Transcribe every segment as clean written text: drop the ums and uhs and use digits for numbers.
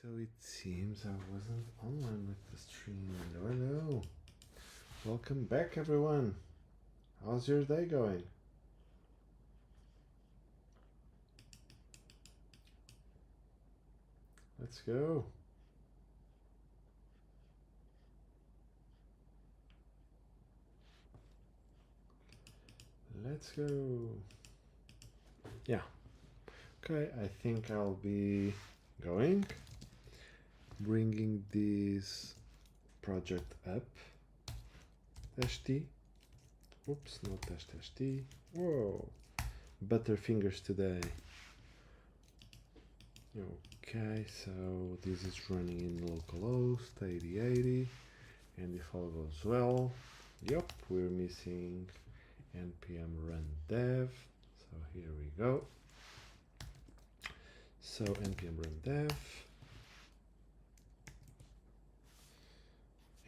So it seems I wasn't online with the stream. Hello. Welcome back, everyone. How's your day going? Let's go. Let's go. Yeah. Okay, I think I'll be going. Bringing this project up. -t. Oops, not -t. Whoa. Butterfingers today. Okay, so this is running in localhost 8080, and if all goes well, yep, we're missing npm run dev. So here we go. So npm run dev,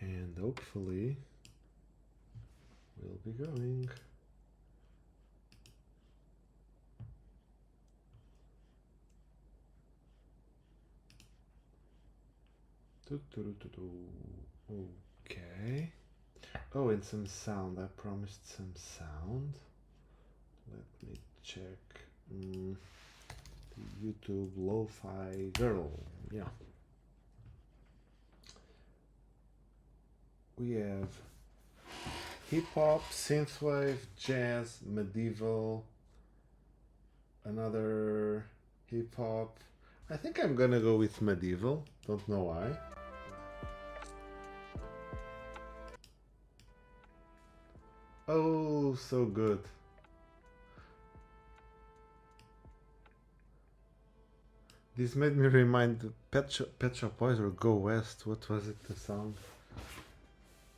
and hopefully we'll be going. Okay. Oh, and some sound. I promised some sound. Let me check. The YouTube Lofi girl. Yeah. We have hip hop, synthwave, jazz, medieval, another hip hop. I think I'm gonna go with medieval. Don't know why. Oh, so good. This made me remind Pet Shop Boys or Go West. What was it, the song?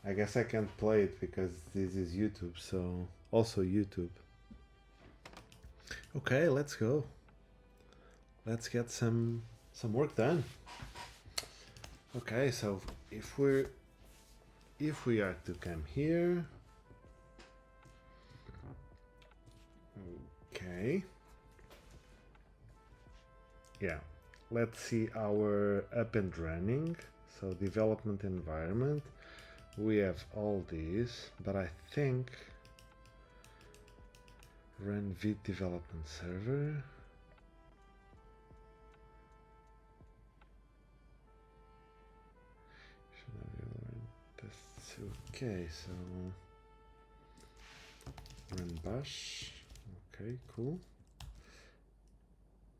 I guess I can't play it because this is YouTube, so also YouTube. Okay, let's go. Let's get some work done. Okay, so if we are to come here, okay, yeah, let's see our up and running. So development environment, we have all these, but I think run vid development server. Okay, so run bash. Okay, cool.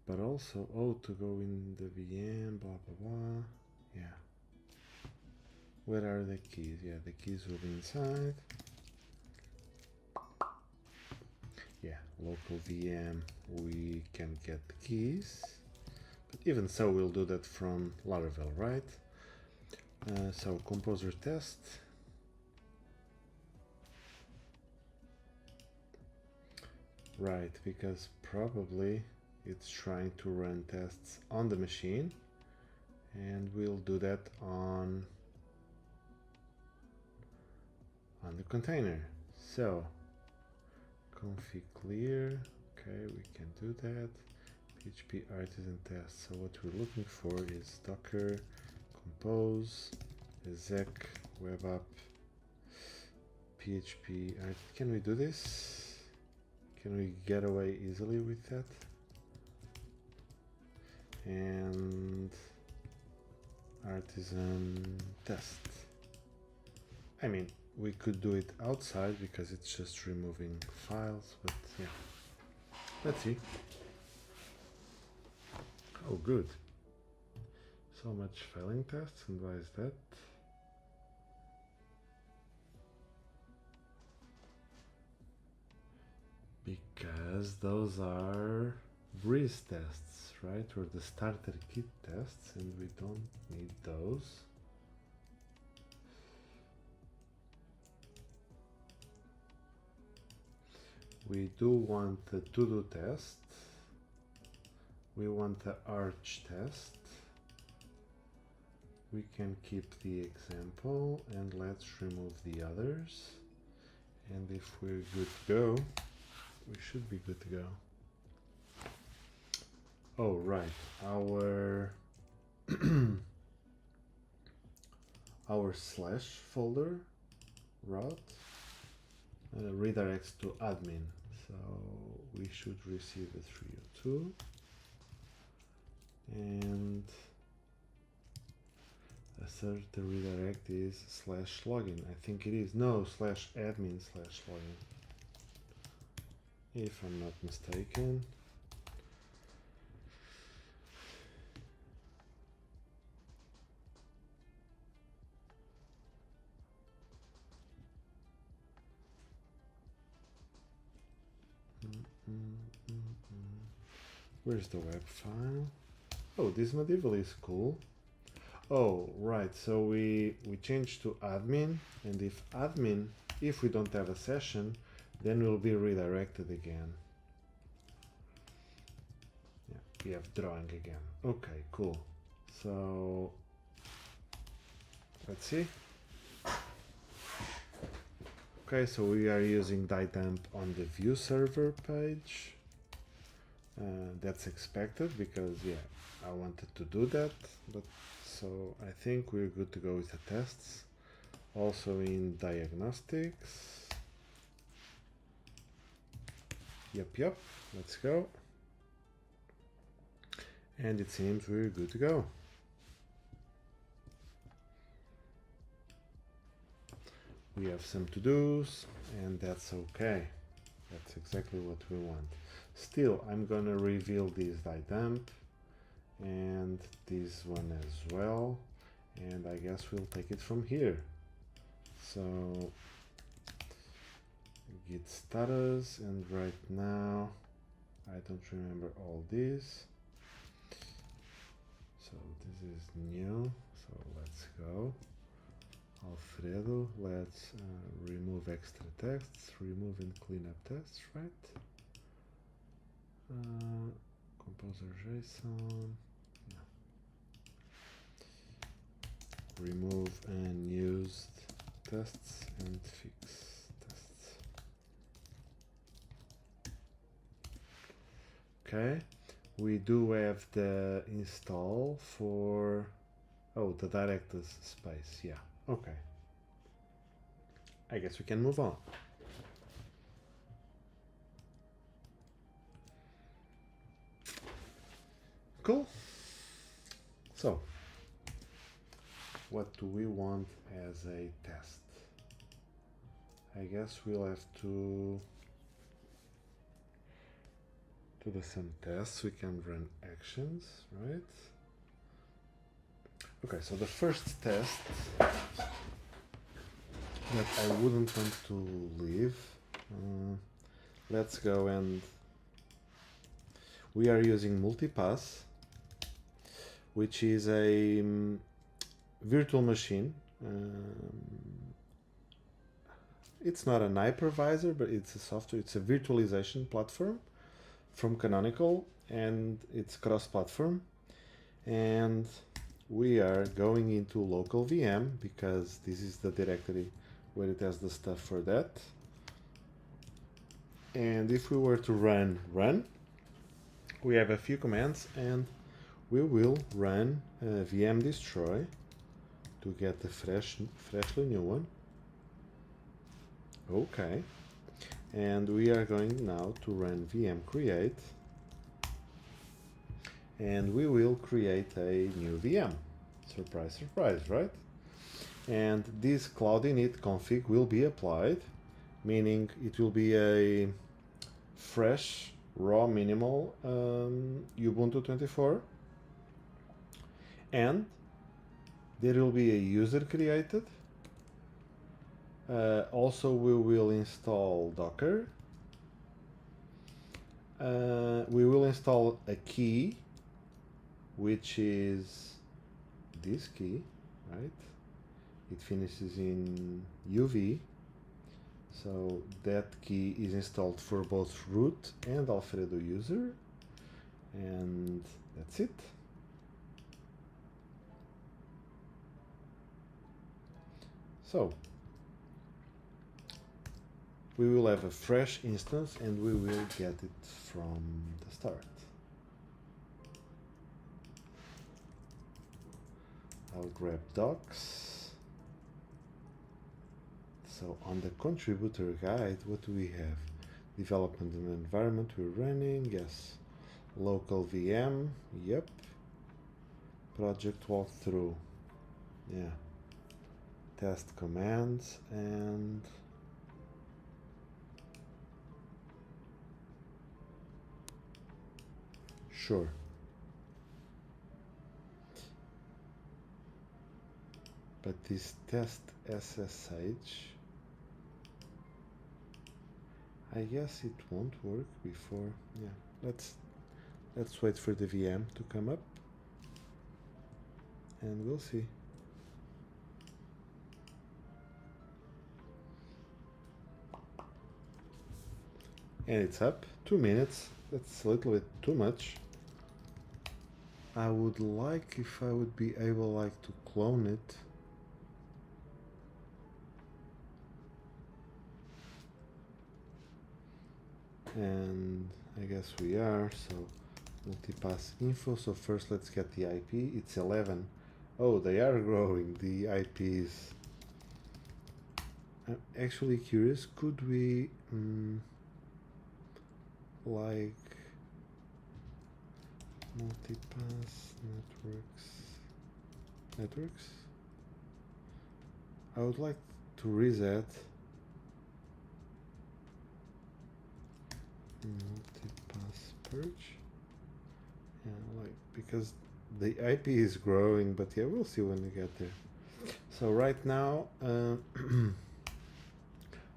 But also, to go in the VM, blah blah blah. Yeah. Where are the keys? Yeah, the keys will be inside. Yeah, local VM, we can get the keys. But even so, we'll do that from Laravel, right? So composer test. Right, because probably it's trying to run tests on the machine, and we'll do that on the container. So config clear. Okay, we can do that. PHP artisan test. So what we're looking for is docker compose exec web app PHP. Can we do this? Can we get away easily with that? And artisan test. I mean, we could do it outside because it's just removing files, but yeah. Let's see. Oh, good. So much failing tests, and why is that? Because those are breeze tests, right? Or the starter kit tests, and we don't need those. We do want the to-do test. We want the arch test. We can keep the example, and let's remove the others. And if we're good to go, we should be good to go. Oh, right. Our our slash folder route redirects to admin, so we should receive a 302, and assert the redirect is /login. I think it is. No, /admin /login, if I'm not mistaken. Where's the web file? Oh, this medieval is cool. Oh, right, so we changed to admin, and if we don't have a session, then we'll be redirected again. Yeah, we have drawing again. Okay, cool. So let's see. Okay, so we are using DieDump on the view server page. That's expected because, yeah, I wanted to do that, but so I think we're good to go with the tests. Also in diagnostics. Yep, let's go. And it seems we're good to go. We have some to-dos, and that's okay. That's exactly what we want. Still, I'm gonna reveal this DieDump and this one as well, and I guess we'll take it from here. So git status, and right now I don't remember all this, so this is new, so let's go. Alfredo, let's remove extra texts, remove and clean up tests, right? Composer JSON, no. Remove unused tests and fix tests. Okay, we do have the install for, oh, the directors space, yeah, okay. I guess we can move on. Cool. So, what do we want as a test? I guess we'll have to do some tests. We can run actions, right? Okay, so the first test that I wouldn't want to leave. Let's go, and we are using multipass, which is a virtual machine. It's not an hypervisor, but it's a software. It's a virtualization platform from Canonical, and it's cross-platform. And we are going into local VM because this is the directory where it has the stuff for that. And if we were to run, we have a few commands, and we will run VM destroy to get the freshly new one. Okay, and we are going now to run VM create, and we will create a new VM. Surprise, surprise, right? And this cloud init config will be applied, meaning it will be a fresh, raw, minimal Ubuntu 24, and there will be a user created. Also, we will install Docker. We will install a key, which is this key, right? It finishes in UV. So that key is installed for both root and Alfredo user. And that's it. So we will have a fresh instance, and we will get it from the start. I'll grab docs. So on the contributor guide, what do we have? Development and environment we're running, yes. Local VM, yep. Project walkthrough, yeah. Test commands and sure. But this test SSH, I guess it won't work before. Yeah, let's wait for the VM to come up and we'll see. And it's up. 2 minutes. That's a little bit too much. I would like if I would be able like to clone it. And I guess we are, so multipass info. So first let's get the IP. It's 11. Oh, they are growing, the IPs. I'm actually curious, could we like multipass networks? I would like to reset multipass purge. Yeah, like because the IP is growing, but yeah, we'll see when we get there. So right now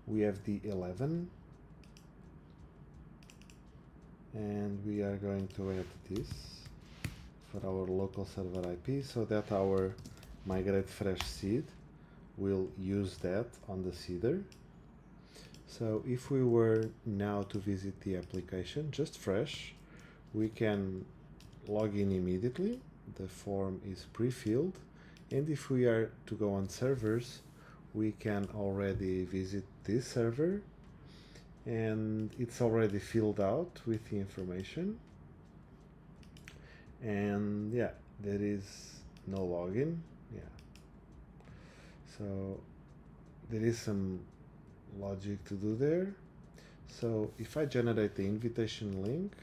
we have the 11 and we are going to add this for our local server IP so that our migrate fresh seed will use that on the seeder. So if we were now to visit the application, just fresh, we can log in immediately. The form is pre-filled, and if we are to go on servers, we can already visit this server and it's already filled out with the information. And yeah, there is no login. Yeah, so there is some logic to do there. So if I generate the invitation link,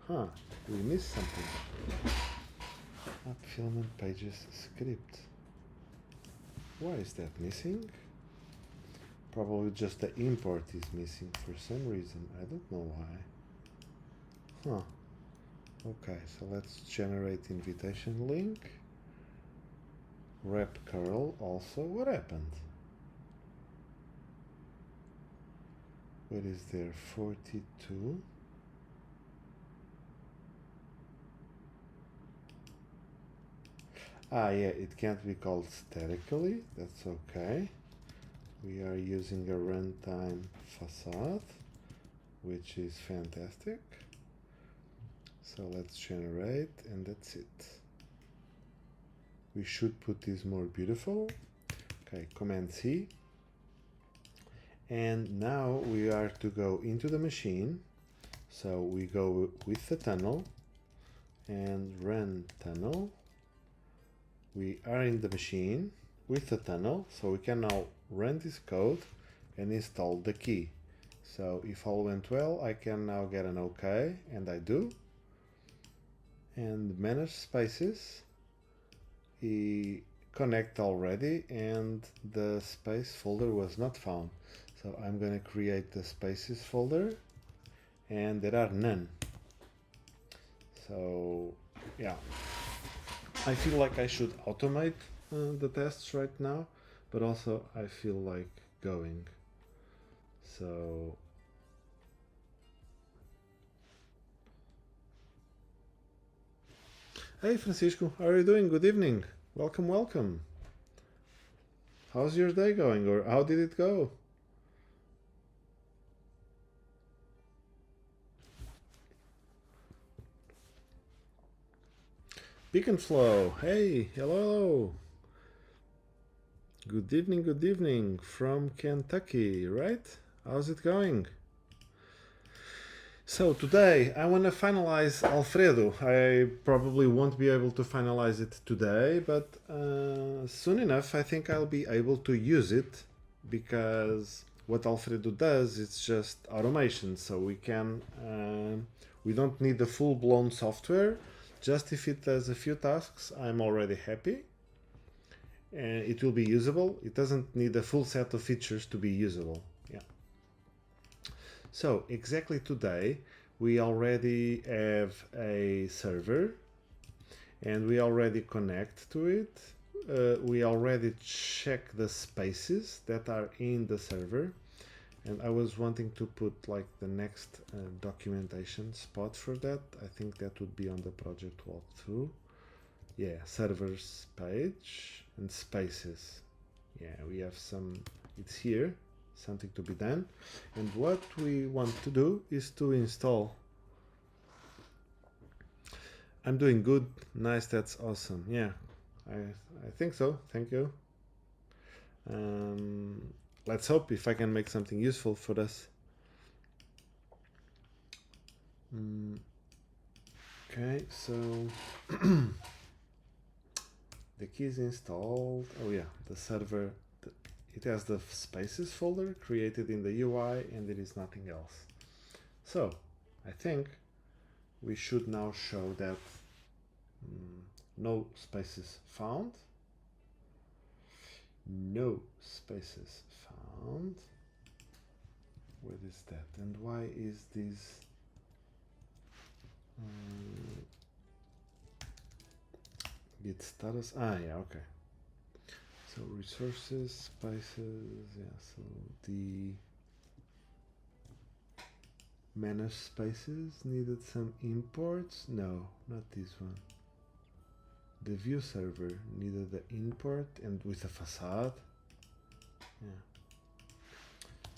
we missed something. App filament pages script. Why is that missing? Probably just the import is missing for some reason. I don't know why. Okay, so let's generate invitation link. Wrap curl also. What happened? What is there? 42. Yeah, it can't be called statically. That's okay. We are using a runtime facade, which is fantastic. So let's generate, and that's it. We should put this more beautiful. Okay, Command C. And now we are to go into the machine. So we go with the tunnel and run tunnel. We are in the machine with the tunnel, so we can now run this code and install the key. So if all went well, I can now get an OK, and I do. And manage spaces, connect already, and the space folder was not found. So I'm going to create the spaces folder, and there are none. So yeah, I feel like I should automate the tests right now, but also I feel like going. So hey Francisco, how are you doing? Good evening. Welcome, welcome. How's your day going, or how did it go? Beacon Flow, hey, hello. Good evening from Kentucky, right? How's it going? So today I want to finalize Alfredo. I probably won't be able to finalize it today, but soon enough I think I'll be able to use it, because what Alfredo does is just automation. So we don't need the full-blown software. Just if it does a few tasks, I'm already happy. And it will be usable. It doesn't need a full set of features to be usable. Yeah. So exactly today we already have a server and we already connect to it. We already check the spaces that are in the server, and I was wanting to put like the next documentation spot for that. I think that would be on the project walkthrough. Yeah, servers page and spaces. Yeah, we have some, it's here, something to be done. And what we want to do is to install. I'm doing good. Nice, that's awesome. Yeah, I think so. Thank you. Let's hope if I can make something useful for us. Okay, so the key is installed. Oh yeah, the server, it has the spaces folder created in the UI and there is nothing else. So I think we should now show that no spaces found. No spaces found. What is that? And why is this? Git status. Ah, yeah, okay. So resources, spaces, yeah. So the manage spaces needed some imports. No, not this one. The view server needed the import and with a facade. Yeah.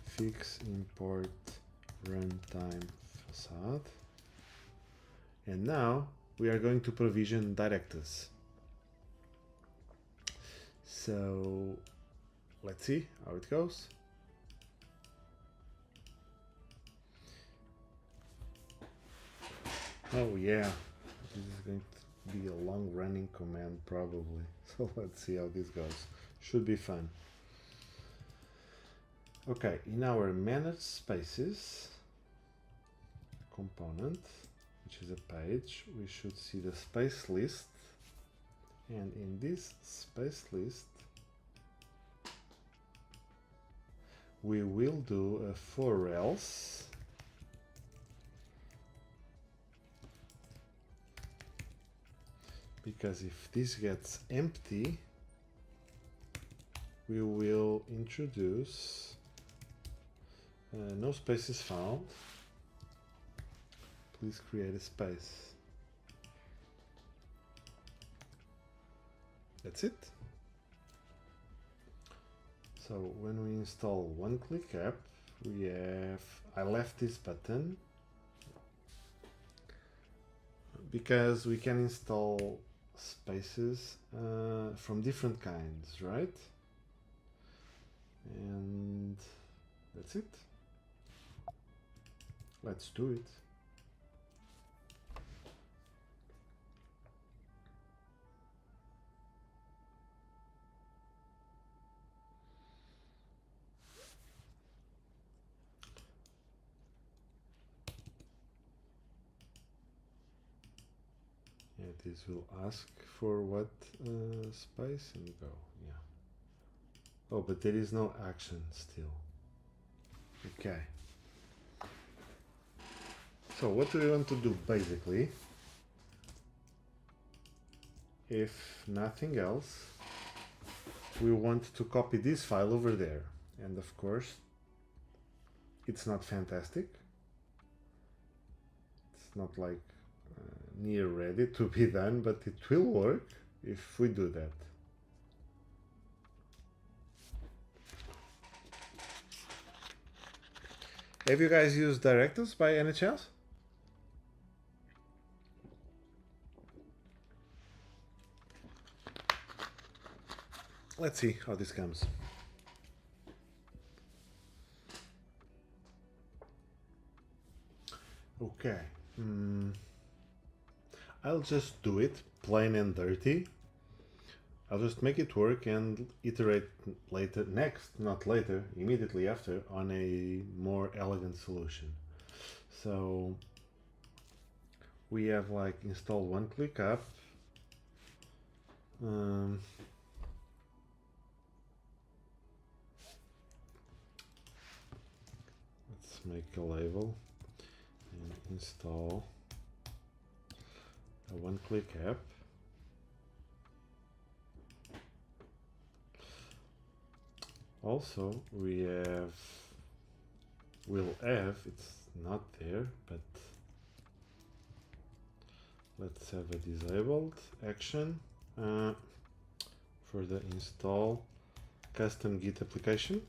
Fix import runtime facade. And now we are going to provision directors. So let's see how it goes. Oh yeah, this is going to be a long running command probably. So let's see how this goes. Should be fun. Okay, in our manage spaces component, which is a page, we should see the space list. And in this space list, we will do a for else. Because if this gets empty, we will introduce no spaces found. Please create a space. That's it. So when we install one-click app, we have, I left this button because we can install spaces from different kinds, right? And that's it. Let's do it. Yeah, this will ask for what space and go. Yeah. Oh, but there is no action still. Okay. So what do we want to do basically? If nothing else, we want to copy this file over there. And of course, it's not fantastic. It's not like near ready to be done, but it will work if we do that. Have you guys used directives by any chance? Let's see how this comes. Okay. I'll just do it plain and dirty. I'll just make it work and iterate later, not later, immediately after, on a more elegant solution. So we have like install one-click app. Let's make a label and install a one-click app. Also, we'll have, it's not there, but let's have a disabled action for the install custom Git application.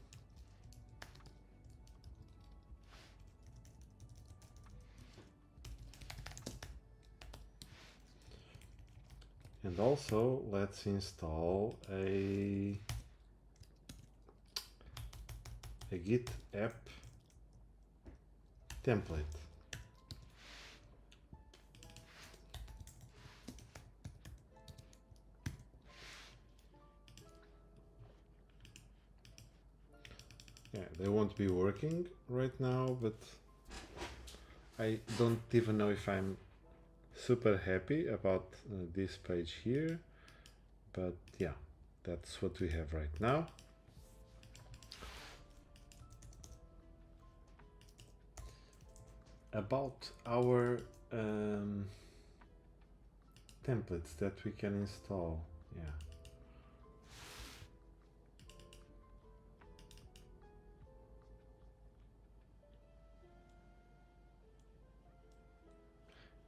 And also let's install a Git app template. Yeah, they won't be working right now, but I don't even know if I'm super happy about this page here, but yeah, that's what we have right now. About our templates that we can install, yeah.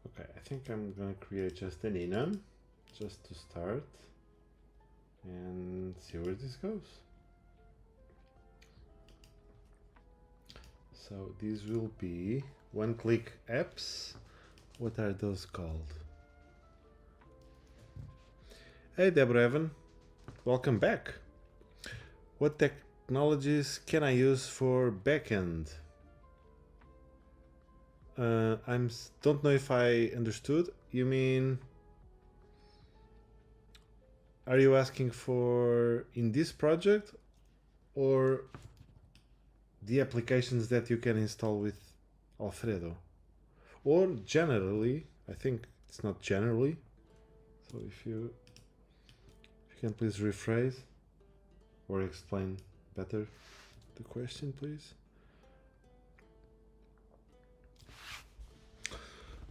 Okay, I think I'm gonna create just an enum just to start and see where this goes. So these will be one-click apps. What are those called? Hey Deborah Evan, welcome back. What technologies can I use for backend? Don't know if I understood. You mean, are you asking for in this project or the applications that you can install with Alfredo? Or generally, I think it's not generally. So if you can please rephrase or explain better the question, please.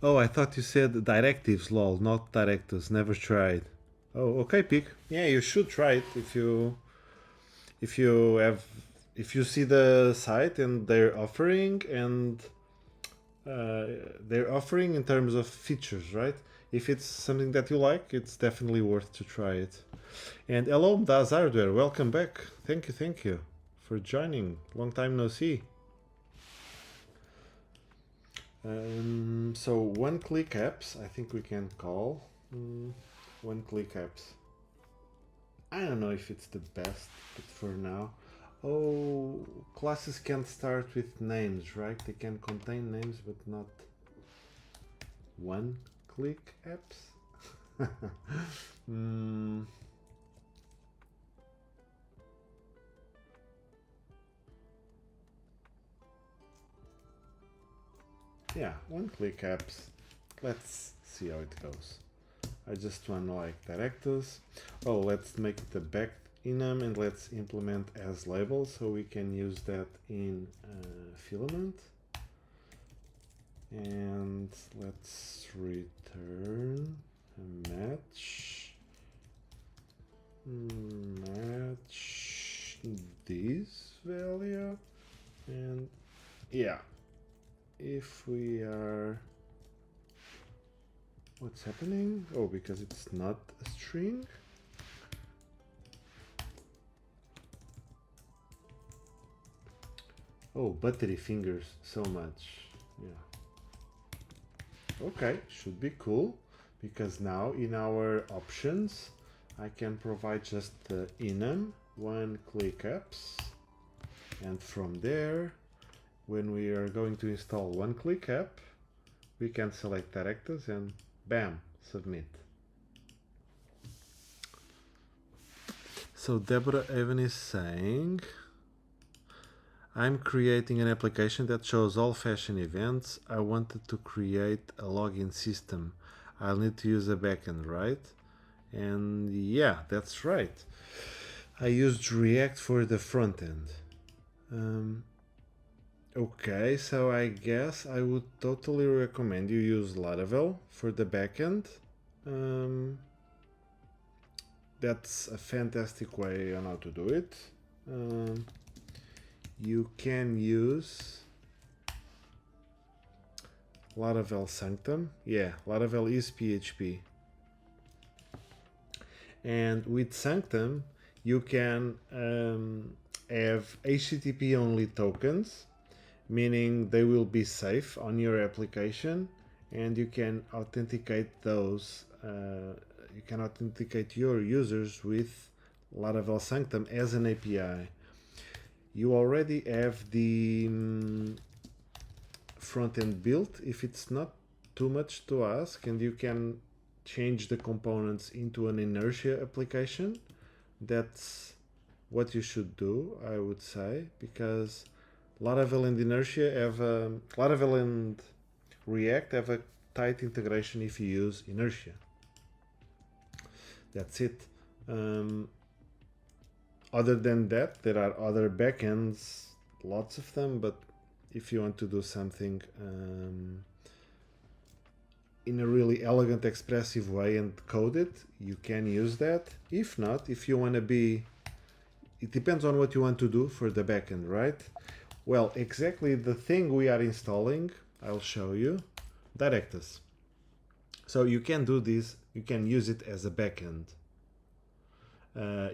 Oh, I thought you said directives, lol, not directives. Never tried. Oh, okay, Pick. Yeah, you should try it if you see the site and they're offering in terms of features, right? If it's something that you like, it's definitely worth to try it. And hello, Das Hardware, welcome back. Thank you for joining. Long time no see. So one-click apps, I think we can call one-click apps. I don't know if it's the best, but for now. Oh, classes can't start with names, right? They can contain names, but not one-click apps. Yeah, one-click apps. Let's see how it goes. I just want like directives. Oh, let's make it a back enum and let's implement as label so we can use that in filament. And let's return a match this value, and yeah, if we are, what's happening? Oh, because it's not a string. Oh, buttery fingers so much. Yeah. Okay, should be cool, because now in our options I can provide just the enum one-click apps, and from there when we are going to install one-click app we can select directives and bam, submit. So Deborah Evan is saying, I'm creating an application that shows all fashion events. I wanted to create a login system. I'll need to use a backend, right? And yeah, that's right. I used React for the front end. Okay, so I guess I would totally recommend you use Laravel for the backend. That's a fantastic way on how to do it. You can use Laravel Sanctum. Yeah, Laravel is PHP. And with Sanctum, you can have HTTP only tokens, meaning they will be safe on your application, and you can authenticate those. You can authenticate your users with Laravel Sanctum as an API. You already have the front end built if it's not too much to ask, and you can change the components into an inertia application. That's what you should do, I would say, because Laravel and inertia have Laravel and React have a tight integration if you use inertia. That's it. Other than that, there are other backends, lots of them, but if you want to do something in a really elegant, expressive way and code it, you can use that. If not, if you want to be, it depends on what you want to do for the backend, right? Well, exactly the thing we are installing, I'll show you, directives. So you can do this, you can use it as a backend.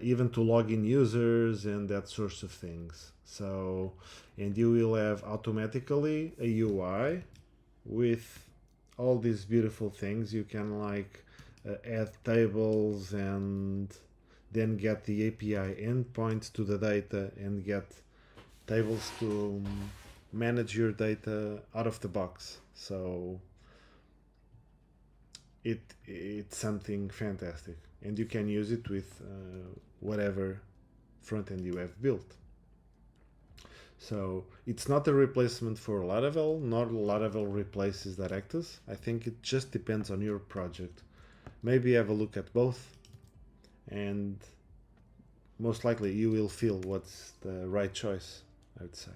Even to log in users and that sorts of things. So, and you will have automatically a UI with all these beautiful things. You can like add tables and then get the API endpoint to the data and get tables to manage your data out of the box. So it's something fantastic, and you can use it with whatever front end you have built. So it's not a replacement for Laravel, nor Laravel replaces directives. I think it just depends on your project. Maybe have a look at both, and most likely you will feel what's the right choice, I would say.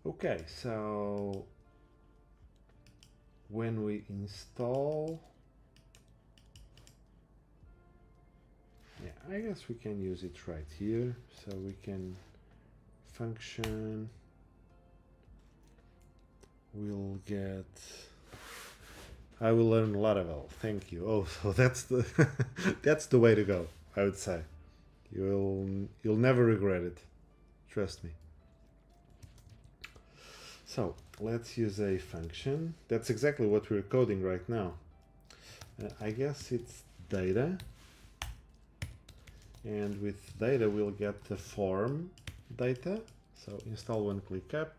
Okay, so when we install, yeah, I guess we can use it right here. So we can function, we'll get, I will learn Laravel. Thank you. Oh, so that's the that's the way to go, I would say. You'll never regret it. Trust me. So let's use a function. That's exactly what we're coding right now. I guess it's data. And with data, we'll get the form data. So install one-click app.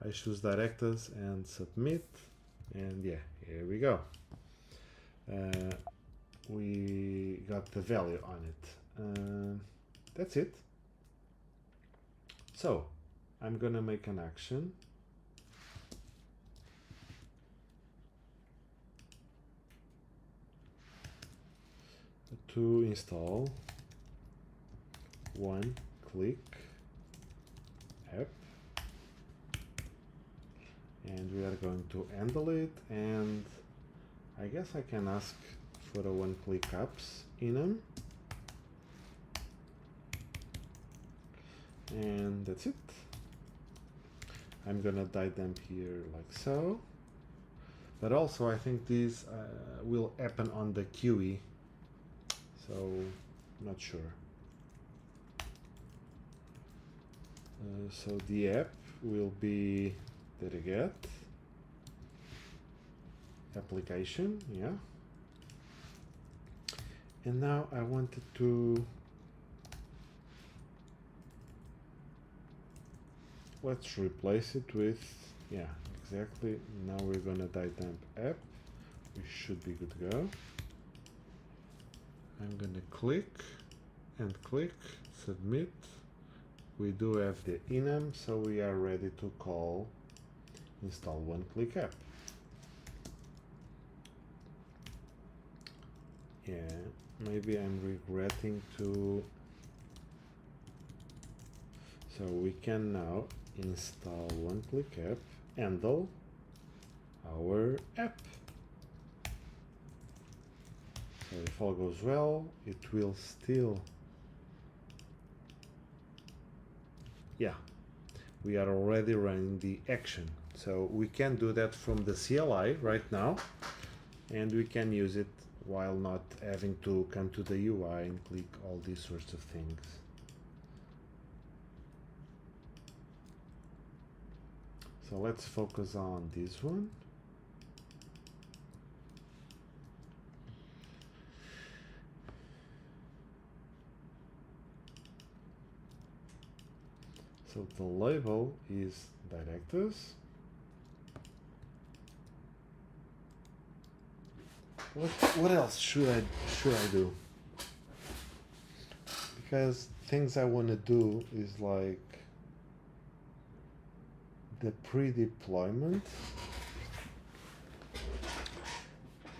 I choose directives and submit. And yeah, here we go. We got the value on it. That's it. So I'm gonna make an action. To install one-click app, and we are going to handle it, and I guess I can ask for a one-click apps enum, and that's it. I'm gonna die dump here like so, but also I think this will happen on the QE, so not sure. So the app will be get application, yeah. And now I wanted to, let's replace it with, yeah, exactly. Now we're gonna dump app. We should be good to go. I'm gonna click and click submit. We do have the enum, so we are ready to call install one-click app. Yeah, maybe I'm regretting to. So we can now install one-click app, handle our app. So if all goes well, it will still. Yeah, we are already running the action. So we can do that from the CLI right now, and we can use it while not having to come to the UI and click all these sorts of things. So let's focus on this one. So the label is directors. What else should I do? Because things I want to do is like the pre-deployment.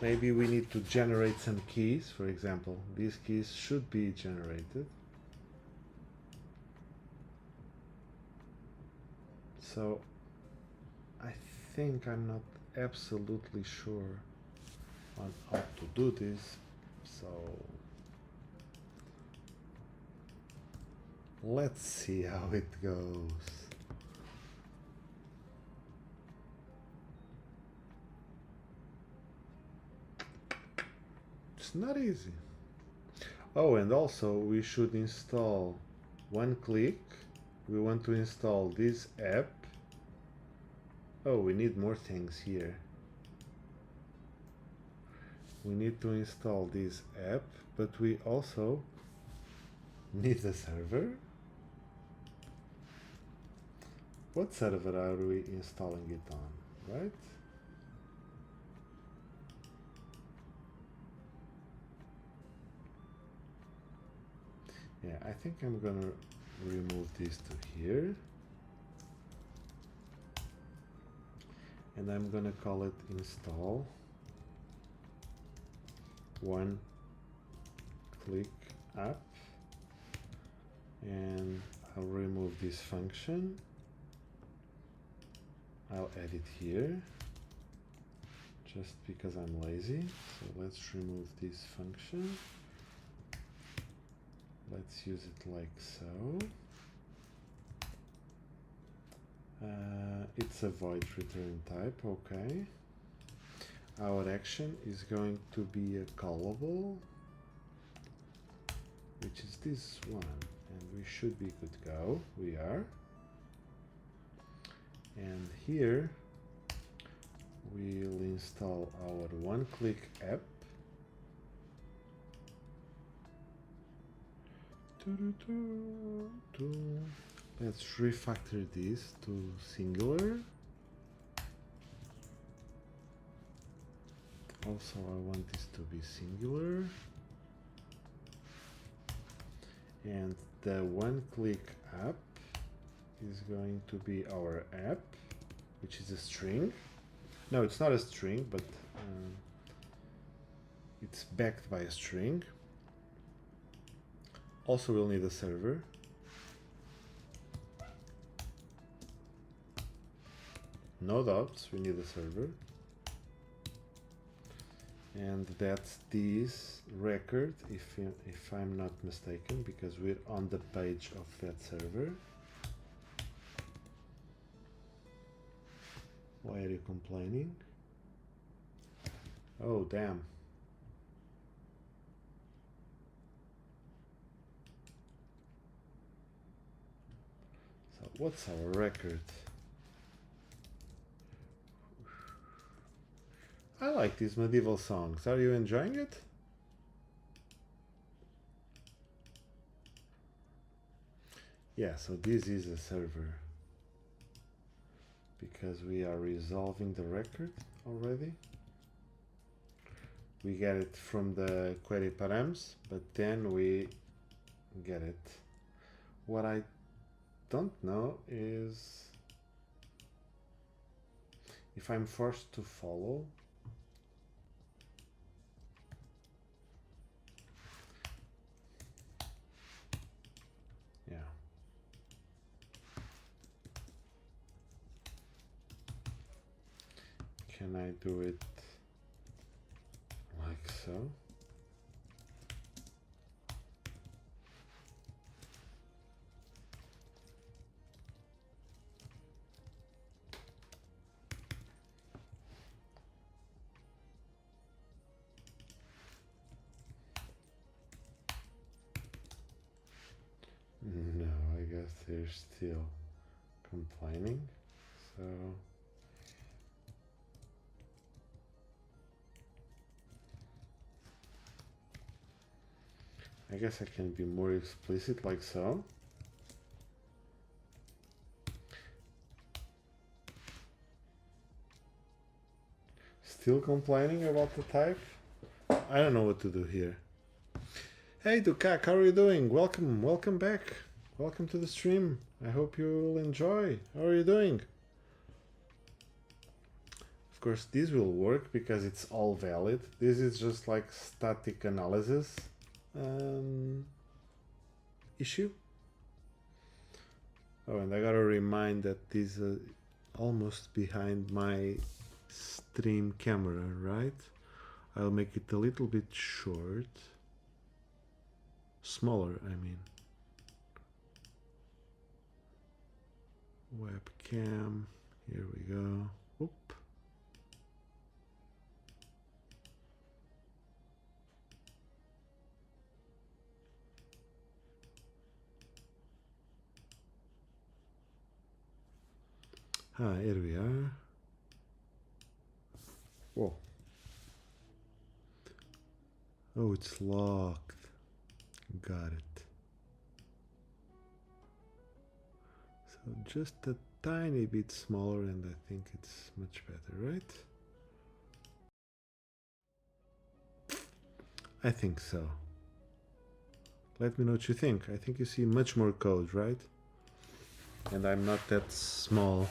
Maybe we need to generate some keys. For example, these keys should be generated. So I think I'm not absolutely sure on how to do this. So let's see how it goes. It's not easy. Oh, and also we should install one click. We want to install this app. Oh, we need more things here. We need to install this app, but we also need a server. What server are we installing it on, right? Yeah, I think I'm gonna remove this to here. And I'm gonna call it install one click app. And I'll remove this function. I'll add it here just because I'm lazy. So let's remove this function. Let's use it like so. It's a void return type, okay. Our action is going to be a callable, which is this one, and we should be good to go. We are. And here we'll install our one-click app. Let's refactor this to singular. Also, I want this to be singular. And the one-click app is going to be our app, which is a string. No, it's not a string, but it's backed by a string. Also, we'll need a server. No doubts, we need a server. And that's this record, if I'm not mistaken, because we're on the page of that server. Why are you complaining? Oh, damn. So what's our record? I like these medieval songs. Are you enjoying it? Yeah, so this is a server. because we are resolving the record already. We get it from the query params, but then we get it. What I don't know is if I'm forced to follow. Yeah. Can I do it like so? No, I guess they're still complaining. So I guess I can be more explicit like so. Still complaining about the type? I don't know what to do here. Hey Dukak, how are you doing? Welcome back. Welcome to the stream. I hope you'll enjoy. How are you doing? Of course, this will work because it's all valid. This is just like static analysis issue. Oh, and I gotta remind that this is almost behind my stream camera, right? I'll make it a little bit short. Smaller, I mean. Webcam, here we go. Oop. Here we are. Whoa. Oh, it's locked. Got it. So just a tiny bit smaller and I think it's much better, right? I think so. Let me know what you think. I think you see much more code, right? And I'm not that small.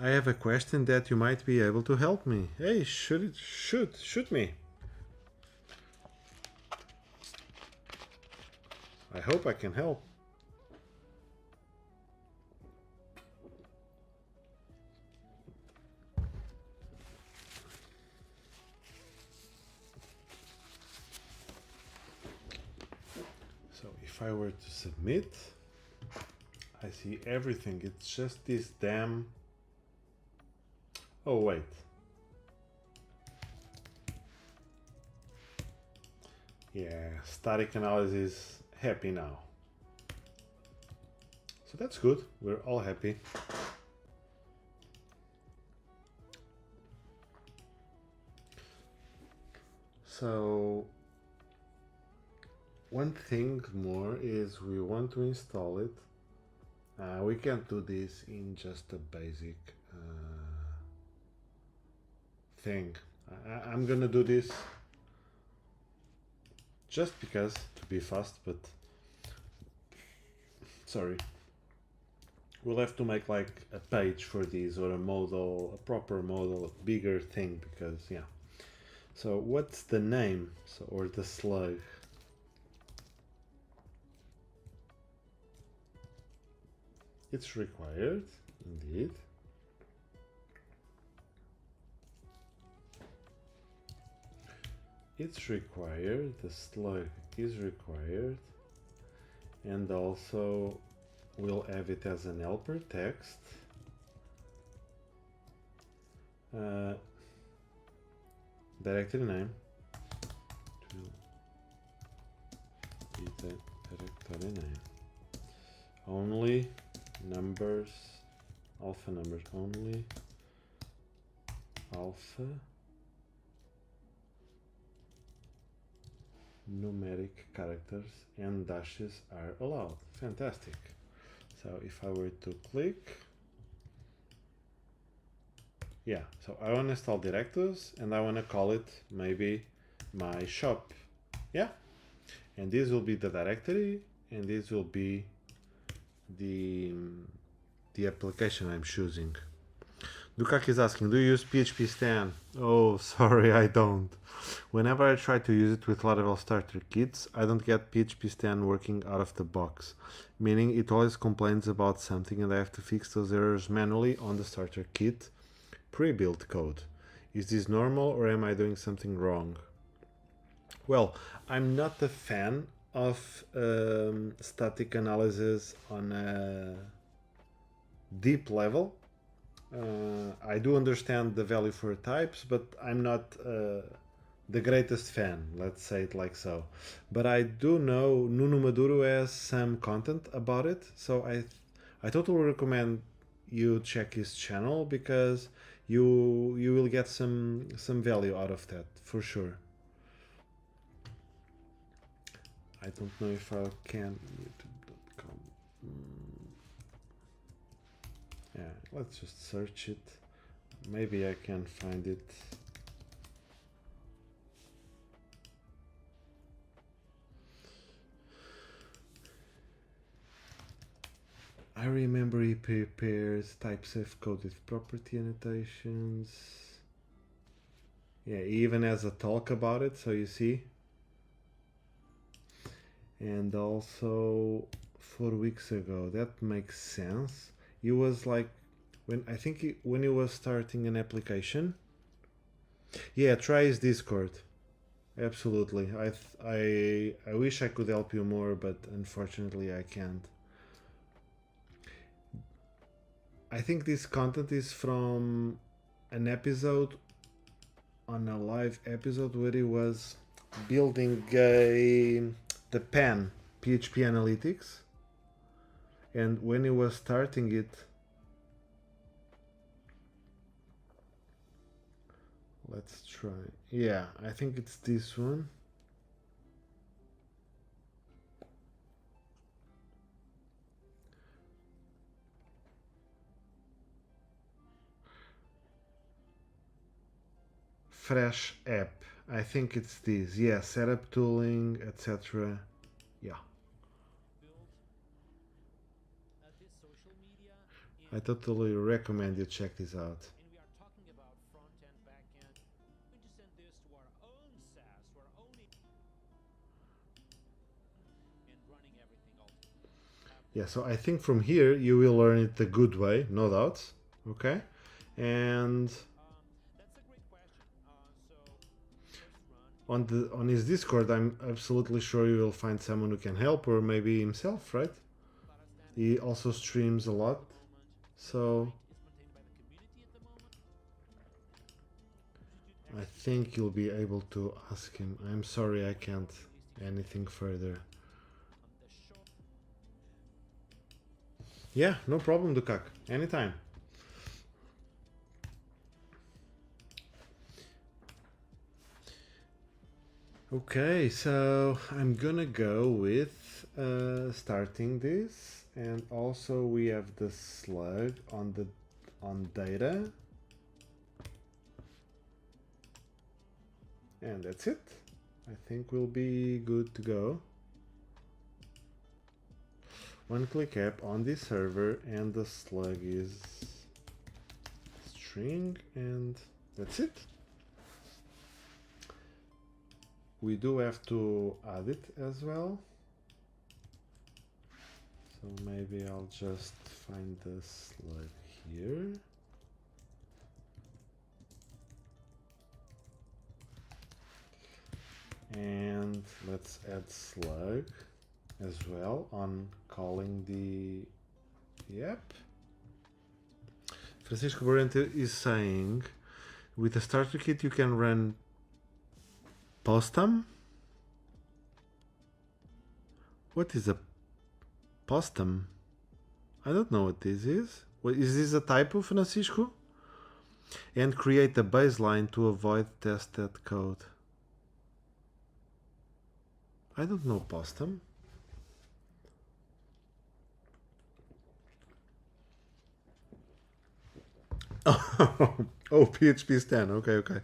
I have a question that you might be able to help me. Hey, shoot me. I hope I can help. So if I were to submit, I see everything. It's just this damn... Oh, wait. Yeah, static analysis happy now. So that's good. We're all happy. So one thing more is we want to install it. We can't do this in just a basic thing. I'm gonna do this just because to be fast, but sorry. We'll have to make like a page for this or a model, a proper model, a bigger thing because yeah. So what's the name? So or the slug? It's required, indeed. It's required, the slug is required, and also we'll have it as an helper text. Directory name to be the directory name. Only numbers, alpha numbers only, alpha numeric characters and dashes are allowed. Fantastic. So if I were to click, yeah, so I want to install directives and I want to call it maybe my shop. Yeah, and this will be the directory and this will be the application I'm choosing. Dukak is asking, do you use PHP Stan? Oh, sorry, I don't. Whenever I try to use it with Laravel starter kits, I don't get PHP Stan working out of the box, meaning it always complains about something and I have to fix those errors manually on the starter kit pre-built code. Is this normal or am I doing something wrong? Well, I'm not a fan of static analysis on a deep level. I do understand the value for types, but I'm not the greatest fan, let's say it like so. But I do know Nuno Maduro has some content about it, so I totally recommend you check his channel because you will get some value out of that for sure. I don't know if I can youtube.com. Yeah, let's just search it. Maybe I can find it. I remember he prepares type-safe code with property annotations. Yeah, he even has a talk about it, so you see. And also 4 weeks ago, that makes sense. He was like, when he was starting an application. Yeah, try his Discord. Absolutely. I wish I could help you more, but unfortunately I can't. I think this content is from an episode, on a live episode where he was building the pen PHP analytics, and when he was starting it, let's try. Yeah, I think it's this one. Fresh app. I think it's this. Yeah, setup tooling, etc. Yeah. I totally recommend you check this out. Yeah, so I think from here you will learn it the good way, no doubts. Okay, and on his Discord, I'm absolutely sure you will find someone who can help, or maybe himself, right? He also streams a lot, so I think you'll be able to ask him. I'm sorry I can't anything further. Yeah, no problem, Dukak. Anytime. Okay, so I'm gonna go with starting this, and also we have the slug on data, and that's it. I think we'll be good to go. One-click app on this server, and the slug is string, and that's it. We do have to add it as well. So maybe I'll just find the slug here. And let's add slug as well on calling the app. Francisco Borrente is saying, with a starter kit you can run Postum? What is a Postum? I don't know what this is. What, is this a typo, Francisco? And create a baseline to avoid tested code. I don't know Postum. Oh, PHP is 10. Okay, okay.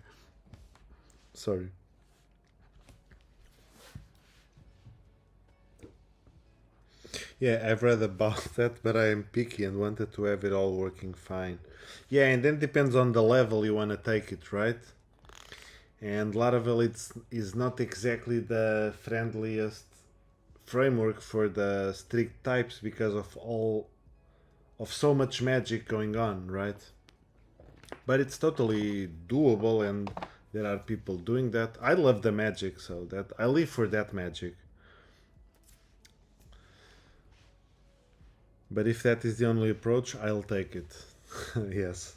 Sorry. Yeah, I've read about that, but I am picky and wanted to have it all working fine. Yeah, and then depends on the level you want to take it, right? And Laravel is not exactly the friendliest framework for the strict types because of so much magic going on, right? But it's totally doable, and there are people doing that. I love the magic, so that I live for that magic. But if that is the only approach, I'll take it. Yes.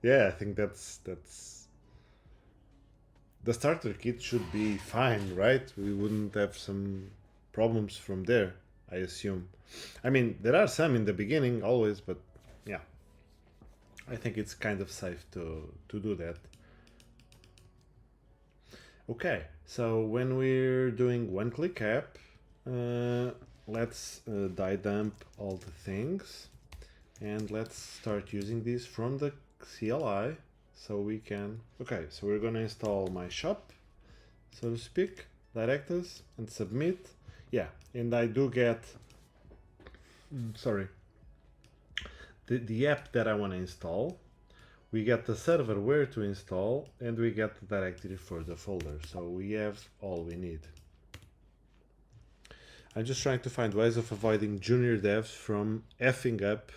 Yeah, I think that's the starter kit should be fine, right? We wouldn't have some problems from there, I assume. I mean, there are some in the beginning always, but yeah, I think it's kind of safe to do that. Okay, so when we're doing one-click app, uh, let's die dump all the things, and let's start using this from the CLI so we can. Okay, so we're gonna install my shop, so to speak, directors, and submit. Yeah, and I do get, sorry, the app that I want to install. We get the server where to install, and we get the directory for the folder. So we have all we need. I'm just trying to find ways of avoiding junior devs from effing up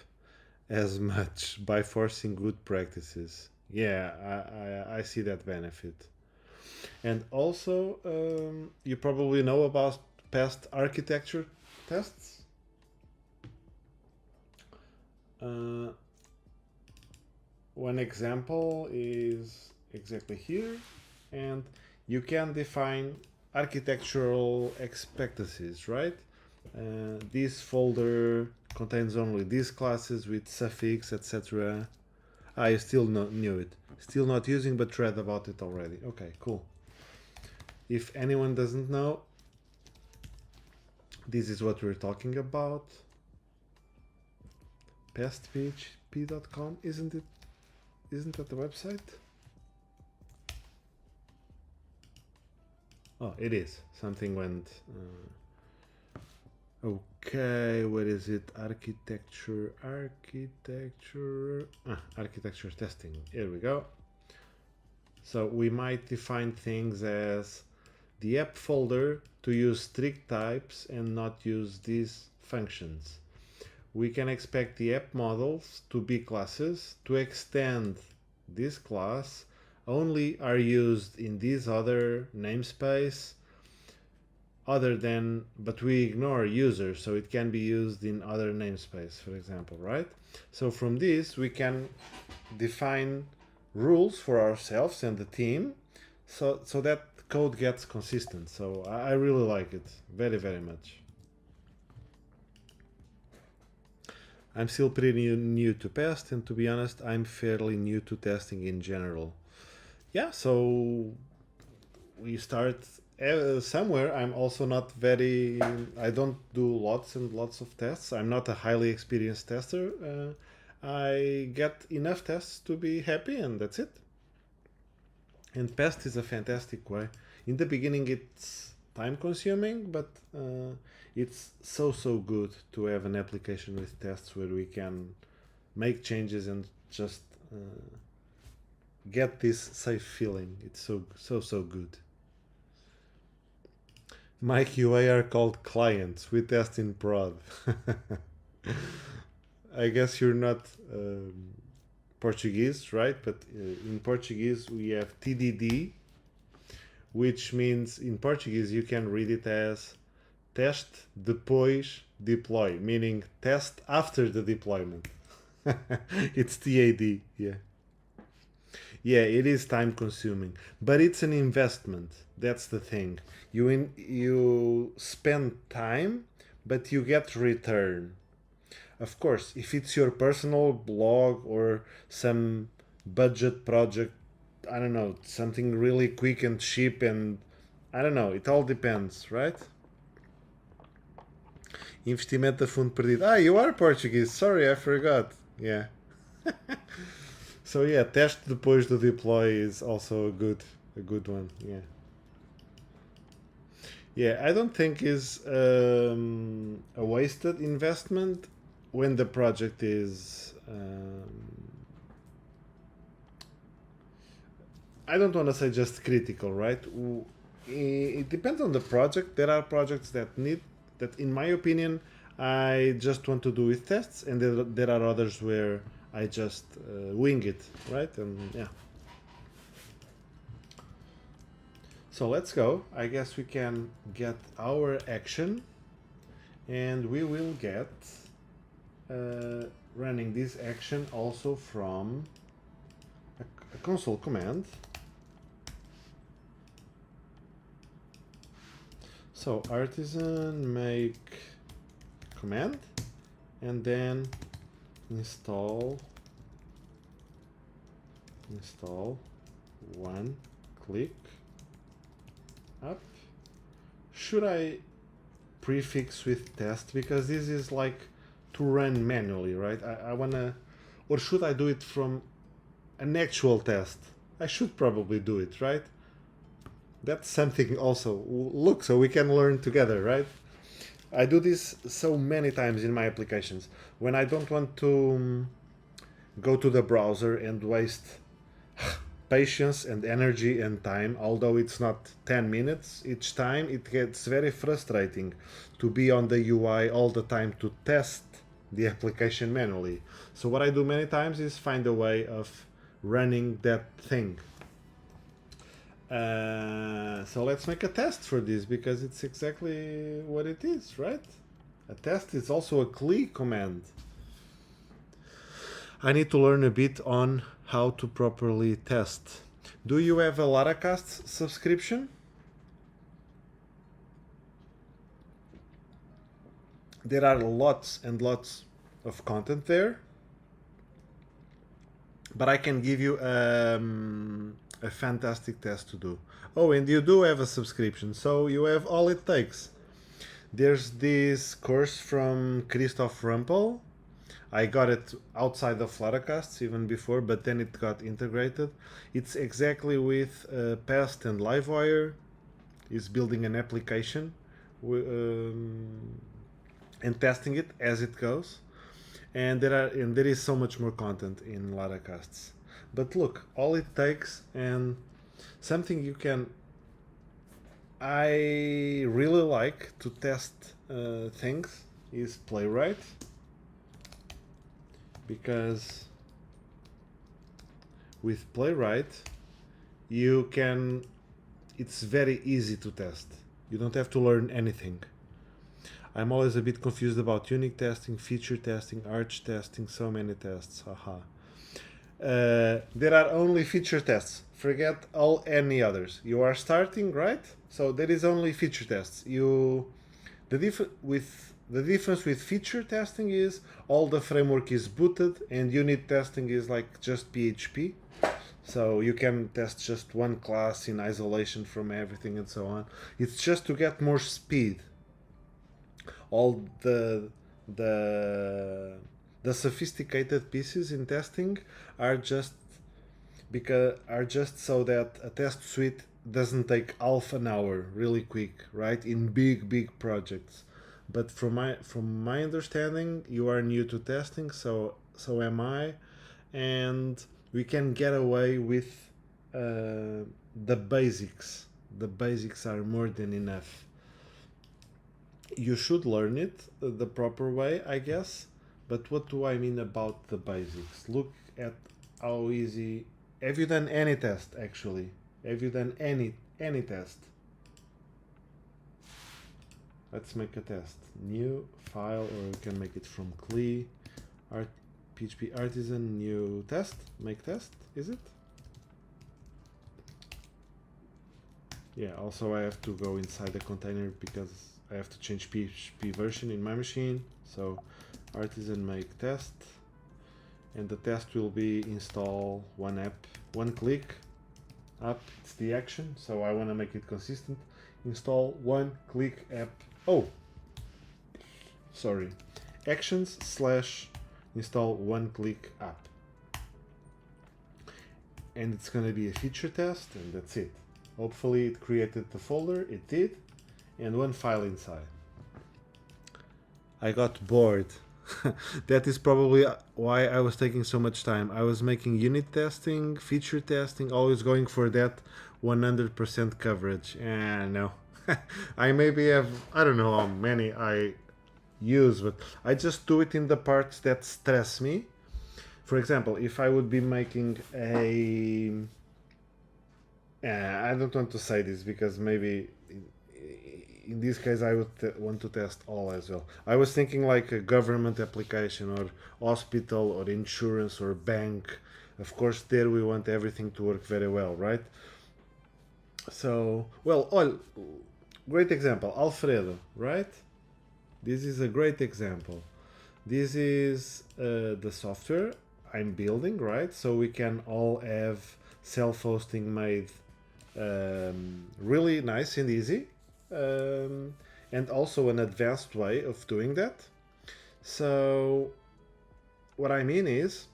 as much by forcing good practices. Yeah, I see that benefit. And also, you probably know about past architecture tests. Uh, One example is exactly here, and you can define architectural expectancies, right? This folder contains only these classes with suffix, etc. I still not knew it. Still not using, but read about it already. Okay, cool. If anyone doesn't know, this is what we're talking about. pastphp.com, isn't it? Isn't that the website? Oh, it is. Something went. Okay, where is it? Architecture testing. Here we go. So we might define things as the app folder to use strict types and not use these functions. We can expect the app models to be classes. To extend this class only are used in this other namespace other than, but we ignore user, so it can be used in other namespace, for example, right? So from this we can define rules for ourselves and the team, so that code gets consistent. So I really like it very, very much. I'm still pretty new to Pest, and to be honest, I'm fairly new to testing in general. Yeah, so we start somewhere. I'm also not very. I don't do lots and lots of tests. I'm not a highly experienced tester. I get enough tests to be happy, and that's it. And Pest is a fantastic way. In the beginning, it's time consuming, but it's so good to have an application with tests where we can make changes and just get this safe feeling. It's so good. My QA are called clients. We test in prod. I guess you're not Portuguese, right? But in Portuguese we have TDD, which means in Portuguese you can read it as teste depois deploy, meaning test after the deployment. It's TAD, yeah. Yeah, it is time consuming, but it's an investment. That's the thing. You spend time, but you get return. Of course, if it's your personal blog or some budget project, I don't know, something really quick and cheap, and I don't know, it all depends, right? Investimento a fundo perdido. Ah, you are Portuguese. Sorry, I forgot. Yeah. So yeah, test depois do deploy is also a good one. Yeah. Yeah, I don't think is a wasted investment when the project is. I don't want to say just critical, right? It depends on the project. There are projects that need that, in my opinion, I just want to do with tests, and there are others where I just wing it, right? And yeah. So let's go. I guess we can get our action, and we will get running this action also from a console command. So artisan make command and then install one click up. Should I prefix with test, because this is like to run manually, right? I wanna, or should I do it from an actual test? I should probably do it, right? That's something also. Look, so we can learn together, right? I do this so many times in my applications when I don't want to go to the browser and waste patience and energy and time, although it's not 10 minutes each time. It gets very frustrating to be on the UI all the time to test the application manually. So what I do many times is find a way of running that thing. So let's make a test for this, because it's exactly what it is, right? A test is also a CLI command. I need to learn a bit on how to properly test. Do you have a Laracast subscription? There are lots and lots of content there, but I can give you a fantastic test to do. Oh, and you do have a subscription, so you have all it takes. There's this course from Christoph Rumpel. I got it outside of Fluttercasts even before, but then it got integrated. It's exactly with Pest and Livewire. It's building an application and testing it as it goes. And there is so much more content in Laracasts. But look, all it takes, and something you can. I really like to test things is Playwright, because with Playwright you can. It's very easy to test. You don't have to learn anything. I'm always a bit confused about unit testing, feature testing, arch testing, so many tests. Haha. There are only feature tests. Forget all any others. You are starting, right? So there is only feature tests. The difference with feature testing is all the framework is booted, and unit testing is like just PHP. So you can test just one class in isolation from everything and so on. It's just to get more speed. All the sophisticated pieces in testing are just so that a test suite doesn't take half an hour really quick, right? In big projects. But from my understanding, you are new to testing, so am I, and we can get away with the basics. The basics are more than enough. You should learn it the proper way, I guess. But what do I mean about the basics? Look at how easy. Have you done any test, actually? Have you done any test? Let's make a test. New file, or we can make it from CLI, PHP artisan, new test, make test, is it? Yeah, also I have to go inside the container because I have to change PHP version in my machine. So artisan make test, and the test will be install one app, one click app. It's the action, so I want to make it consistent. Install one click app. Oh, sorry, actions / install one click app. and it's going to be a feature test, and that's it. Hopefully it created the folder, it did, and one file inside. I got bored. That is probably why I was taking so much time. I was making unit testing, feature testing, always going for that 100% coverage. And no, I maybe have, I don't know how many I use, but I just do it in the parts that stress me. For example, if I would be making a... I don't want to say this because maybe in this case I would want to test all as well. I was thinking like a government application or hospital or insurance or bank. Of course, there we want everything to work very well, right? So, well, great example, Alfredo, right? This is a great example. This is the software I'm building, right? So we can all have self-hosting made really nice and easy, and also an advanced way of doing that. So what I mean is,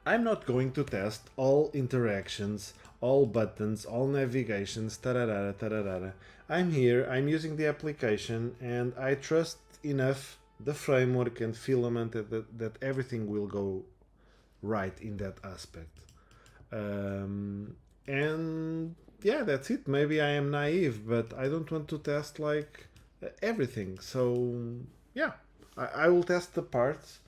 I'm not going to test all interactions, all buttons, all navigations, tararara, tararara. I'm here, I'm using the application, and I trust enough the framework and filament that everything will go right in that aspect. And yeah, that's it. Maybe I am naive, but I don't want to test like everything. So yeah, I will test the parts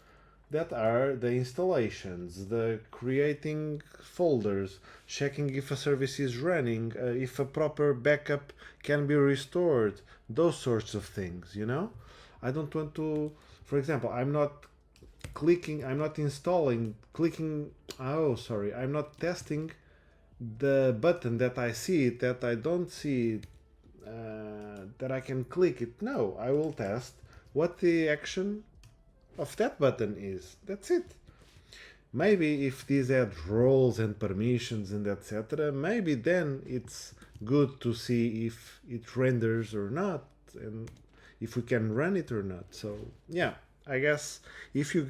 that are the installations, the creating folders, checking if a service is running, if a proper backup can be restored, those sorts of things, you know? I don't want to, for example, I'm not I'm not testing the button that I see it, that I don't see it, that I can click it. No, I will test what the action of that button is. That's it. Maybe if these had roles and permissions and etc., maybe then it's good to see if it renders or not, and if we can run it or not. So yeah, I guess if you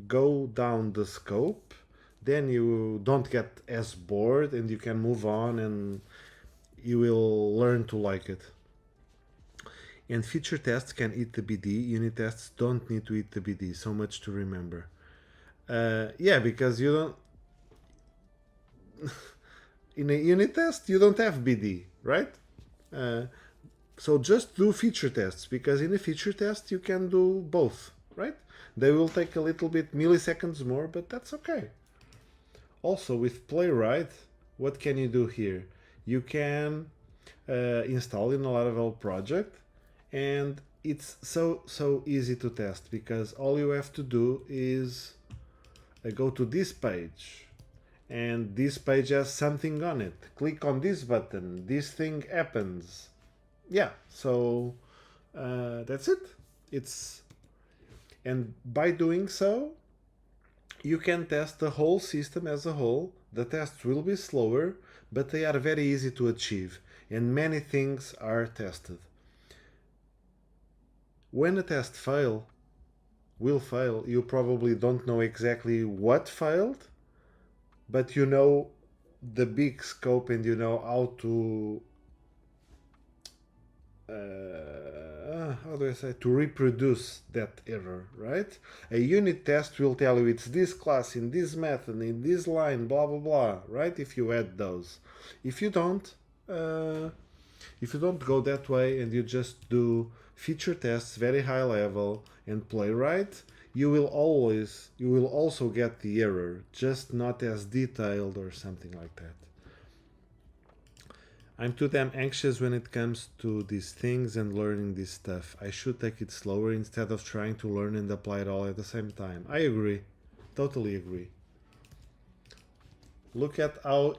go down the scope, then you don't get as bored and you can move on and you will learn to like it. And feature tests can eat the BD, unit tests don't need to eat the BD, so much to remember. Yeah, because you don't... in a unit test, you don't have BD, right? So just do feature tests, because in a feature test you can do both, right? They will take a little bit milliseconds more, but that's okay. Also with Playwright, what can you do here? You can install in a Laravel project, and it's so easy to test, because all you have to do is go to this page, and this page has something on it. Click on this button, this thing happens. Yeah, so that's it. And by doing so, you can test the whole system as a whole. The tests will be slower, but they are very easy to achieve, and many things are tested. When a test will fail, you probably don't know exactly what failed, but you know the big scope and you know how to how do I say, to reproduce that error, right? A unit test will tell you it's this class in this method in this line, blah blah blah, right? If you add those. If you don't go that way and you just do feature tests very high level and Playwright, you will also get the error, just not as detailed or something like that. I'm too damn anxious when it comes to these things and learning this stuff. I should take it slower instead of trying to learn and apply it all at the same time. I agree. Totally agree. Look at how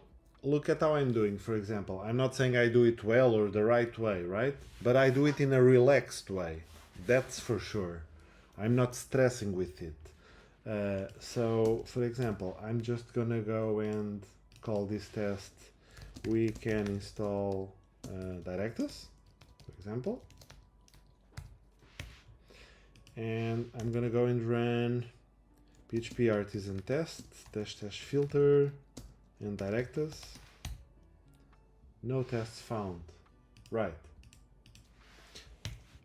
I'm doing, for example. I'm not saying I do it well or the right way, right? But I do it in a relaxed way. That's for sure. I'm not stressing with it. So, for example, I'm just gonna go and call this test we can install directives, for example. And I'm gonna go and run PHP artisan test dash dash filter and directors. No tests found. Right.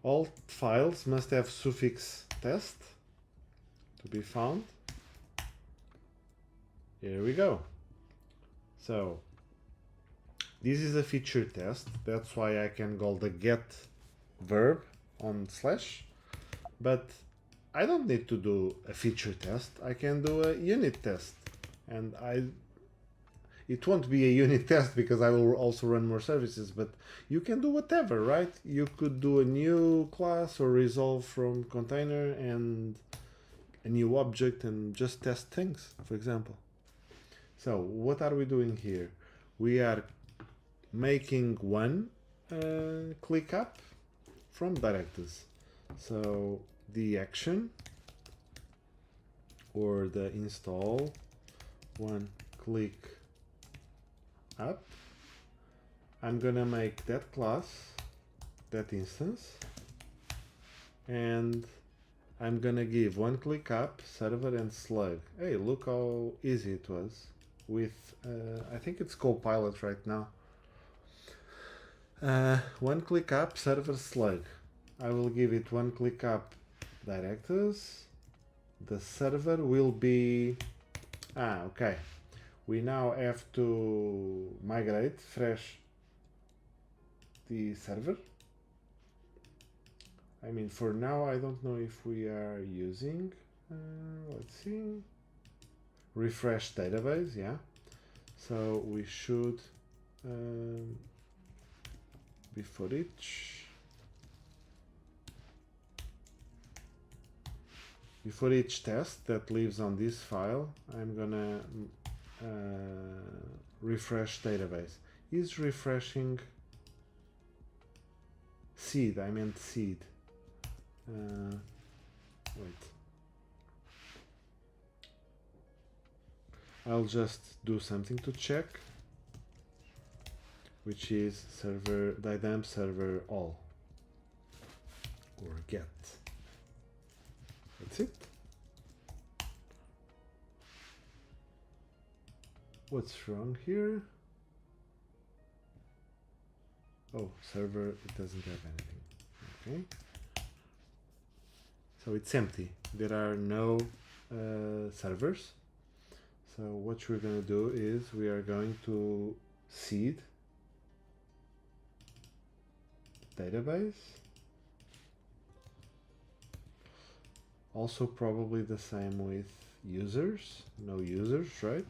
All files must have suffix test to be found. Here we go. So this is a feature test. That's why I can call the get verb on slash. But I don't need to do a feature test. I can do a unit test. And it won't be a unit test because I will also run more services, but you can do whatever, right? You could do a new class or resolve from container and a new object and just test things, for example. So what are we doing here? We are making one ClickUp from directives. So the action or the install one click up. I'm gonna make that class, that instance, and I'm gonna give one click up, server and slug. Hey, look how easy it was with, I think it's Copilot right now. One click up, server slug. I will give it one click up directors. The server will be, okay. We now have to migrate, fresh the server. I mean, for now, I don't know if we are using, let's see, refresh database, yeah. So we should, before each test that lives on this file, I'm gonna refresh database. Is refreshing seed? I meant seed. Wait. I'll just do something to check, which is server didemp server all or get. That's it. What's wrong here? Oh, server, it doesn't have anything. Okay. So it's empty. There are no servers. So what we're going to do is we are going to seed database. Also probably the same with users. No users, right?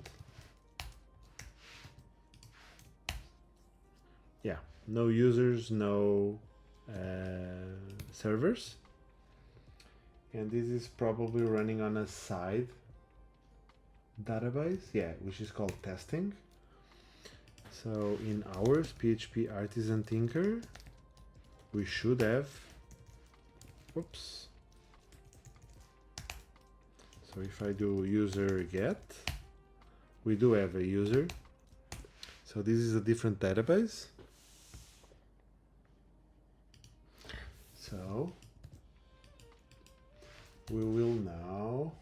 Yeah, no users, no servers. And this is probably running on a side database, yeah, which is called testing. So in ours, PHP Artisan Tinker, we should have, whoops. So if I do user get, we do have a user. So this is a different database. So we will now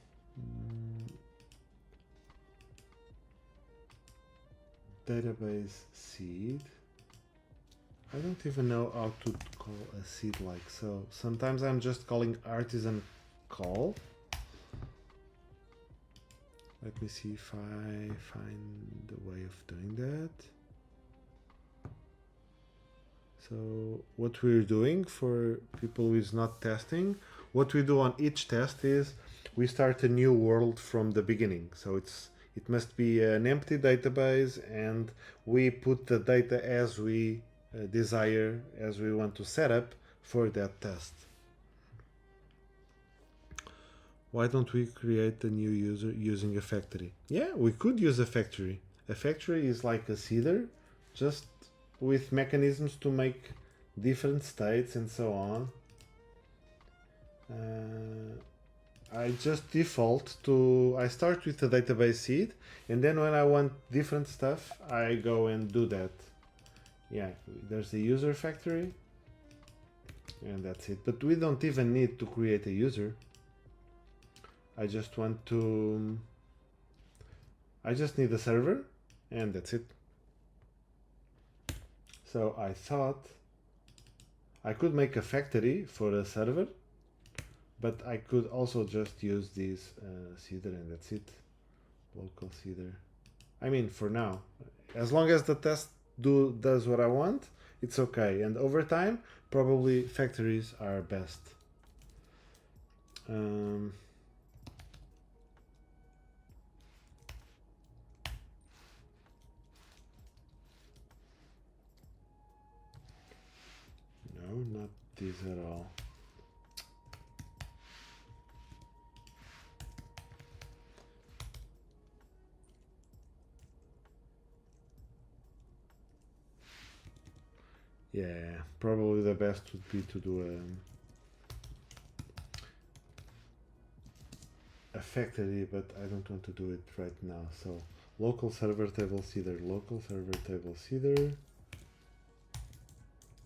database seed. I don't even know how to call a seed like so. Sometimes I'm just calling artisan call. Let me see if I find a way of doing that. So what we're doing for people who is not testing, what we do on each test is we start a new world from the beginning. So it must be an empty database and we put the data as we desire, as we want to set up for that test. Why don't we create a new user using a factory? Yeah, we could use a factory. A factory is like a seeder, just with mechanisms to make different states and so on. I just default to, I start with the database seed, and then when I want different stuff, I go and do that. Yeah, there's the user factory, and that's it. But we don't even need to create a user. I just want to, I just need a server, and that's it. So I thought I could make a factory for a server, but I could also just use this seeder and that's it. Local seeder. I mean, for now, as long as the test does what I want, it's okay. And over time, probably factories are best. No, not this at all. Yeah, probably the best would be to do a factory, but I don't want to do it right now. So local server table seeder, local server table seeder.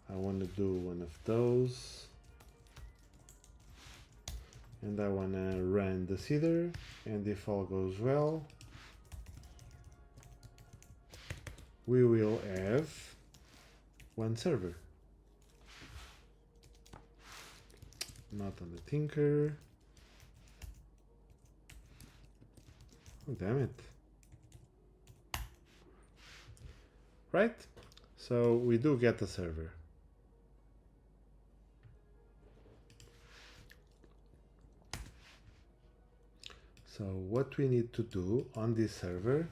I want to do one of those. And I want to run the seeder, and if all goes well, we will have one server. Not on the Tinker. Oh, damn it. Right? So we do get a server. So what we need to do on this server,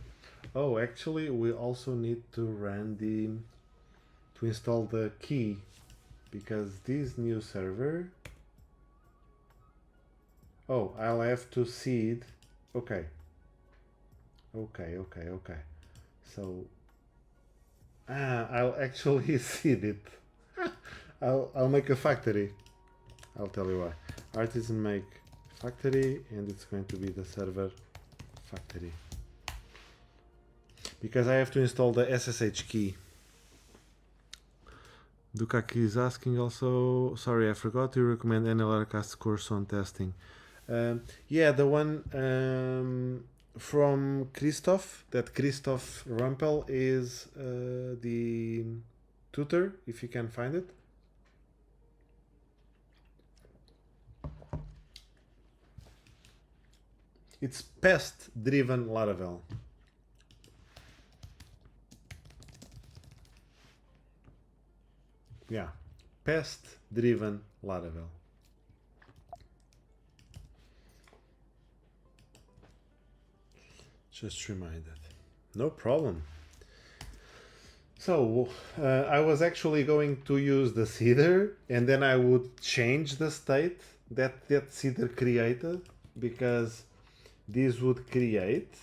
oh, actually we also need to to install the key, because this new server, oh, I'll have to seed, okay. So, I'll actually seed it. I'll make a factory. I'll tell you why. Artisan make factory, and it's going to be the server factory. Because I have to install the SSH key. Dukaki is asking also, sorry, I forgot to recommend any Laracast course on testing. Yeah, the one from Christoph, that Christoph Rumpel is the tutor, if you can find it. It's pest-driven Laravel. Yeah, pest-driven Laravel. Just reminded. No problem. So I was actually going to use the seeder, and then I would change the state that seeder created, because this would create,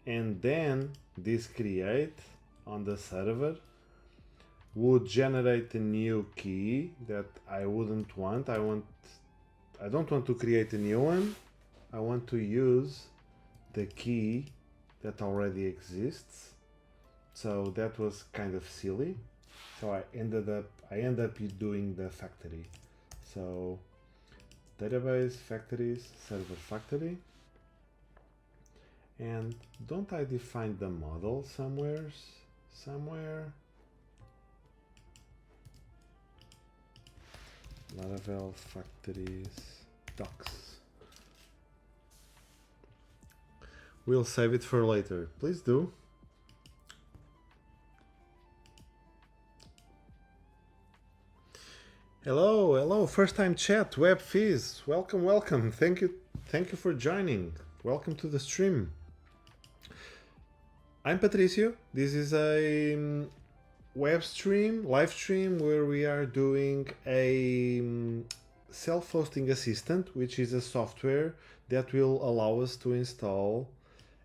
and then this create on the server would generate a new key that I wouldn't want. I don't want to create a new one. I want to use the key that already exists. So that was kind of silly. So I ended up doing the factory. So database, factories, server factory. And don't I define the model somewhere? Laravel factories docs. We'll save it for later. Please do. Hello, first time chat, Web Fizz. Welcome. Thank you for joining. Welcome to the stream. I'm Patricio. This is a live stream where we are doing a self-hosting assistant, which is a software that will allow us to install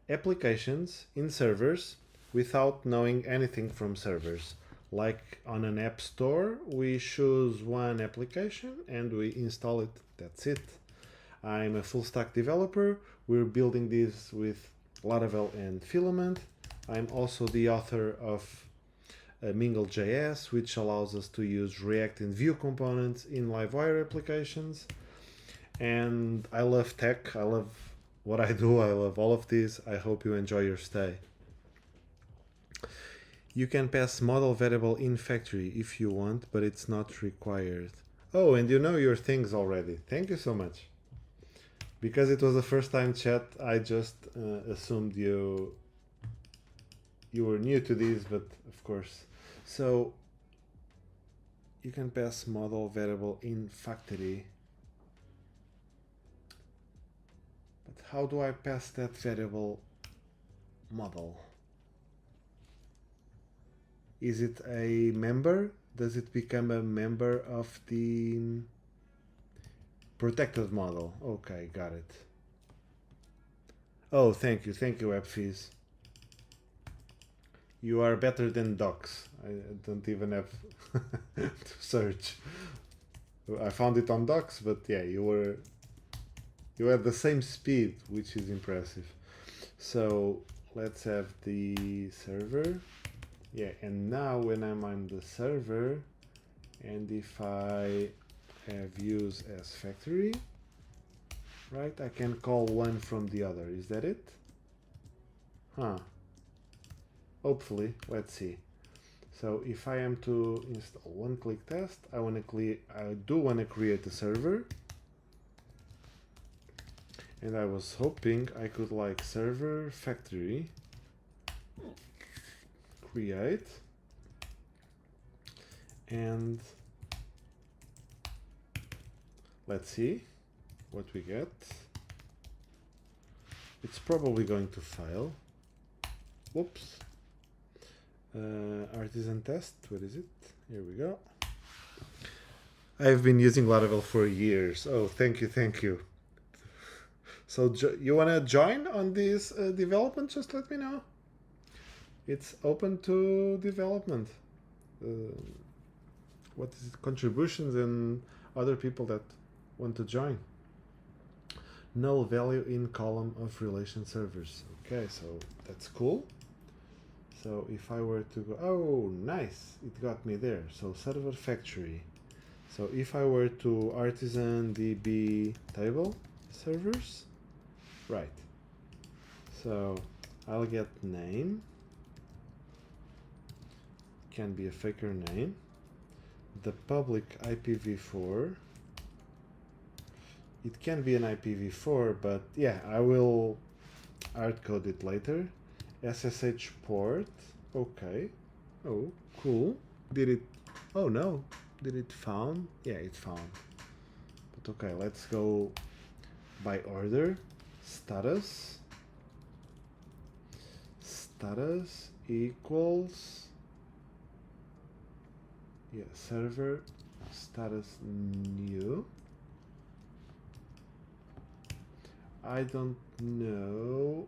applications in servers without knowing anything from servers. Like on an app store, we choose one application and we install it. That's it. I'm a full stack developer. We're building this with Laravel and Filament. I'm also the author of Mingle.js, which allows us to use React and Vue components in Livewire applications. And I love tech. I love what I do. I love all of this. I hope you enjoy your stay. You can pass model variable in factory if you want, but it's not required. Oh, and you know your things already. Thank you so much. Because it was the first time chat, I just assumed you were new to these, but of course. So you can pass model variable in factory. But how do I pass that variable model? Is it a member? Does it become a member of the protected model? Okay, got it. Oh, thank you, WebFees. You are better than docs. I don't even have to search. I found it on docs, but yeah, you had the same speed, which is impressive. So let's have the server. Yeah, and now when I'm on the server, and if I have use as factory, right, I can call one from the other. Is that it? Huh. Hopefully, let's see. So if I am to install one-click test, I do want to create a server. And I was hoping I could like server factory create, and let's see what we get. It's probably going to fail. Whoops. Artisan test, what is it? Here we go. I've been using Laravel for years. Oh, thank you. So you want to join on this development? Just let me know. It's open to development. What is it? Contributions and other people that want to join. Null value in column of relation servers. Okay, so that's cool. So if I were to go, oh, nice, it got me there. So server factory. So if I were to artisan db table servers, right. So I'll get name. Can be a faker name. The public IPv4. It can be an IPv4, but yeah, I will hard code it later. SSH port. Okay. Oh, cool. Did it? Oh no. Did it found? Yeah, it found. But okay, let's go by order. Status. Status equals. Yeah, server status new. I don't know.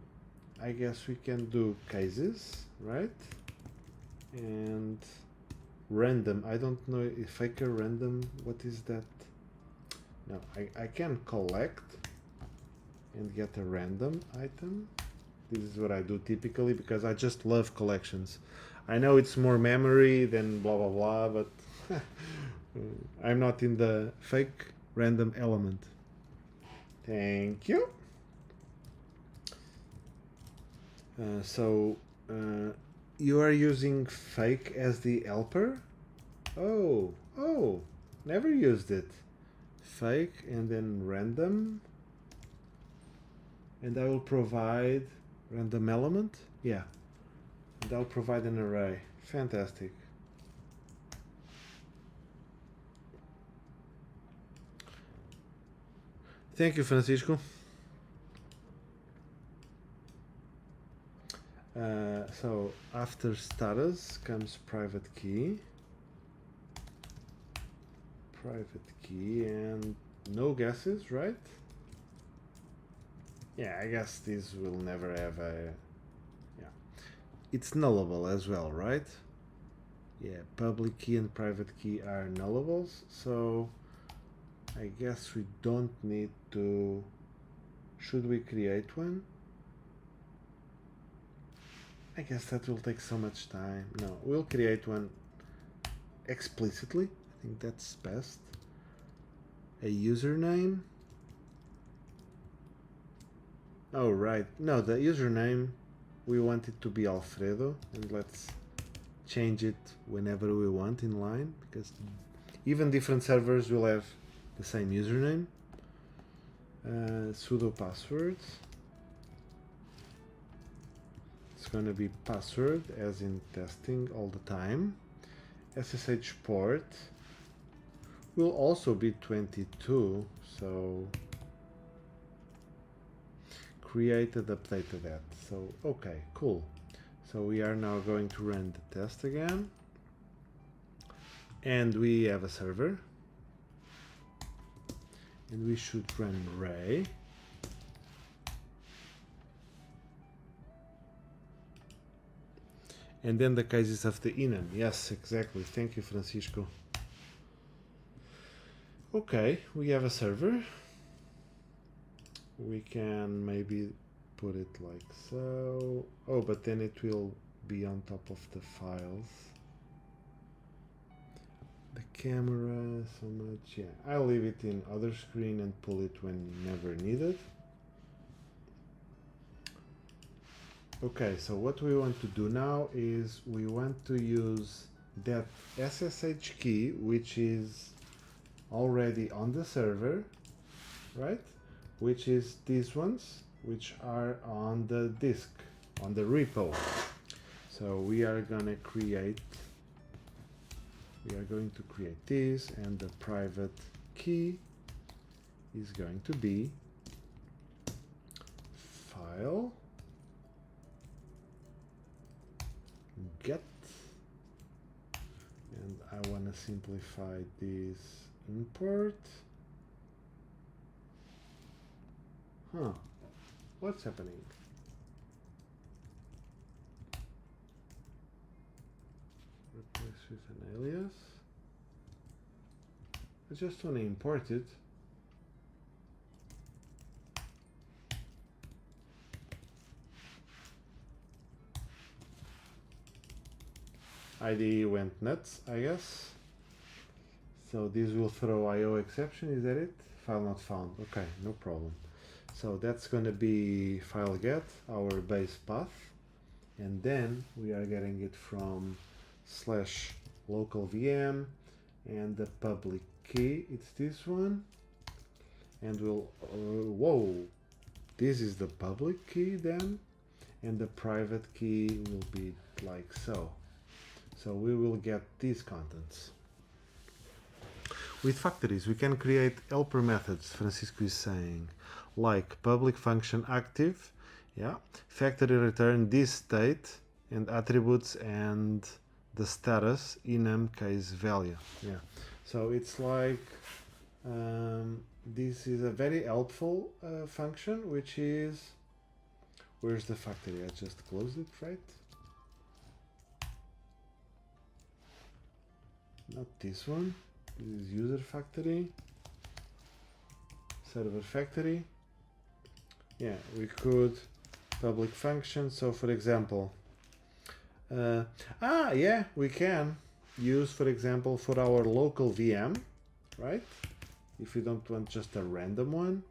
I guess we can do cases, right? And random. I don't know if faker random. What is that? No, I can collect and get a random item. This is what I do typically because I just love collections. I know it's more memory than blah blah blah, but I'm not in the fake random element. Thank you. So you are using fake as the helper? Oh, never used it. Fake and then random. And I will provide random element. Yeah. And I'll provide an array. Fantastic. Thank you, Francisco. So after status comes private key. Private key and no guesses, right? Yeah, I guess this will never have a... Yeah. It's nullable as well, right? Yeah, public key and private key are nullables, so I guess we don't need to... Should we create one? I guess that will take so much time. No, we'll create one explicitly. I think that's best. A username. Oh, right. No, the username, we want it to be Alfredo. And let's change it whenever we want in line, because even different servers will have the same username. Sudo passwords. It's going to be password as in testing all the time. SSH port will also be 22, so created, updated that. So okay, cool. So we are now going to run the test again, and we have a server, and we should run Ray. And then the cases of the enum. Yes, exactly. Thank you, Francisco. Okay, we have a server. We can maybe put it like so. Oh, but then it will be on top of the files. The camera, so much. Yeah, I'll leave it in other screen and pull it whenever needed. Okay, so what we want to do now is we want to use that SSH key, which is already on the server, right? Which is these ones, which are on the disk, on the repo. So we are going to create this, and the private key is going to be file get, and I want to simplify this import. What's happening? Replace with an alias. I just want to import it. IDE went nuts, I guess. So this will throw IO exception, is that it? File not found. Okay, no problem. So that's going to be file get, our base path, and then we are getting it from /local VM, and the public key, it's this one, and we'll whoa, this is the public key then, and the private key will be like so. So we will get these contents. With factories, we can create helper methods, Francisco is saying, like public function active, yeah, factory return this state and attributes and the status enum case value. Yeah, so it's like this is a very helpful function, which is, where's the factory? I just closed it, right? Not this one. This is user factory, server factory. Yeah, we could public function. So for example, yeah, we can use, for example, for our local VM, right? If you don't want just a random one.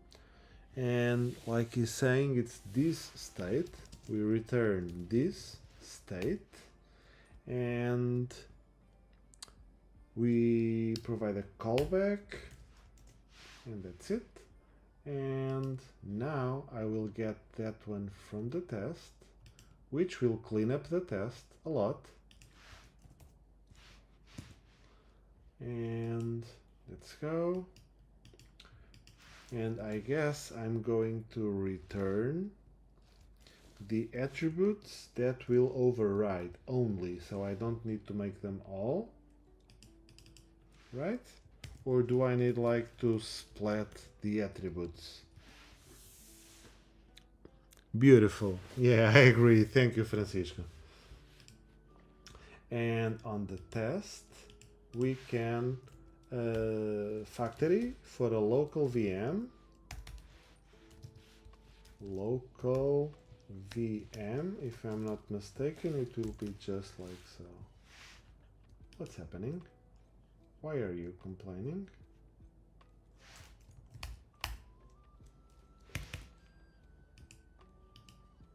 And like he's saying, it's this state. We return this state, and we provide a callback, and that's it. And now I will get that one from the test, which will clean up the test a lot. And let's go. And I guess I'm going to return the attributes that will override only, so I don't need to make them all. Right? Or do I need like to split the attributes? Beautiful. Yeah, I agree. Thank you, Francisco. And on the test, we can factory for a local VM. Local VM, if I'm not mistaken, it will be just like so. What's happening? Why are you complaining?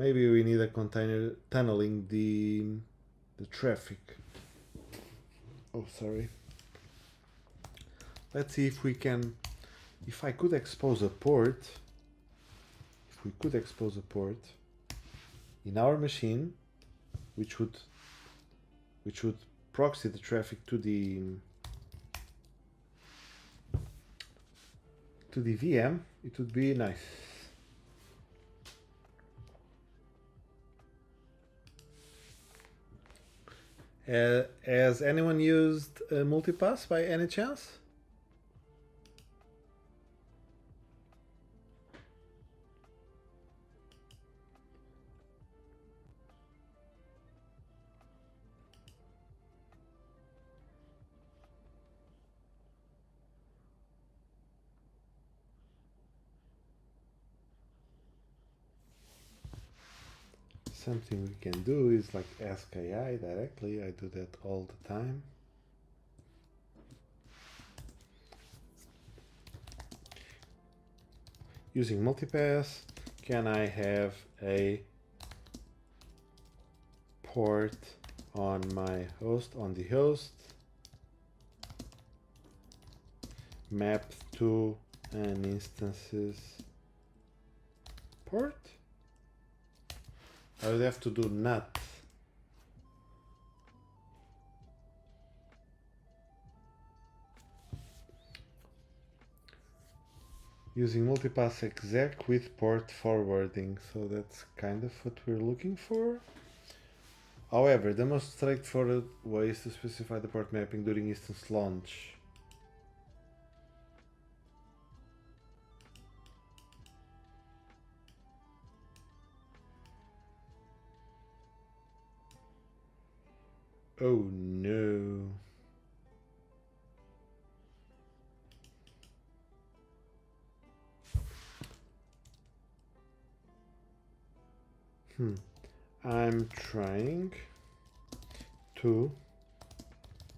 maybe we need a container tunneling the traffic. Oh, sorry. Let's see if we can, if I could expose a port, if we could expose a port in our machine, which would proxy the traffic to the VM, it would be nice. Has anyone used multipass by any chance? Something we can do is like ask AI directly. I do that all the time. Using multipass, can I have a port on my host, on the host, mapped to an instances port? I would have to do NAT. Using multipass exec with port forwarding, so that's kind of what we're looking for. However, the most straightforward way is to specify the port mapping during instance launch. Oh no. I'm trying to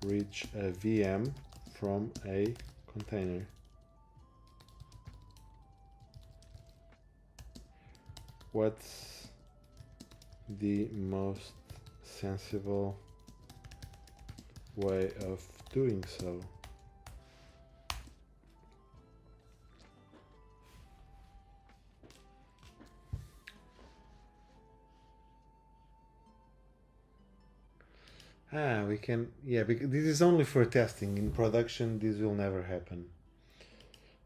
reach a VM from a container. What's the most sensible way of doing so? We can, yeah, because this is only for testing. In production, this will never happen.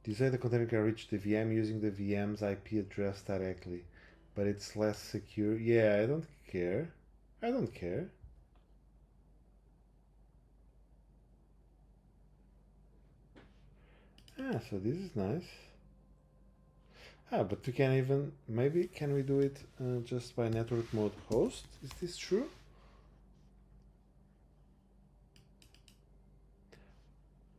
Decide the container can reach the VM using the VM's IP address directly, but it's less secure. Yeah, I don't care. I don't care. So this is nice. But we can even, maybe, can we do it just by network mode host? Is this true?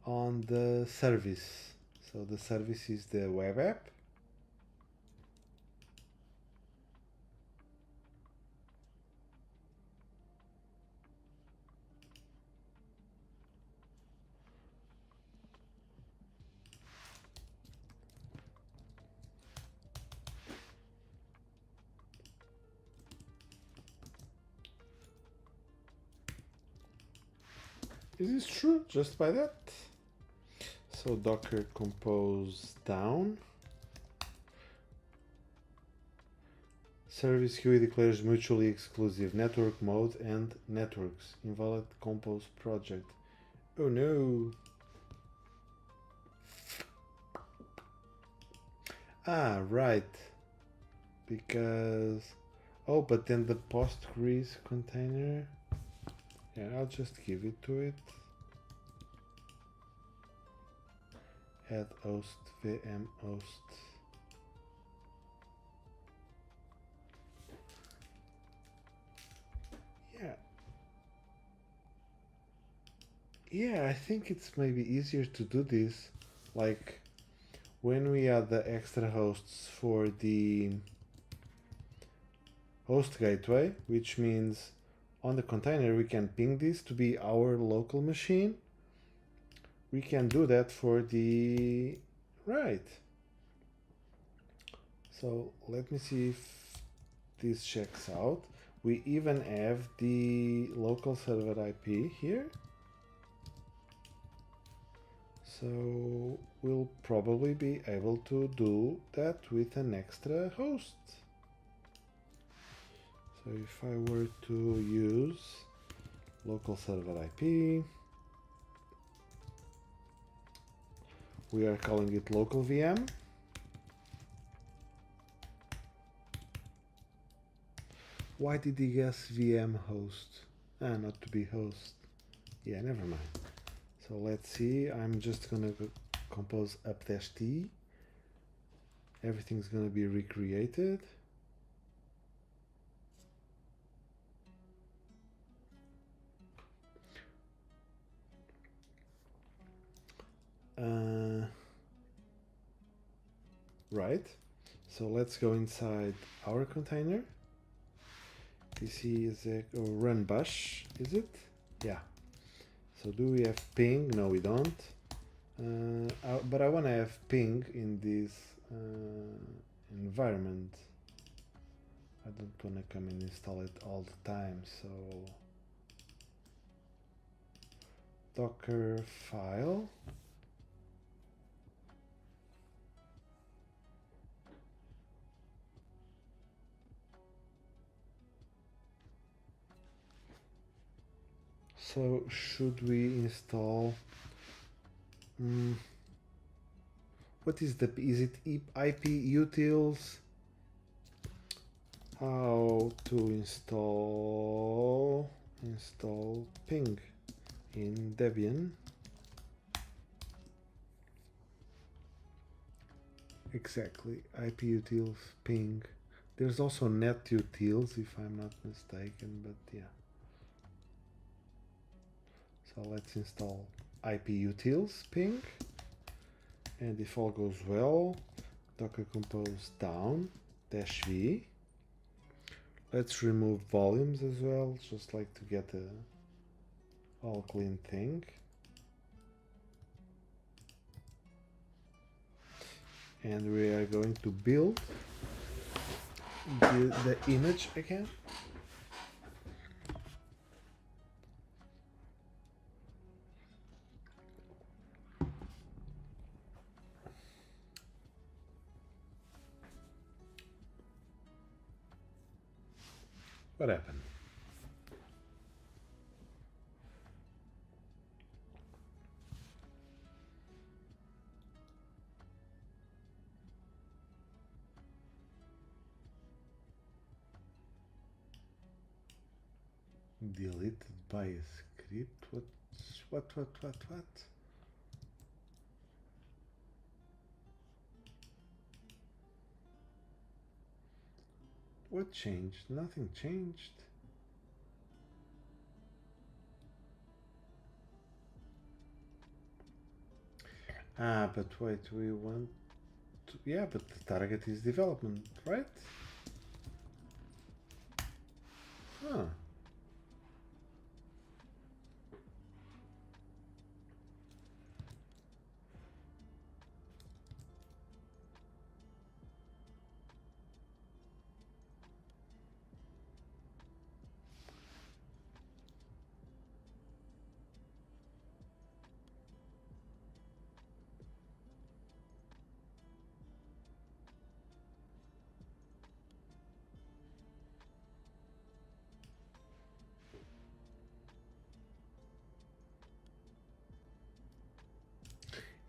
On the service. So the service is the web app. Is this true? Just by that? So docker compose down. Service GUI declares mutually exclusive network mode and networks. Invalid compose project. Oh no. Right. Because, oh, but then the Postgres container. Yeah, I'll just give it to it. Add host vm host. Yeah, I think it's maybe easier to do this like when we add the extra hosts for the host gateway, which means on the container we can ping this to be our local machine. We can do that for the right. So let me see if this checks out. We even have the local server IP here. So we'll probably be able to do that with an extra host. So if I were to use local server IP, we are calling it local VM. Why did he guess VM host? Not to be host. Yeah, never mind. So let's see, I'm just gonna compose up-t. Everything's gonna be recreated. Right, so let's go inside our container. This is a run bash, is it? Yeah. So do we have ping? No, we don't. But I want to have ping in this environment. I don't want to come and install it all the time, so Docker file. So should we install? What is it IP utils? How to install ping in Debian. Exactly, IP utils ping. There's also net utils if I'm not mistaken, but yeah. So let's install IP utils ping, and if all goes well, docker compose down -v. Let's remove volumes as well, just like to get a all clean thing. And we are going to build the image again. What happened? Deleted by a script? What? What changed? Nothing changed. But wait, we want to, yeah, but the target is development, right? Huh.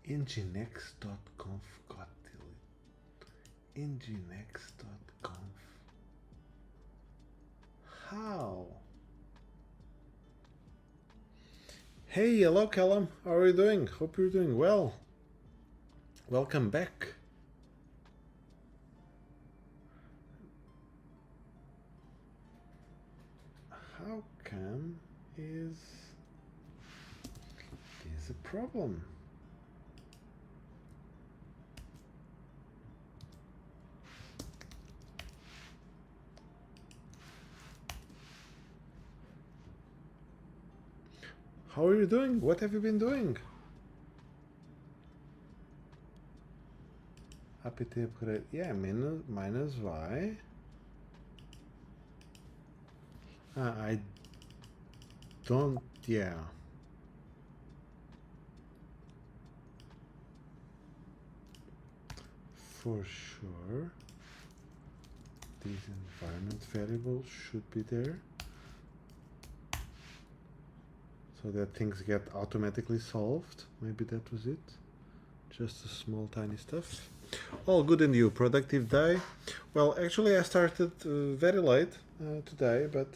nginx.conf got deleted. nginx.conf. How? Hey, hello Callum. How are you doing? Hope you're doing well. Welcome back. How come is a problem? How are you doing? What have you been doing? Apt upgrade. Yeah, minus y. I don't, yeah. For sure, these environment variables should be there so that things get automatically solved. Maybe that was it. Just a small tiny stuff. All good and you. Productive day. Well, actually I started very late today, but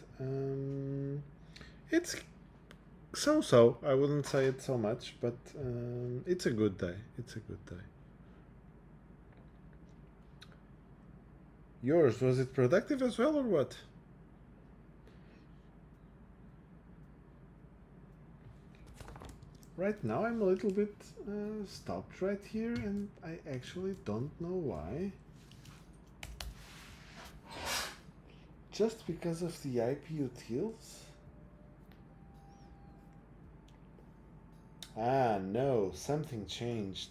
it's so. I wouldn't say it so much, but it's a good day. It's a good day. Yours, was it productive as well or what? Right now I'm a little bit stopped right here, and I actually don't know why. Just because of the IP utils? Ah, no, something changed.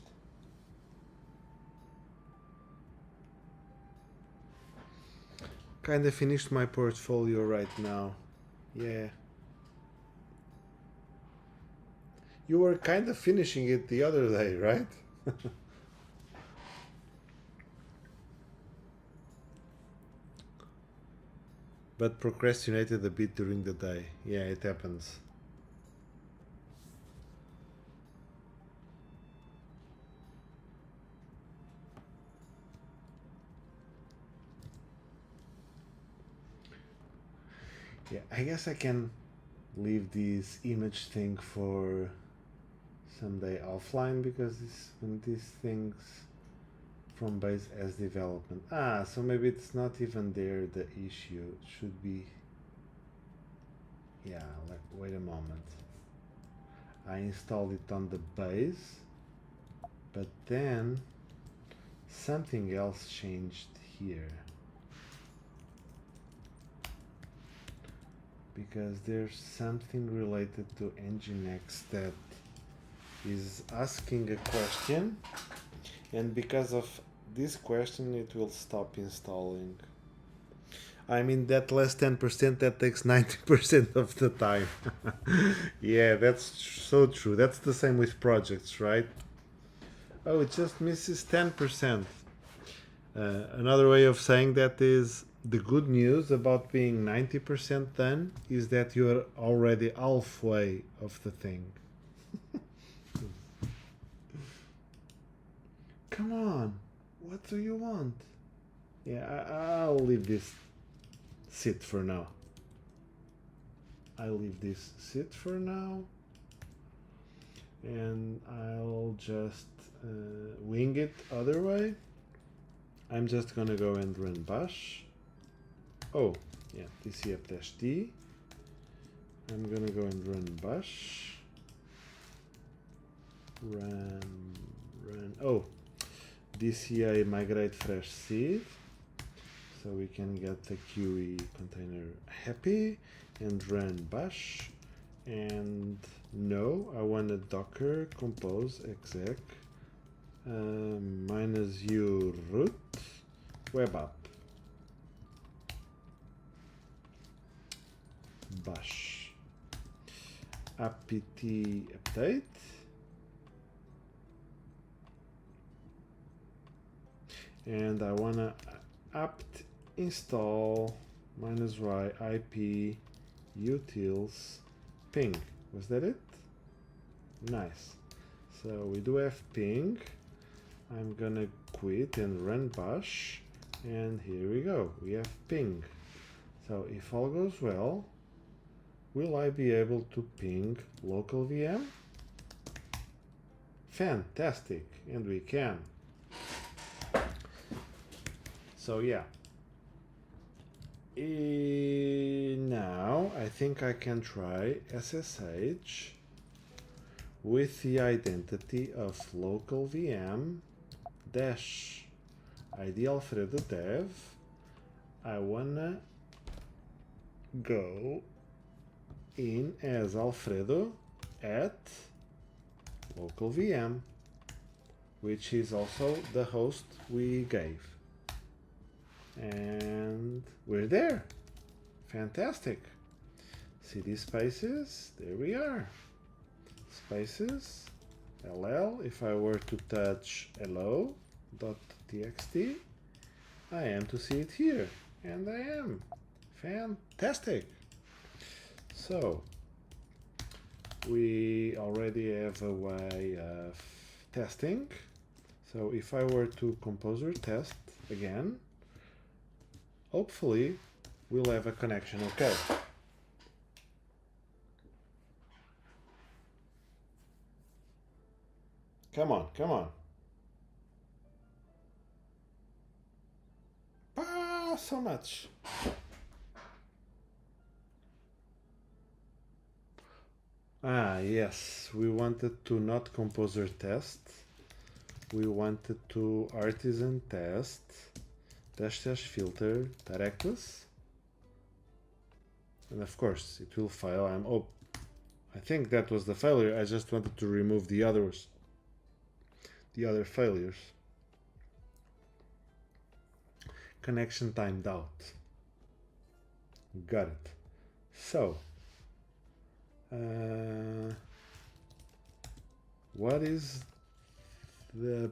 Kinda finished my portfolio right now. Yeah. You were kind of finishing it the other day, right? But procrastinated a bit during the day. Yeah, it happens. Yeah, I guess I can leave this image thing for someday offline, because when these things from base as development. Ah, so maybe it's not even there, the issue. It should be. Yeah, wait a moment. I installed it on the base, but then something else changed here. Because there's something related to Nginx that is asking a question, and because of this question it will stop installing. I mean, that less 10%, that takes 90% of the time. Yeah, that's so true. That's the same with projects, right? Oh, it just misses 10%. Another way of saying that is, the good news about being 90% done is that you're already halfway of the thing. Come on, what do you want? Yeah, I'll leave this sit for now. I'll leave this sit for now, and I'll just wing it other way. I'm just gonna go and run bash. Oh, yeah, tcf-d. I'm gonna go and run bash. Run. Oh, dca migrate fresh seed, so we can get the QE container happy, and run bash. And no, I want a docker compose exec -u root web app bash apt update, and I wanna apt install -y IP utils ping. Was that it? Nice. So we do have ping. I'm gonna quit and run bash, and here we go. We have ping. So if all goes well, will I be able to ping local VM? Fantastic, and we can. So yeah. Now I think I can try SSH with the identity of local VM dash ID Alfredo dev. I wanna go in as Alfredo at local VM, which is also the host we gave. And we're there. Fantastic. See these spaces? There we are. Spaces, ll. If I were to touch hello.txt, I am to see it here. And I am. Fantastic. So, we already have a way of testing. So if I were to composer test again, hopefully we'll have a connection okay. Come on, come on. Ah, so much. Ah, yes, we wanted to not composer test. We wanted to artisan test dash filter directness, and of course it will fail. I think that was the failure. I just wanted to remove the other failures. Connection timed out. Got it. So what is the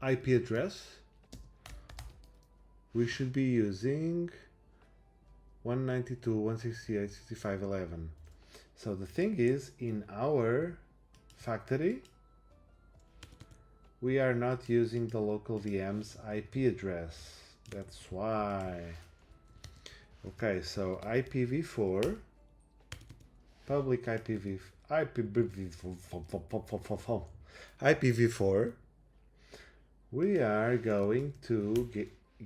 IP address? We should be using 192.168.65.11. So the thing is, in our factory, we are not using the local VM's IP address. That's why. Okay, so IPv4, public IPv4, we are going to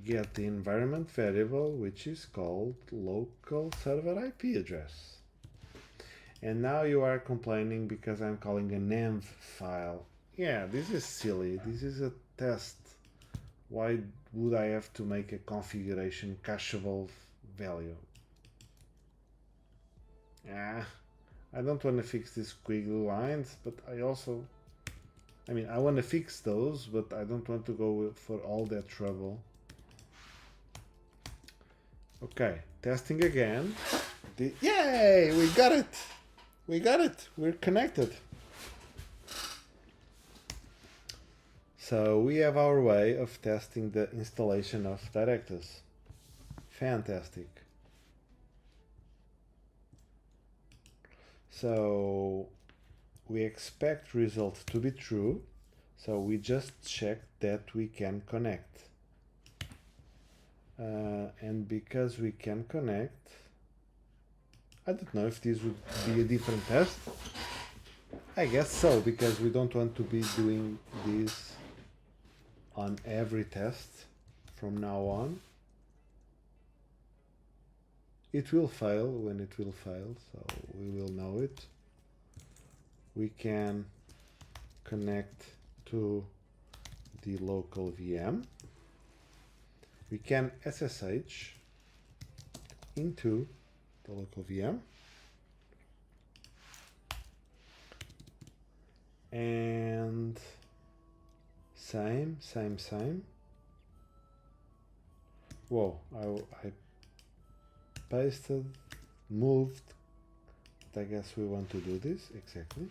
get the environment variable, which is called local server IP address. And now you are complaining because I'm calling an env file. Yeah, this is silly. This is a test. Why would I have to make a configuration cacheable value? I don't want to fix these squiggly lines, but I want to fix those, but I don't want to go for all that trouble. Okay, testing again. Yay, we got it. We got it. We're connected. So we have our way of testing the installation of directors. Fantastic. So we expect result to be true. So we just check that we can connect. And because we can connect, I don't know if this would be a different test. I guess so, because we don't want to be doing this on every test from now on. It will fail when it will fail, so we will know it. We can connect to the local VM. We can SSH into the local VM. And same. Whoa, I pasted, moved. I guess we want to do this, exactly.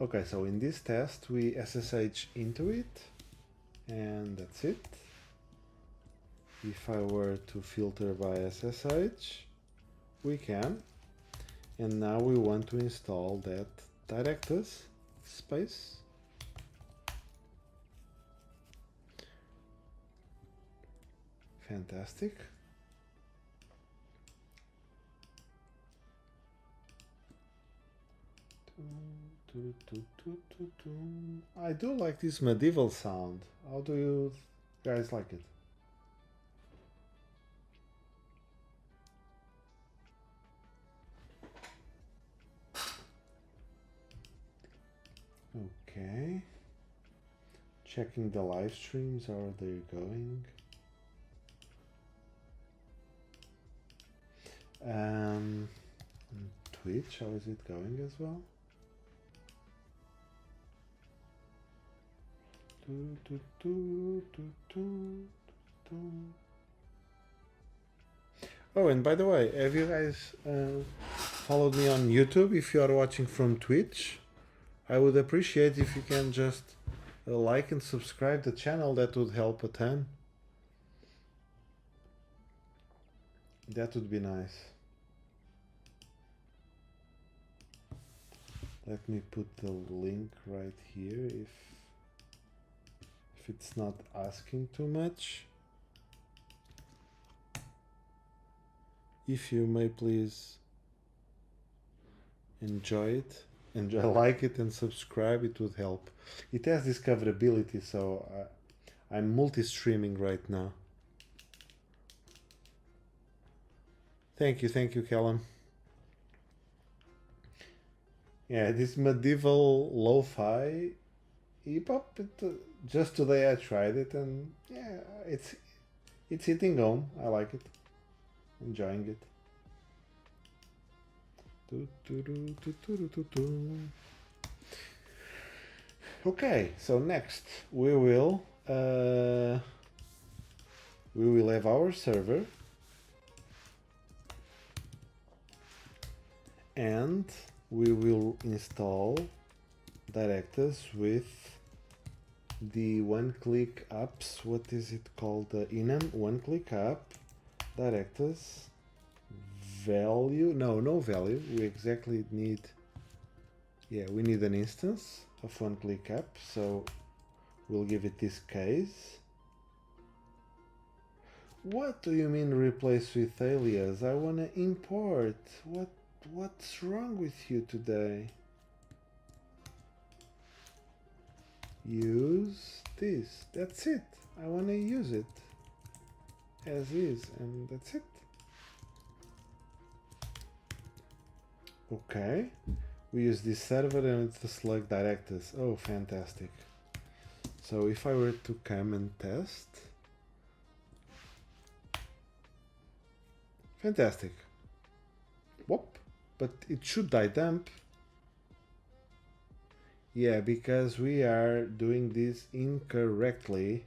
Okay, so in this test we SSH into it, and that's it. If I were to filter by SSH, we can. And now we want to install that directors space. Fantastic. I do like this medieval sound. How do you guys like it? Okay. Checking the live streams, how are they going? Twitch, how is it going as well? Oh, and by the way, have you guys followed me on YouTube. If you are watching from Twitch, I would appreciate if you can just like and subscribe the channel. That would help a ton. That would be nice. Let me put the link right here if it's not asking too much. If you may please enjoy it, like it and subscribe, it would help. It has discoverability, so I'm multi-streaming right now. Thank you, Callum. Yeah, this medieval lo-fi hip-hop, just today I tried it, and yeah, it's hitting home. I like it. Enjoying it. Okay, so next we will have our server, and we will install directors with the one-click apps. What is it called? The enum one-click app directors value. No value. We exactly need. Yeah, we need an instance of one-click app. So we'll give it this case. What do you mean replace with alias? I want to import. What's wrong with you today? Use this. That's it. I want to use it as is, and that's it. Okay. We use this server and it's the select directors. Oh, fantastic. So if I were to come and test. Fantastic. Whoop. But it should die dump. Yeah, because we are doing this incorrectly.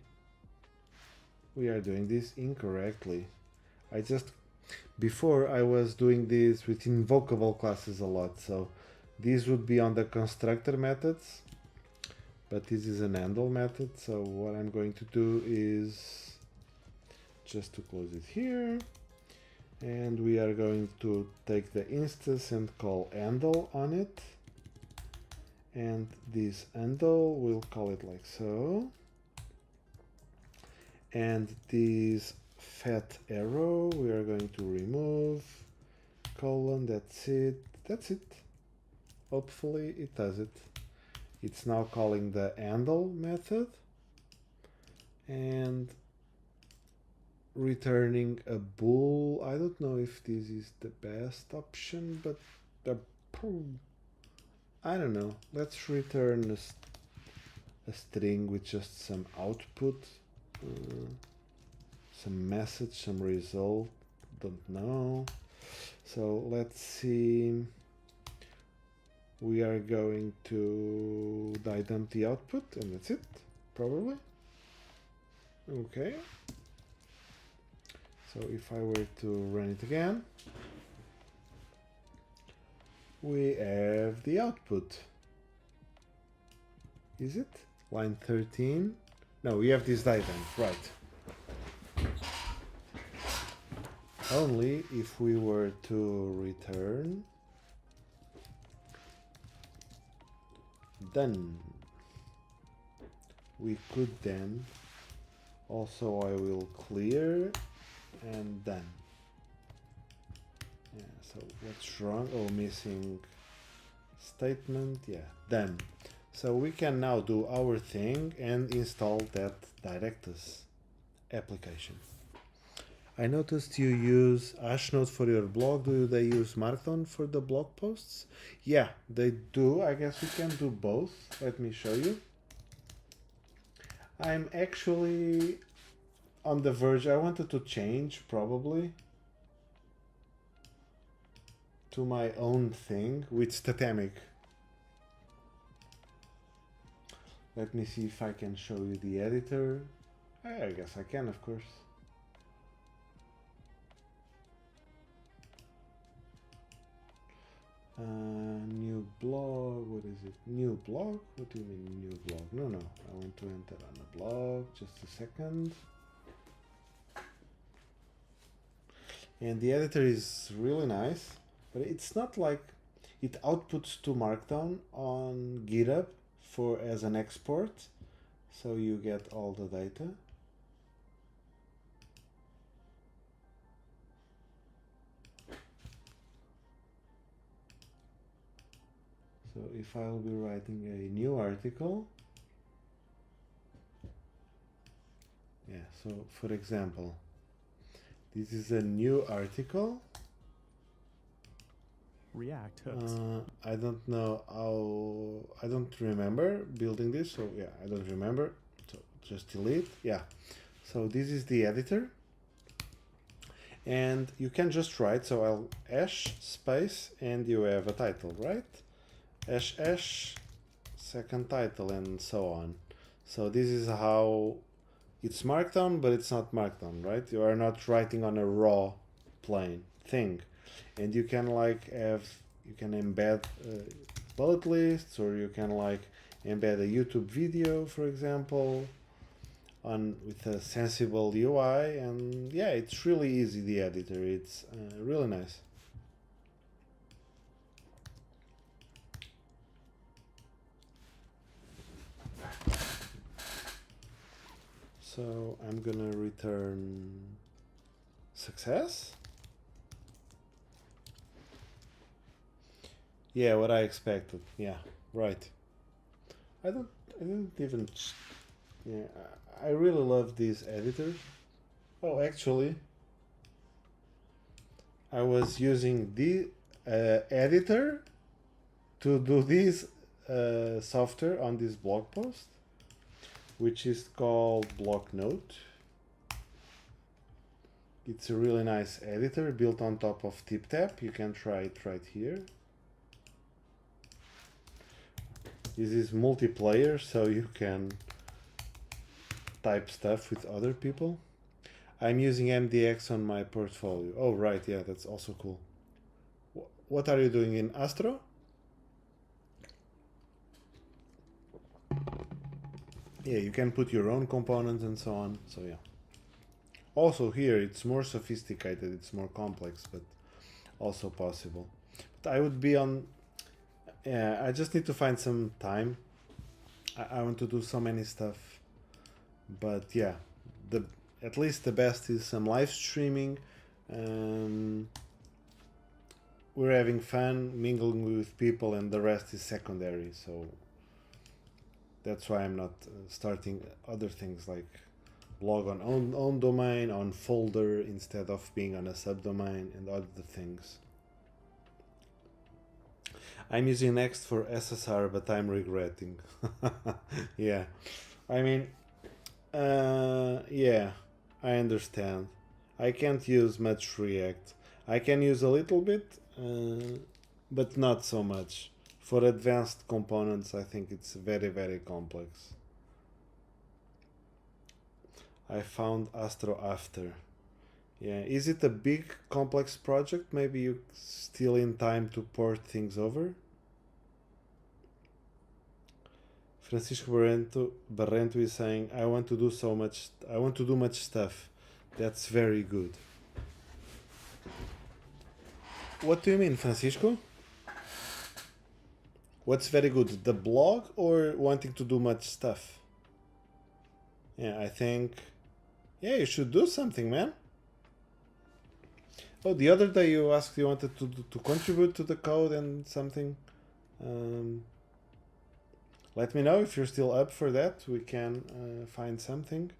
Before I was doing this with invocable classes a lot, so these would be on the constructor methods, but this is an handle method. So what I'm going to do is just to close it here, and we are going to take the instance and call handle on it, and this handle, we'll call it like so, and this fat arrow we are going to remove, colon, that's it. Hopefully it does it. It's now calling the handle method and returning a bool. I don't know if this is the best option, but I don't know. Let's return a string with just some output, some message, some result, don't know. So let's see. We are going to die dump the output, and that's it, probably. Okay. So if I were to run it again, we have the output. Is it? Line 13? No, we have this die dump, right. Only if we were to return done, we could then also, I will clear and done. Yeah, so what's wrong? Oh, missing statement. Yeah, done. So we can now do our thing and install that directors application. I noticed you use Ashnote for your blog. Do they use Markdown for the blog posts? Yeah, they do. I guess we can do both. Let me show you. I'm actually on the verge. I wanted to change probably to my own thing with Statamic. Let me see if I can show you the editor. I guess I can, of course. it new blog? What do you mean new blog? No, no, I want to enter on a blog. Just a second. And the editor is really nice, but it's not like it outputs to Markdown on GitHub for as an export, so you get all the data. So if I'll be writing a new article, yeah, so for example, this is a new article. React hooks. I don't know how, I don't remember building this, so yeah, I don't remember, so just delete. Yeah, so this is the editor, and you can just write, so I'll hash space and you have a title, right? Hash second title and so on. So this is how it's Markdown, but it's not Markdown, right? You are not writing on a raw plain thing. And you can like have, you can embed bullet lists, or you can like embed a YouTube video, for example, on with a sensible UI. And yeah, it's really easy, the editor. It's really nice. So I'm gonna return success. Yeah, what I expected. Yeah, right. I didn't even. Yeah, I really love these editors. Oh, actually, I was using the editor to do this software on this blog post, which is called Blocknote. It's a really nice editor built on top of TipTap. You can try it right here. This is multiplayer, so you can type stuff with other people. I'm using MDX on my portfolio. Oh, right, yeah, that's also cool. What are you doing in Astro? Yeah, you can put your own components and so on, so yeah. Also here, it's more sophisticated, it's more complex, but also possible. But I would be on... Yeah, I just need to find some time. I want to do so many stuff. But yeah, at least the best is some live streaming. We're having fun, mingling with people, and the rest is secondary. So that's why I'm not starting other things like blog on own domain, on folder, instead of being on a subdomain and other things. I'm using Next for SSR, but I'm regretting. Yeah, I mean, yeah, I understand. I can't use much React. I can use a little bit, but not so much. For advanced components, I think it's very, very complex. I found Astro after. Yeah, is it a big, complex project? Maybe you still in time to port things over? Francisco Barrento is saying, I want to do much stuff. That's very good. What do you mean, Francisco? What's very good? The blog or wanting to do much stuff? Yeah, I think... Yeah, you should do something, man. Oh, the other day you asked you wanted to contribute to the code and something. Let me know if you're still up for that. We can find something.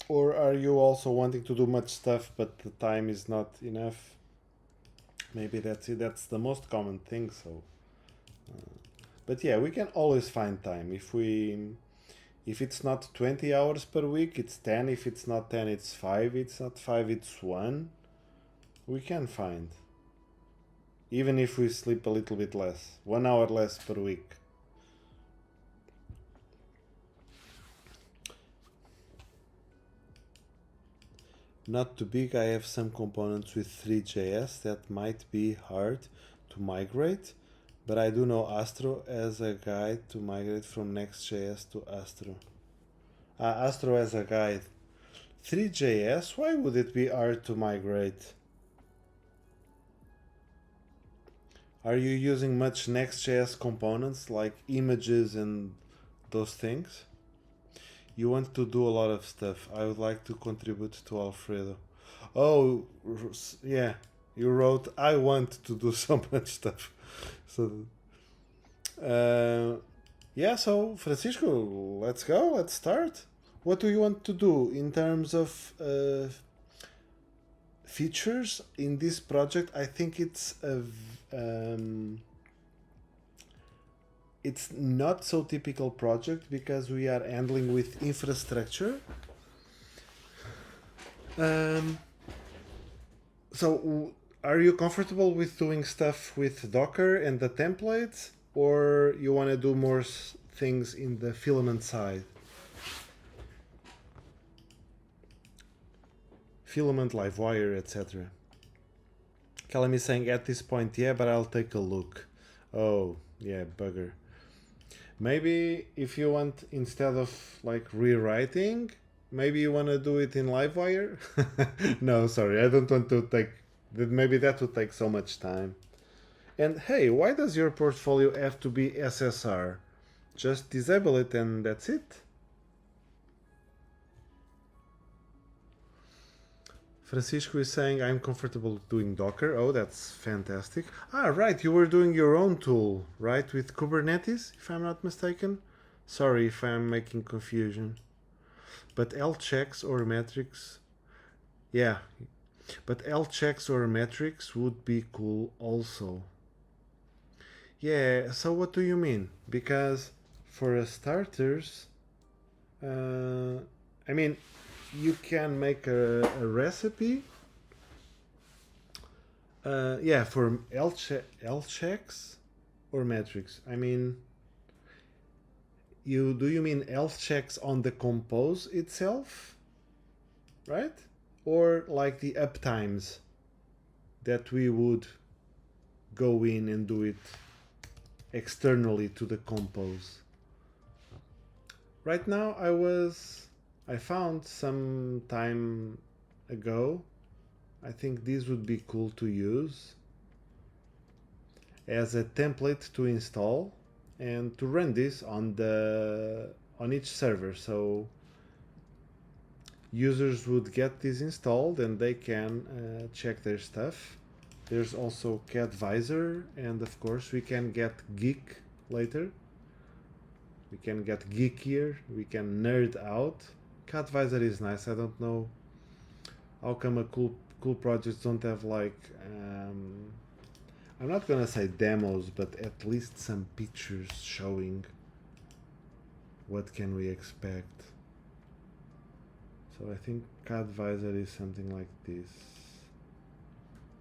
Or are you also wanting to do much stuff, but the time is not enough? Maybe that's it. That's the most common thing. So, but yeah, we can always find time. If it's not 20 hours per week, it's 10. If it's not 10, it's 5. It's not 5, it's 1. We can find. Even if we sleep a little bit less. 1 hour less per week. not too big. I have some components with 3JS that might be hard to migrate, but I do know Astro as a guide to migrate from Next.js to Astro. Astro as a guide. 3JS, why would it be hard to migrate? Are you using much Next.js components like images and those things? You want to do a lot of stuff. I would like to contribute to Alfredo. Oh, yeah. You wrote, I want to do so much stuff. So, yeah, so Francisco, let's go. Let's start. What do you want to do in terms of features in this project? I think it's not so typical project because we are handling with infrastructure. So are you comfortable with doing stuff with Docker and the templates, or you want to do more things in the filament side? Filament, Livewire, etc. Callum is saying at this point, yeah, but I'll take a look. Oh, yeah, bugger. Maybe if you want, instead of like rewriting, maybe you want to do it in Livewire? No, sorry, I don't want to take that. Maybe that would take so much time. And hey, why does your portfolio have to be SSR? Just disable it and that's it. Francisco is saying I'm comfortable doing Docker. Oh, that's fantastic. Ah, right, you were doing your own tool, right, with Kubernetes, if I'm not mistaken? Sorry if I'm making confusion. But L checks or metrics, yeah, but L checks or metrics would be cool also. Yeah, so what do you mean? Because for starters, I mean, you can make a recipe. Yeah, for L checks or metrics. I mean, do you mean L checks on the compose itself, right? Or like the uptimes that we would go in and do it externally to the compose. Right now, I found some time ago, I think this would be cool to use as a template to install and to run this on each server. So users would get this installed and they can check their stuff. There's also Catvisor, and of course we can get geek later. We can get geekier, we can nerd out. Catvisor is nice. I don't know how come a cool projects don't have like I'm not gonna say demos, but at least some pictures showing what can we expect. So I think Catvisor is something like this.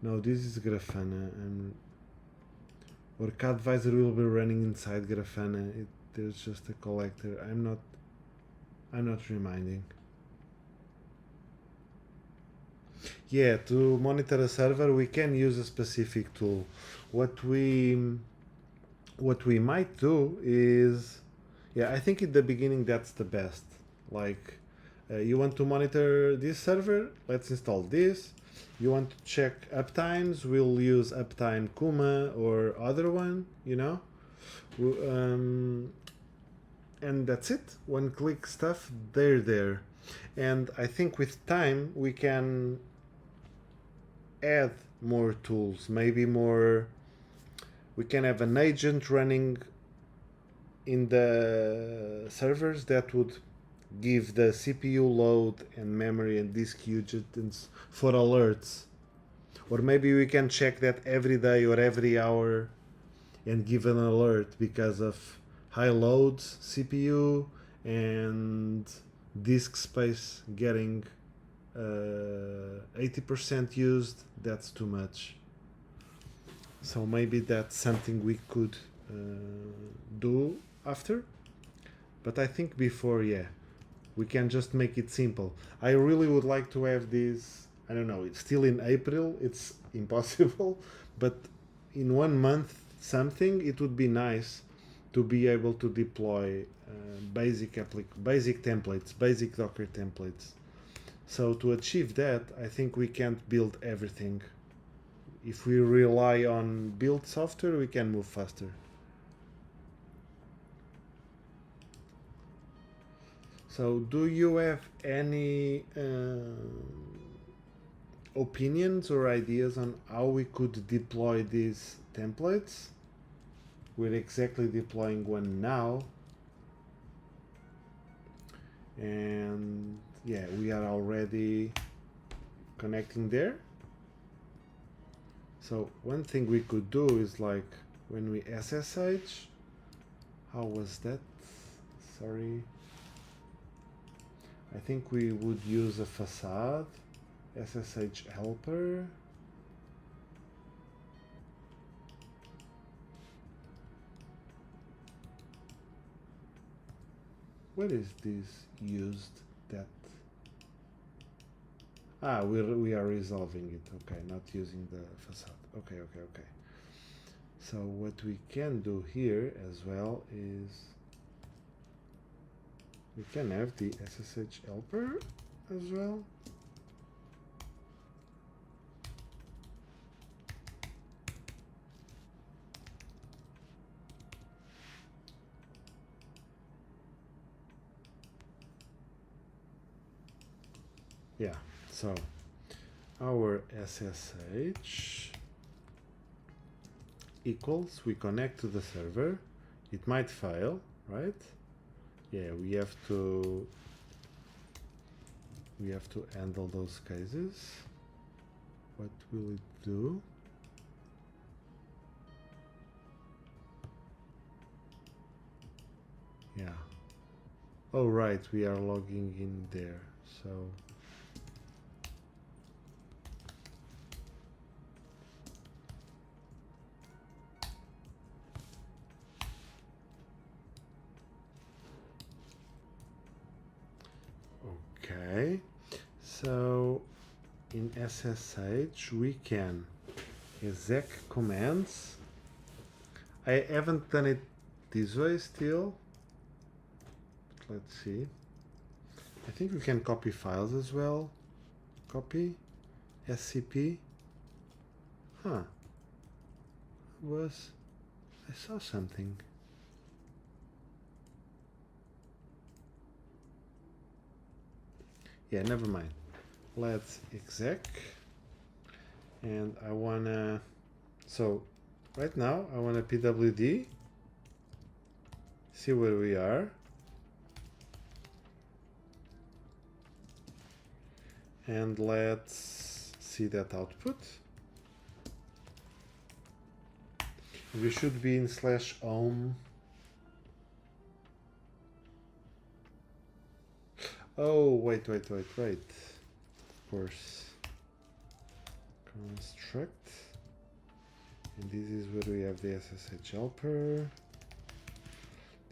No, this is Grafana, or Catvisor will be running inside Grafana. There's just a collector. I'm not reminding. Yeah, to monitor a server, we can use a specific tool. What we might do is, yeah, I think at the beginning that's the best. Like, you want to monitor this server? Let's install this. You want to check uptimes? We'll use Uptime Kuma or other one, you know? And that's it. One click stuff, they're there. And I think with time we can add more tools, maybe more. We can have an agent running in the servers that would give the CPU load and memory and disk usage for alerts. Or maybe we can check that every day or every hour and give an alert because of high loads, CPU, and disk space getting 80% used. That's too much. So maybe that's something we could do after. But I think before, yeah, We can just make it simple. I really would like to have this, I don't know, it's still in April, it's impossible, but in 1 month something, it would be nice to be able to deploy basic templates, basic Docker templates. So to achieve that, I think we can't build everything. If we rely on build software, we can move faster. So do you have any opinions or ideas on how we could deploy these templates? We're exactly deploying one now. And yeah, we are already connecting there. So one thing we could do is like when we SSH, how was that? Sorry. I think we would use a facade, SSH helper. Where is this used that? Ah, we are resolving it. Okay, not using the facade. Okay. So what we can do here as well is we can have the SSH helper as well. Yeah, so our SSH equals, we connect to the server. It might fail, right? Yeah, we have to handle those cases. What will it do? Yeah. Oh, right, we are logging in there. So okay, so in SSH we can exec commands. I haven't done it this way still. Let's see. I think we can copy files as well. Copy SCP. Huh. I saw something. Yeah, never mind. Let's exec. And I wanna, so right now I wanna pwd, see where we are. And let's see that output. We should be in /home. Oh, wait. Of course. Construct. And this is where we have the SSH helper.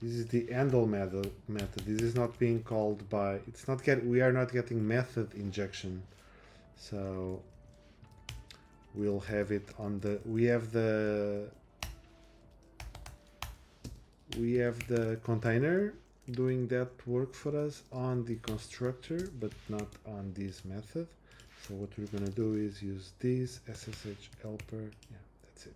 This is the handle method. This is not being called by, it's not we are not getting method injection. So we'll have it on the, we have the container doing that work for us on the constructor, but not on this method. So what we're gonna do is use this SSH helper. Yeah, that's it.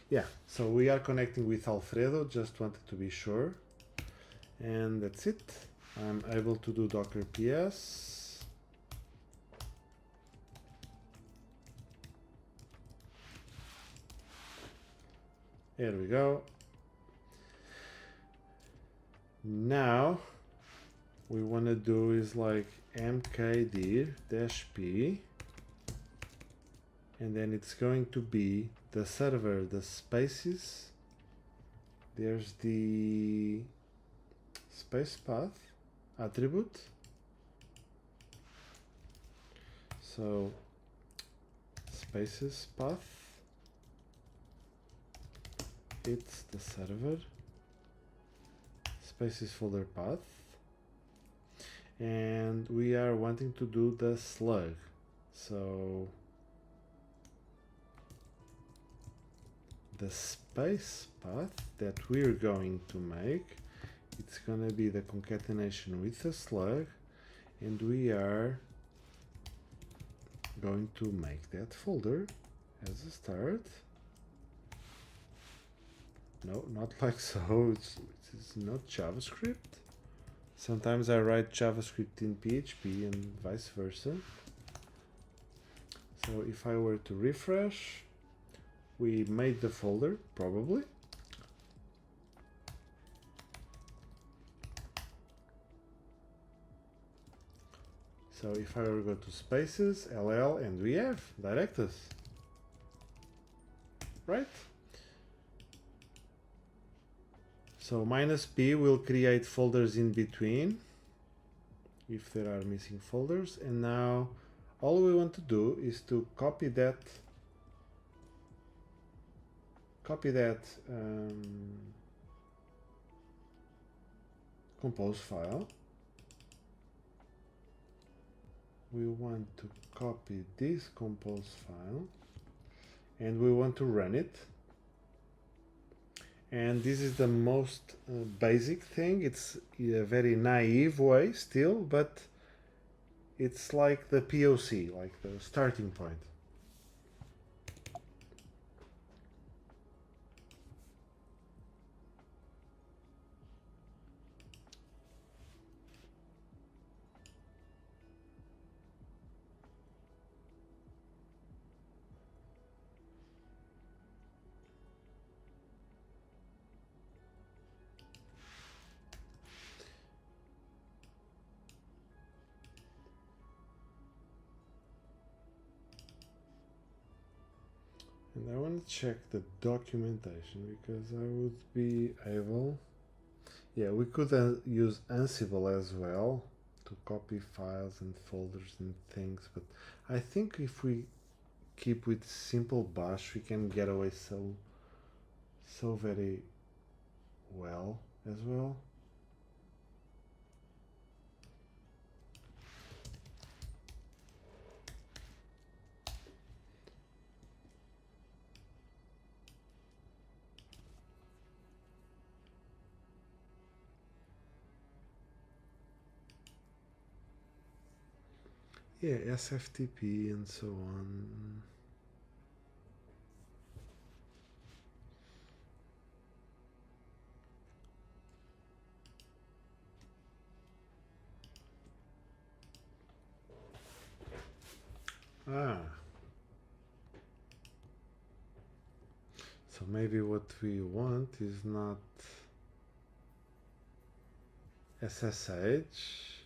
Yeah, so we are connecting with Alfredo, just wanted to be sure. And that's it. I'm able to do Docker PS. There we go. Now we want to do is like mkdir-p, and then it's going to be the server, the spaces. There's the space path attribute. So spaces path. it's the server, spaces folder path, and we are wanting to do the slug. So the space path that we're going to make, it's gonna be the concatenation with the slug, and we are going to make that folder as a start. No, not like so. It's not JavaScript. Sometimes I write JavaScript in PHP and vice versa. So if I were to refresh, we made the folder, probably. So if I were to go to spaces, LL, and we have directors, right? So -p will create folders in between if there are missing folders, and now all we want to do is to copy that compose file. We want to copy this compose file and we want to run it. And this is the most basic thing. It's a very naive way still, but it's like the POC, like the starting point. And I want to check the documentation because I would be able, yeah, we could use Ansible as well to copy files and folders and things, but I think if we keep with simple bash, we can get away so very well as well. Yeah, SFTP and so on. Ah. So maybe what we want is not SSH.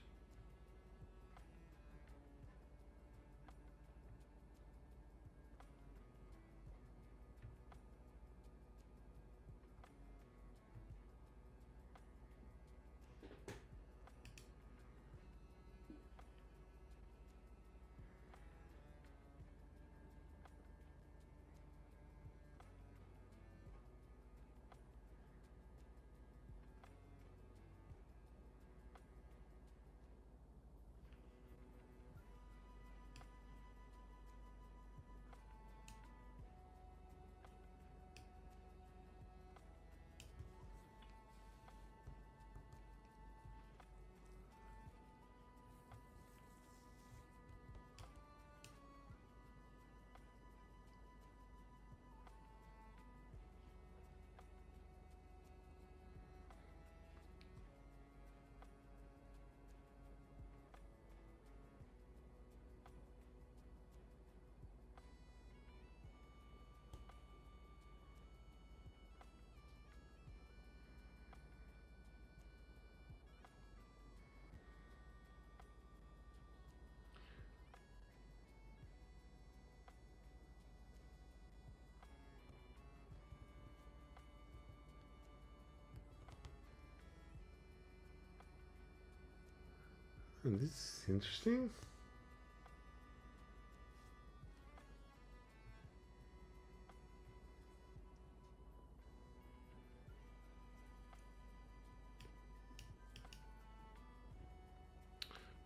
And this is interesting.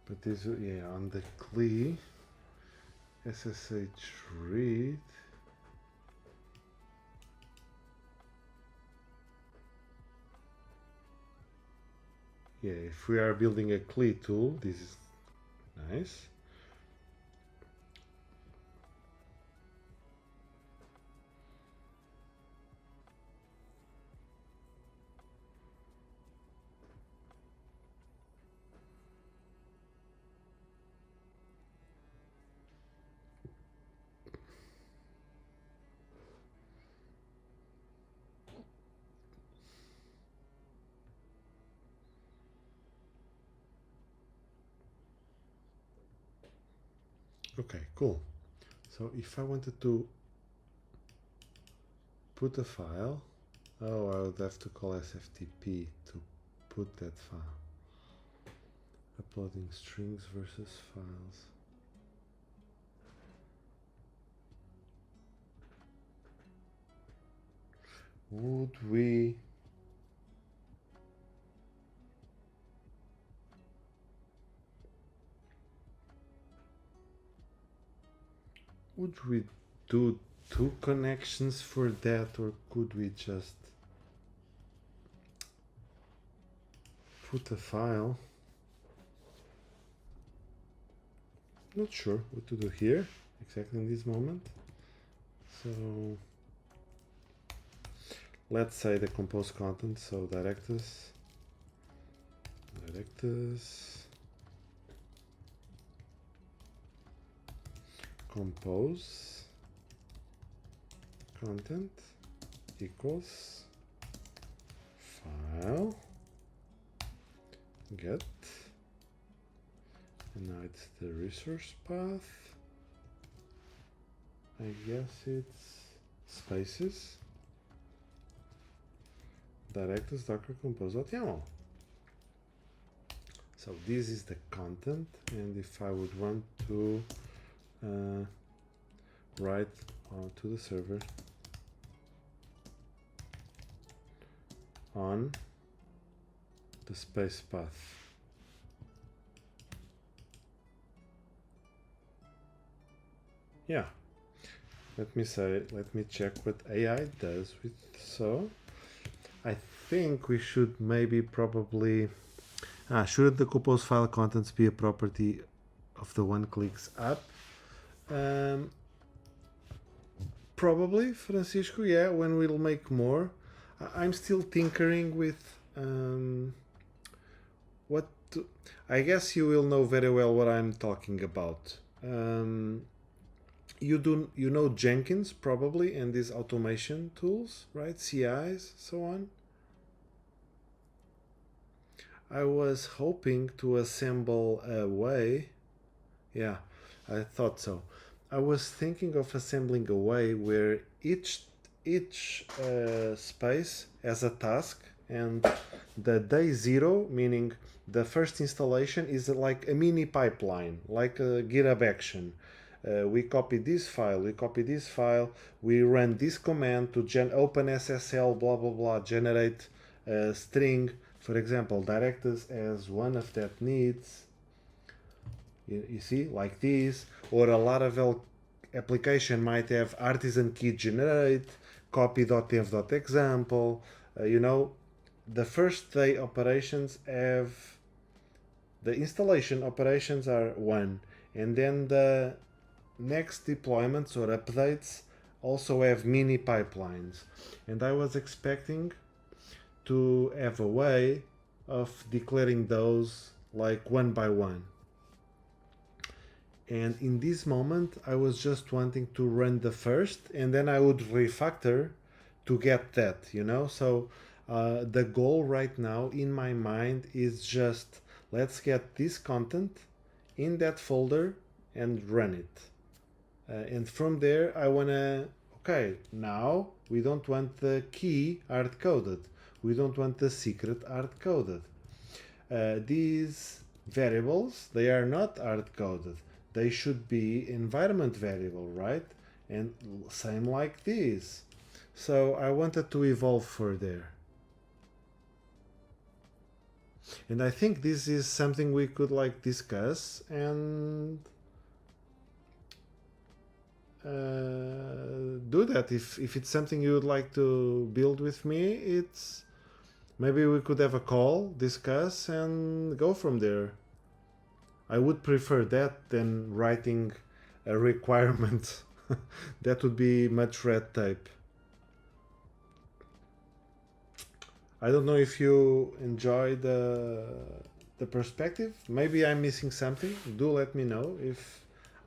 But this, yeah, on the CLI SSH read. Yeah, if we are building a CLI tool, this is nice. Okay, cool. So if I wanted to put a file, oh, I would have to call SFTP to put that file. Uploading strings versus files. Would we do two connections for that, or could we just put a file? Not sure what to do here exactly in this moment. So let's say the compose content, so directors compose content equals file get, and now it's the resource path. I guess it's spaces directors docker compose.yaml. So this is the content, and if I would want to write to the server on the space path, yeah, let me check what AI does with. So I think we should maybe probably should the compose file contents be a property of the one-clicks app? Probably, Francisco, yeah, when we'll make more. I'm still tinkering with what to, I guess you will know very well what I'm talking about. You know Jenkins probably, and these automation tools, right? CIs, so on. I was hoping to assemble a way. Yeah, I thought so. I was thinking of assembling a way where each space has a task, and the day zero, meaning the first installation, is like a mini pipeline, like a GitHub action. We copy this file, we run this command to open SSL, blah blah blah, generate a string, for example, directors as one of that needs. You see, like this, or a Laravel application might have artisan key generate, copy.dev.example. You know, the first day operations have, the installation operations are one, and then the next deployments or updates also have mini pipelines. And I was expecting to have a way of declaring those like one by one. And in this moment I was just wanting to run the first, and then I would refactor to get that, you know. So the goal right now in my mind is just, let's get this content in that folder and run it, and from there I want to, okay, now we don't want the key hard coded, we don't want the secret hard coded. These variables, they are not hard coded, they should be environment variable, right? And same like this. So I wanted to evolve further. And I think this is something we could like discuss and do that. If it's something you would like to build with me, it's maybe we could have a call, discuss, and go from there. I would prefer that than writing a requirement. That would be much red tape. I don't know if you enjoy the perspective. Maybe I'm missing something. Do let me know if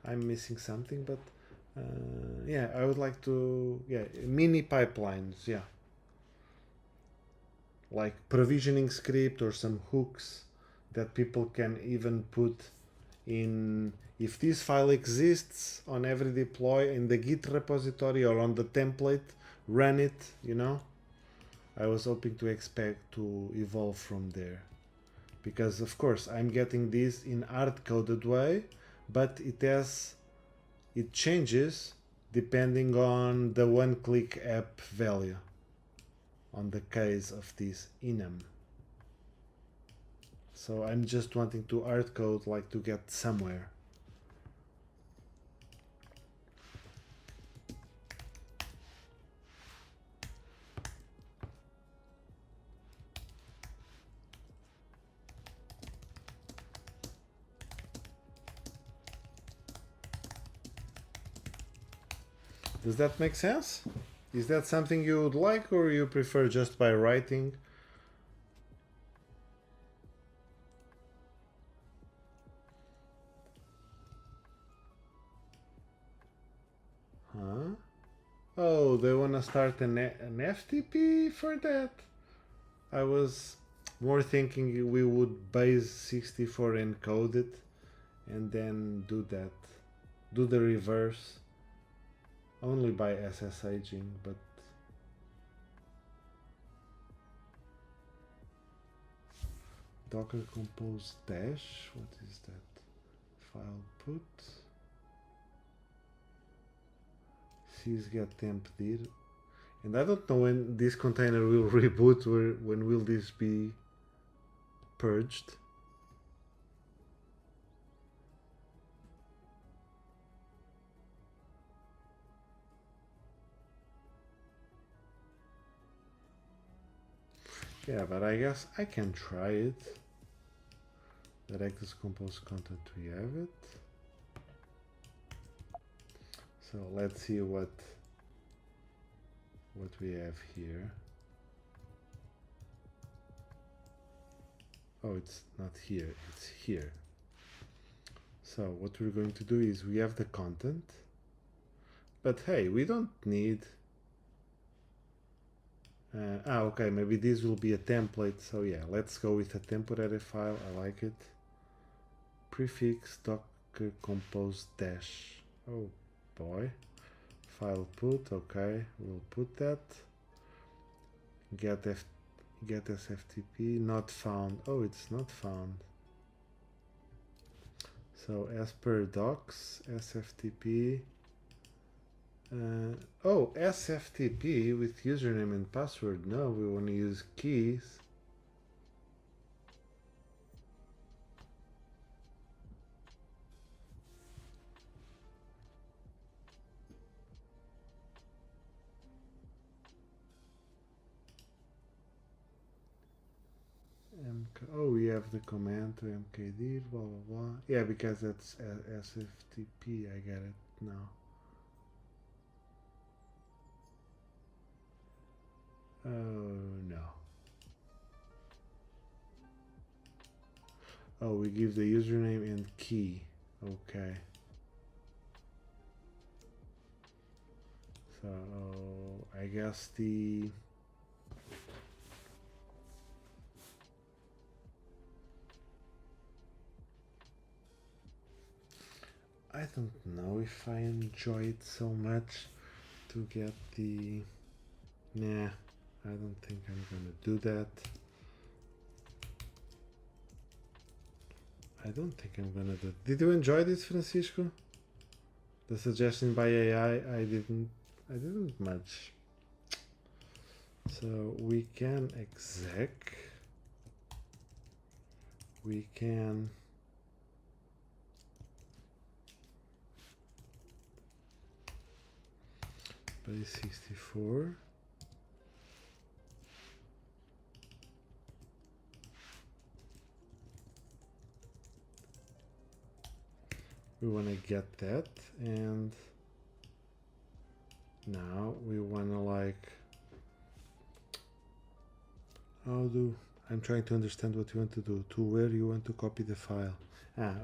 I'm missing something. But yeah, I would like to, yeah, mini pipelines, yeah, like provisioning script or some hooks that people can even put in. If this file exists on every deploy in the Git repository or on the template, run it, you know. I was hoping to expect to evolve from there, because of course I'm getting this in hard-coded way, but it changes depending on the one-click app value on the case of this enum. So I'm just wanting to hard code, like to get somewhere. Does that make sense? Is that something you would like, or you prefer just by writing? Huh? Oh, they want to start an FTP for that? I was more thinking we would base 64 encode it and then do that. Do the reverse only by SSHing, but Docker compose dash, what is that? File put sysget temp dir, and I don't know when this container will reboot, or when will this be purged. Yeah, but I guess I can try it. Directors compose content, we have it. So let's see what we have here. Oh, it's not here, it's here. So what we're going to do is we have the content, but hey, we don't need okay, maybe this will be a template. So yeah, let's go with a temporary file. I like it. Prefix docker compose dash. Oh boy. File put. Okay, we'll put that. Get sftp not found. Oh, it's not found. So as per docs, sftp. Oh, SFTP with username and password. No, we want to use keys. Oh, we have the command to mkdir, blah blah blah. Yeah, because that's SFTP. I get it now. Oh no. Oh, we give the username and key. Okay. So I guess I don't know if I enjoy it so much to get the... Nah, I don't think I'm gonna do that. I don't think I'm gonna do it. Did you enjoy this, Francisco? The suggestion by AI, I didn't much. So we can exec. we can base 64. We want to get that, and now we want to like, I'm trying to understand what you want to do, to where you want to copy the file.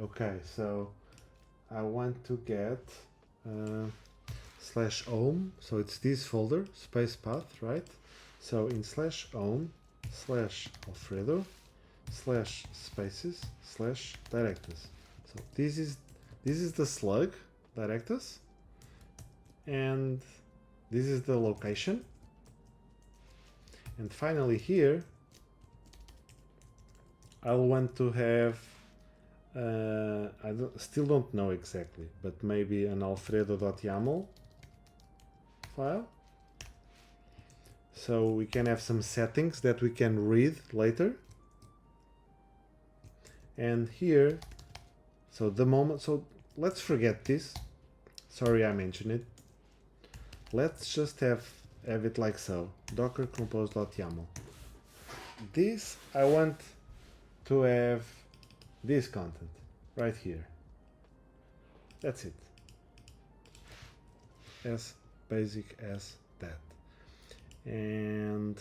Okay, so I want to get /home, so it's this folder, space path, right? So in /home /Alfredo /spaces /directors. So this is the slug directors, and this is the location. And finally here I'll want to have I still don't know exactly, but maybe an alfredo.yaml file, so we can have some settings that we can read later. And here, so let's forget this. Sorry I mentioned it. Let's just have it like so, docker compose.yaml. This, I want to have this content right here. That's it. As basic as that. And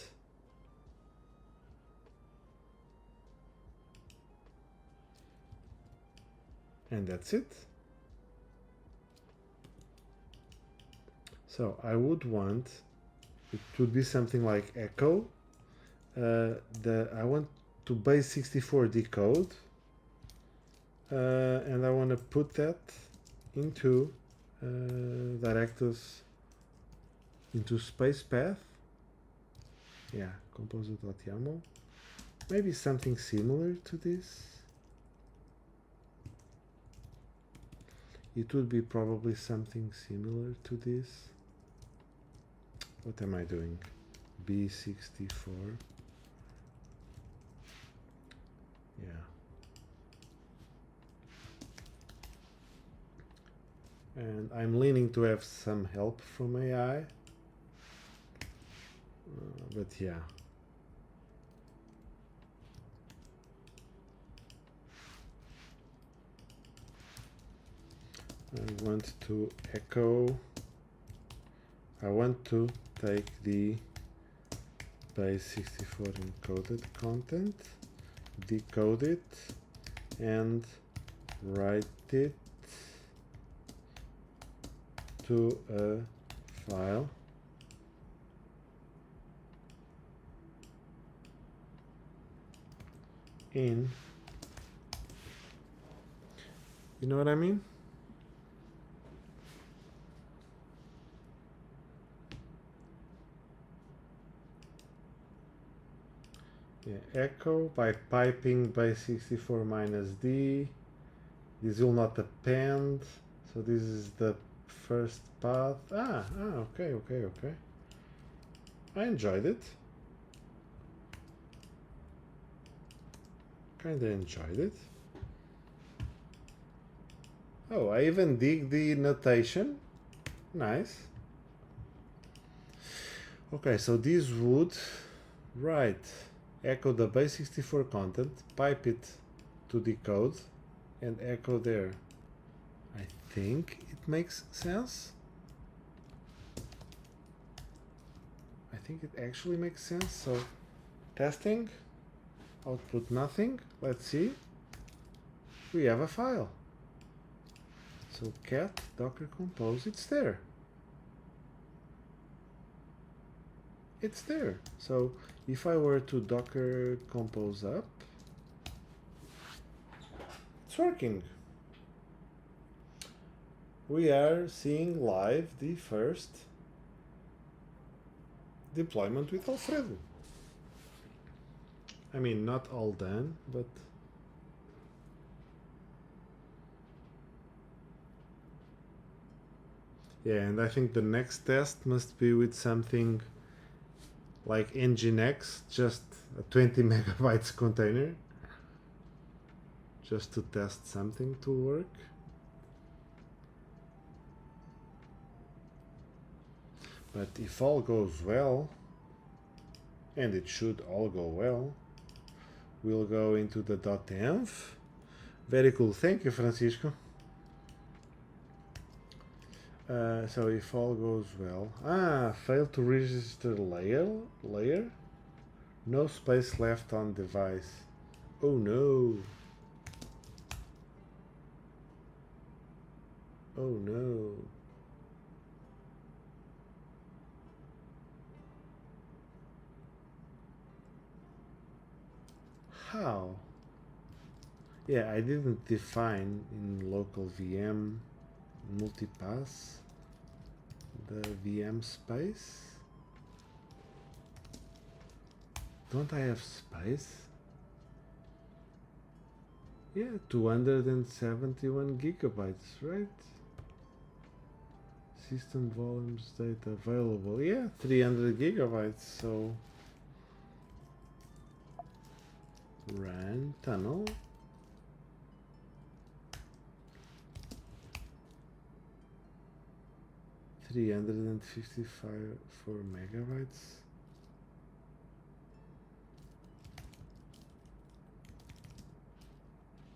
that's it. So I would want it to be something like echo. I want to base 64 decode, and I want to put that into directors, into space path. Yeah, composer.yaml. Maybe something similar to this. It would be probably something similar to this. What am I doing? B64. Yeah. And I'm leaning to have some help from AI. But yeah. I want to echo. I want to take the base 64 encoded content, decode it, and write it to a file. In, you know what I mean? Yeah, echo by piping base 64 minus D. This will not append, so this is the first path. Okay. I enjoyed it. Kinda enjoyed it. Oh, I even dig the notation. Nice. Okay, so this would echo the base 64 content, pipe it to decode, and echo there. I think it makes sense. I think it actually makes sense. So testing, output nothing. Let's see. We have a file. So cat docker compose, it's there. It's there. So if I were to docker compose up, it's working. We are seeing live the first deployment with Alfredo. I mean, not all done, but yeah, and I think the next test must be with something like Nginx, just a 20 megabytes container. just to test something to work. But if all goes well, and it should all go well, we'll go into the .env. Very cool. Thank you, Francisco. So if all goes well, failed to register layer, no space left on device. Oh no. Oh no. How? Yeah, I didn't define in local VM multipass the VM space. Don't I have space? Yeah, 271 gigabytes, right? System volumes data available. Yeah, 300 gigabytes, so run tunnel. $354 megabytes.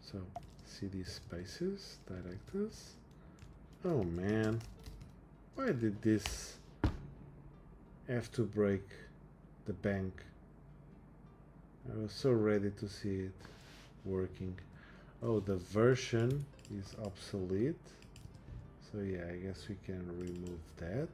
So cd spaces, directors. Oh man, why did this have to break the bank? I was so ready to see it working. Oh, the version is obsolete. So yeah, I guess we can remove that.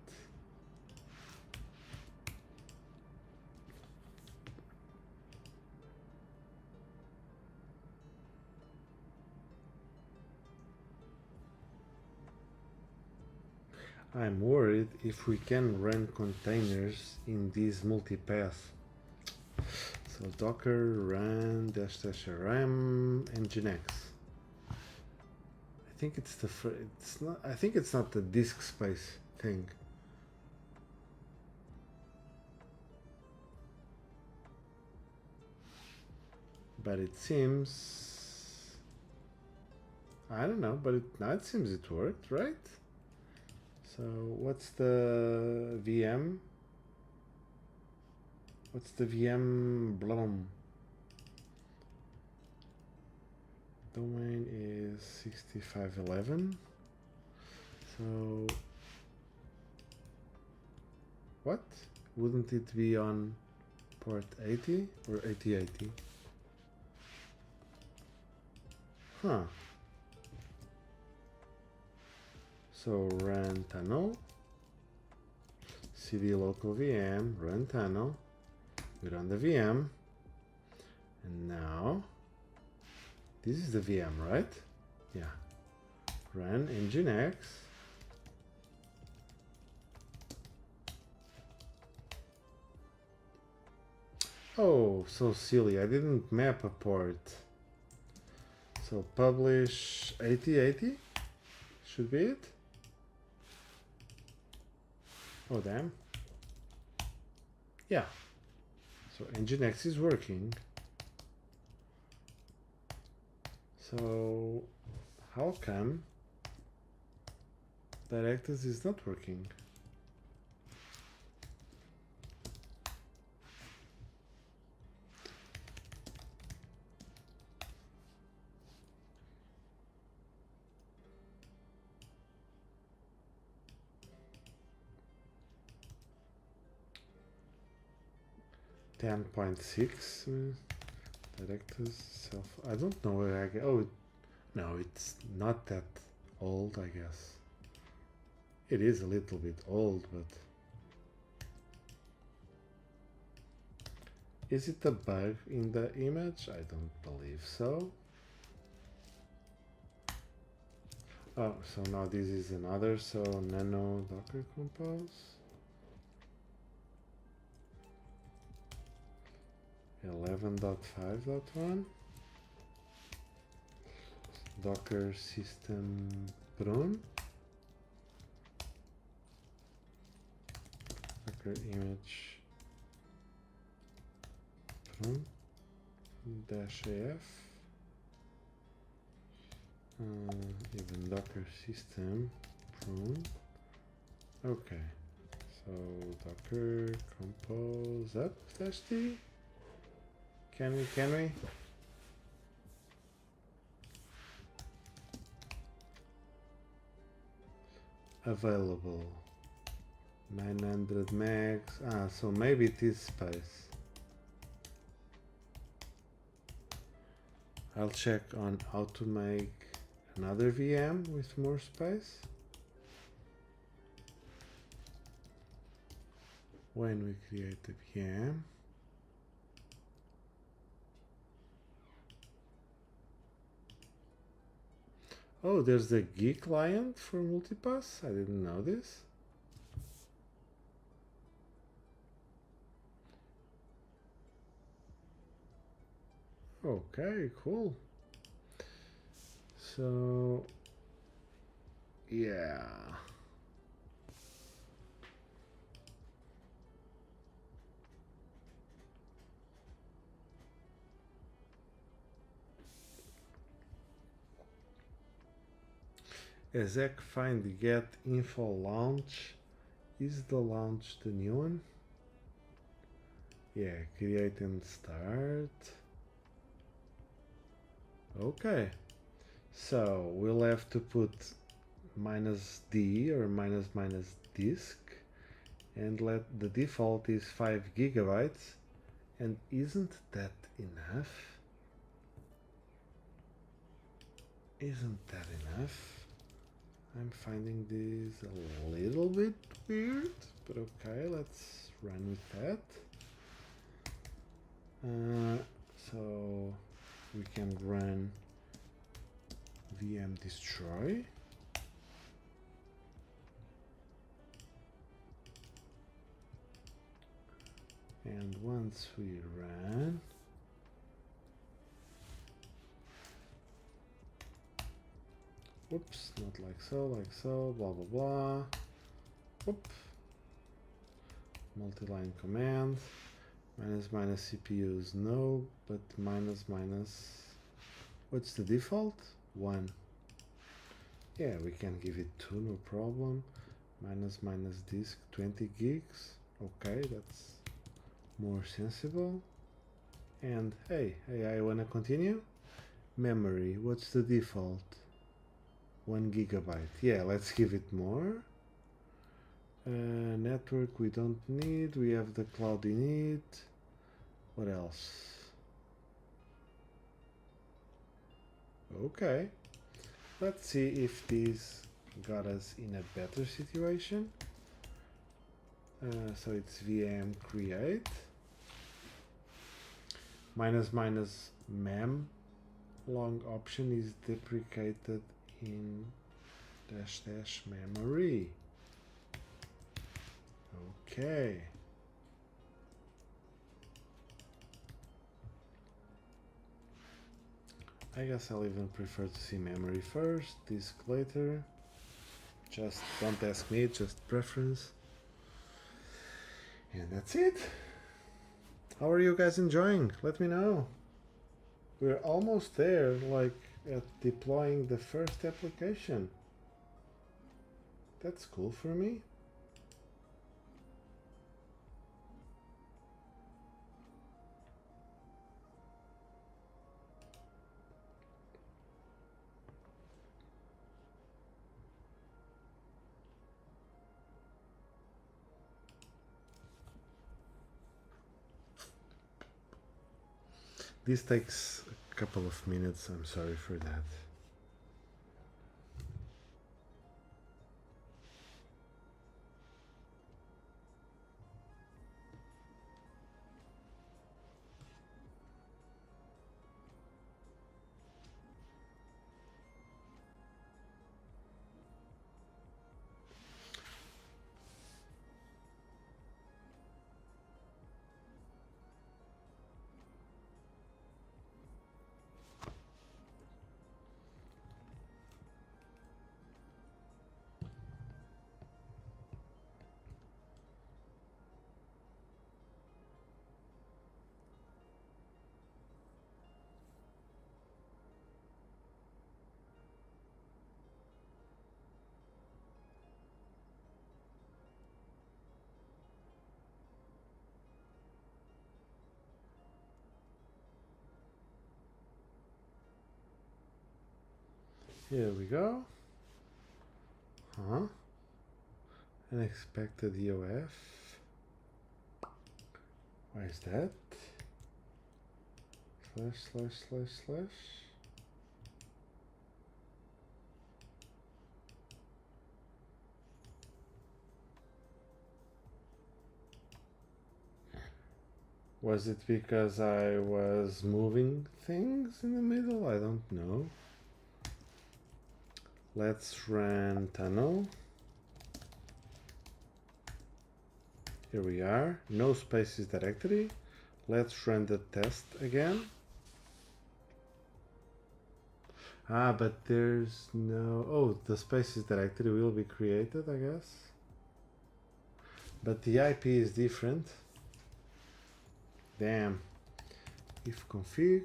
I'm worried if we can run containers in this multipath. So docker run -rm nginx. I think it's the it's not. I think it's not the disk space thing. But it seems. I don't know, but now it seems it worked, right? So what's the VM? What's the VM blum? Domain is 6511. So what? Wouldn't it be on port 80 or 8080? Huh. So run tunnel, cd local VM, run tunnel, we run the VM, and now this is the VM, right? Yeah. Run nginx. Oh, so silly, I didn't map a port. So publish 8080 should be it. Oh damn. Yeah. So nginx is working. So how come directors is not working? Ten point six directors self. I don't know where I get. Oh, no, it's not that old, I guess. It is a little bit old, but is it a bug in the image? I don't believe so. Oh, so now this is another. So nano docker compose. 11.5.1 docker system prune docker image prune -af Even Docker system prune. Okay, so Docker compose up dash D. Can we? Available 900 megs. So maybe it is space. I'll check on how to make another VM with more space. When we create the VM, oh, there's the Geek client for multipass. I didn't know this. Okay, cool. So, yeah. Exec find get info launch. Is the launch the new one? Yeah, create and start. Okay, so we'll have to put -d or minus disk, and let the default is 5 gigabytes. And isn't that enough? Isn't that enough? I'm finding this a little bit weird, but okay, let's run with that. So we can run VM destroy. And once we run, oops, not like so, blah blah blah. Oop. Multi-line command. Minus CPUs, no, but minus. What's the default? 1. Yeah, we can give it 2, no problem. Minus disk, 20 gigs. Okay, that's more sensible. And hey, I wanna continue. Memory, what's the default? 1 gigabyte. Yeah, let's give it more. Network we don't need. We have the cloud in it. What else? Okay. Let's see if this got us in a better situation. So it's VM create. Minus mem long option is deprecated in -- memory. Okay. I guess I'll even prefer to see memory first, disk later. Just don't ask me, just preference. And that's it. How are you guys enjoying? Let me know. We're almost there, like at deploying the first application. That's cool for me. This takes a couple of minutes, I'm sorry for that. Here we go. Unexpected EOF. Why is that? ///// Was it because I was moving things in the middle? I don't know. Let's run tunnel. Here we are. No spaces directory. Let's run the test again. But there's no... Oh, the spaces directory will be created, I guess. But the IP is different. Damn. If config.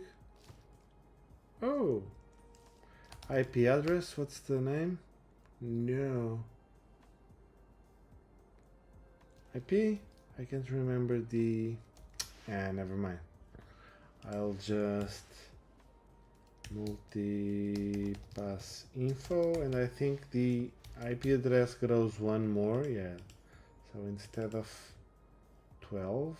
Oh. IP address, what's the name? No. IP? I can't remember the... never mind. I'll just multi-pass info, and I think the IP address grows one more, yeah. So instead of 12,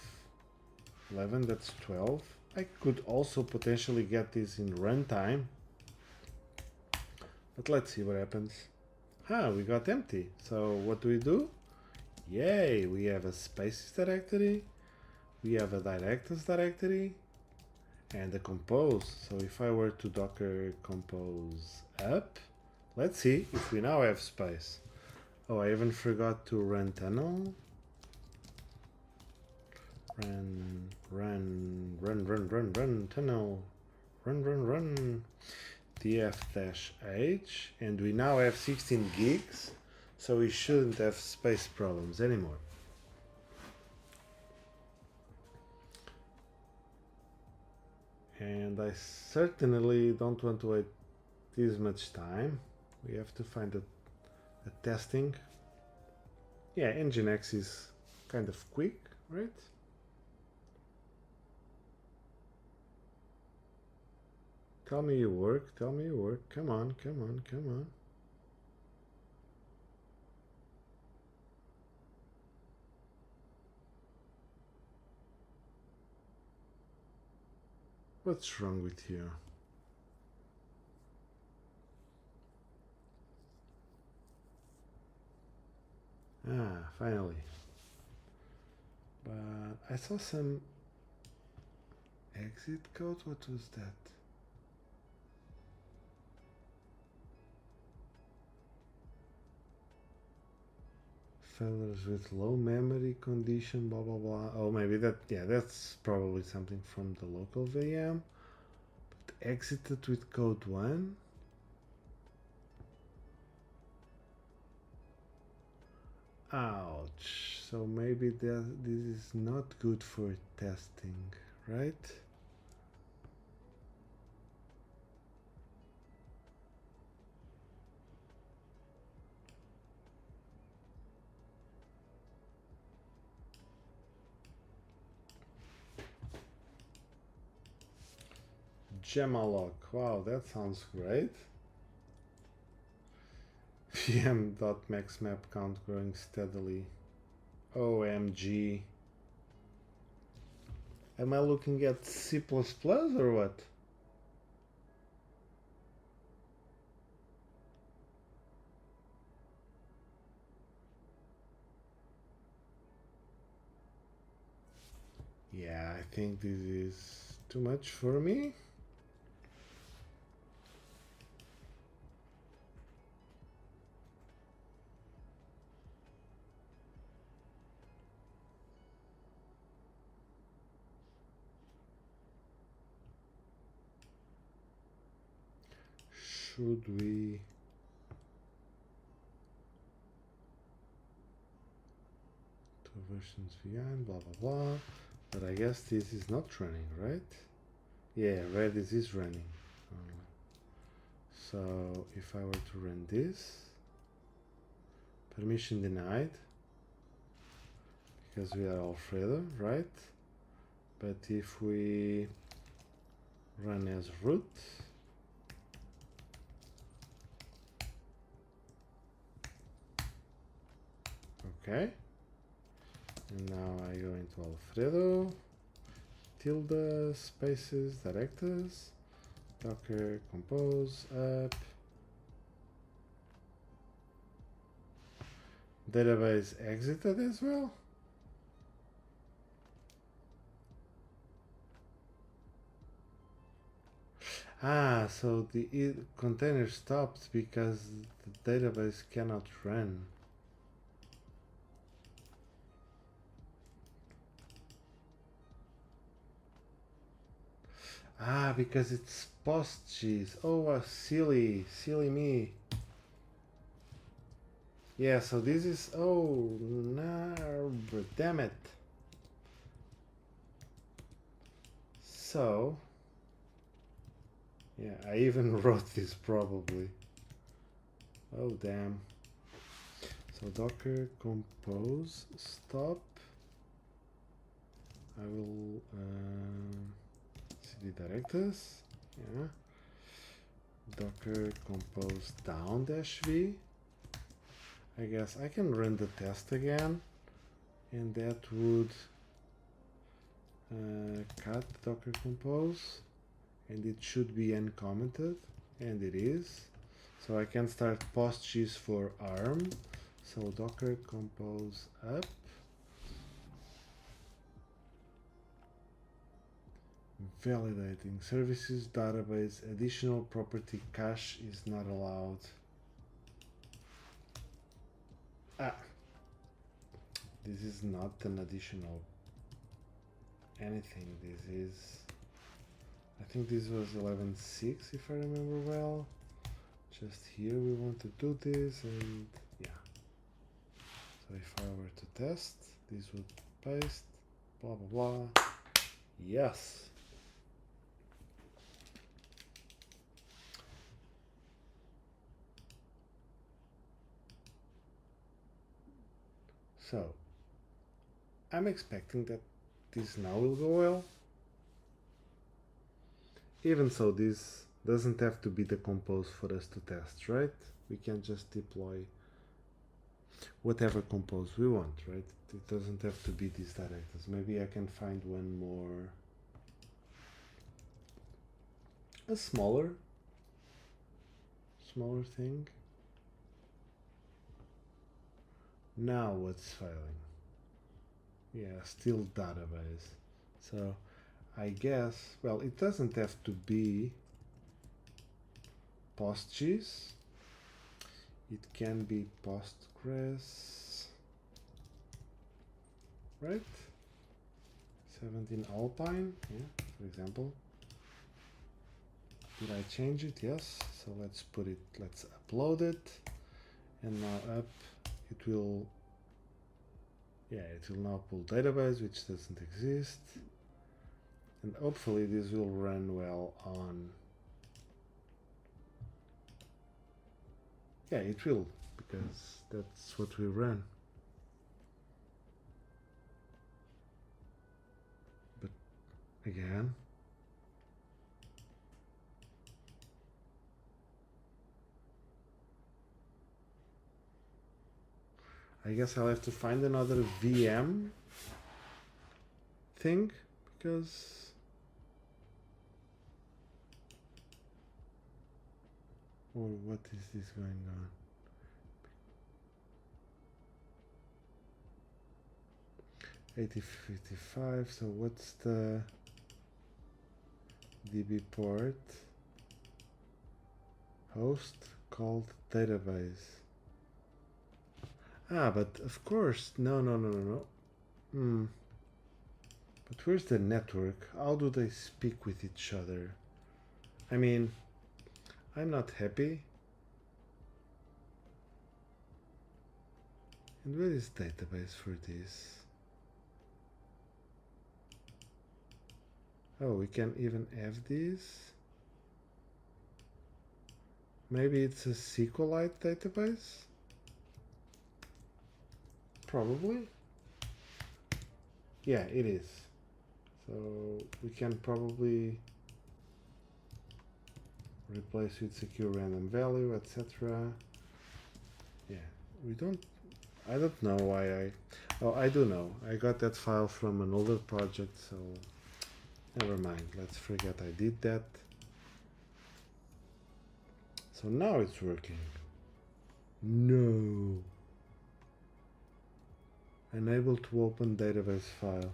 11, that's 12. I could also potentially get this in runtime. But let's see what happens. We got empty. So what do? Yay, we have a spaces directory. We have a directors directory. And a compose. So if I were to docker compose up, let's see if we now have space. Oh, I even forgot to run tunnel. Run tunnel. Run. df-h, and we now have 16 gigs, so we shouldn't have space problems anymore. And I certainly don't want to wait this much time. We have to find a testing. Yeah, Nginx is kind of quick, right? Tell me you work, tell me you work. Come on. What's wrong with you? Finally. But I saw some exit code. What was that? Failures with low memory condition, blah blah blah. Oh, maybe that, yeah, that's probably something from the local VM. But exited with code 1. Ouch. So maybe this is not good for testing, right? Gemalog. Wow, that sounds great. VM.max map count growing steadily. OMG. Am I looking at C++ or what? Yeah, I think this is too much for me. Should we... Two versions behind, blah blah blah. But I guess this is not running, right? Yeah, Redis is running. So if I were to run this, permission denied, because we are Alfredo, right? But if we run as root, Okay. And now I go into Alfredo, tilde, spaces, directors, docker compose up, database exited as well. Ah, so the container stopped because the database cannot run. Ah, because it's PostGIS. Oh, silly me. Yeah, so this is, oh, no, damn it. So, yeah, I even wrote this probably. Oh, damn. So docker compose stop. I will cd directors. Yeah. Docker compose down -v. I guess I can run the test again, and that would cut docker compose, and it should be uncommented, and it is. So I can start PostGIS for ARM. So docker compose up. Validating services database additional property cache is not allowed. Ah, this is not an additional anything. This is, I think this was 11.6 if I remember well. Just here we want to do this, and yeah. So if I were to test, this would paste, blah blah blah. Yes. So I'm expecting that this now will go well. Even so, this doesn't have to be the compose for us to test, right? We can just deploy whatever compose we want, right? It doesn't have to be these directors. Maybe I can find one more, a smaller thing. Now what's failing? Yeah, still database. So I guess, well, it doesn't have to be PostGIS. It can be Postgres, right? 17 Alpine, yeah, for example. Did I change it? Yes. So let's put it, let's upload it. And now up, it will, yeah, it will now pull database, which doesn't exist. And hopefully this will run well on, yeah, it will, because that's what we run. But again, I guess I'll have to find another VM thing, because or what is this going on? $8055. So what's the DB port? Host called database. Ah, but of course, no. But where's the network? How do they speak with each other? I mean, I'm not happy. And where is database for this? Oh, we can even have these. Maybe it's a SQLite database? Probably. Yeah, it is. So we can probably replace with secure random value, etc. Yeah, we don't. I don't know why oh, I do know. I got that file from an older project, so never mind. Let's forget I did that. So now it's working. No. Unable to open database file.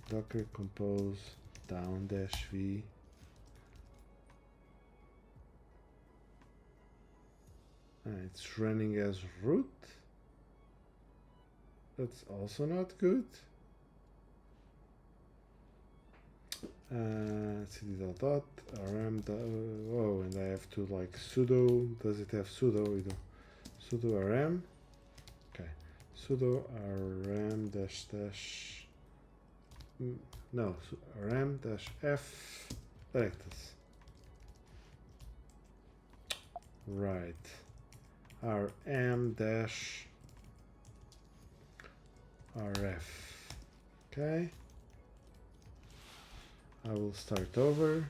Docker compose -v. It's running as root. That's also not good. cd.dot rm. Oh, and I have to like sudo. Does it have sudo? Sudo rm. Okay, sudo rm dash dash. No, rm dash f directors. Right. rm dash rf. Okay. I will start over.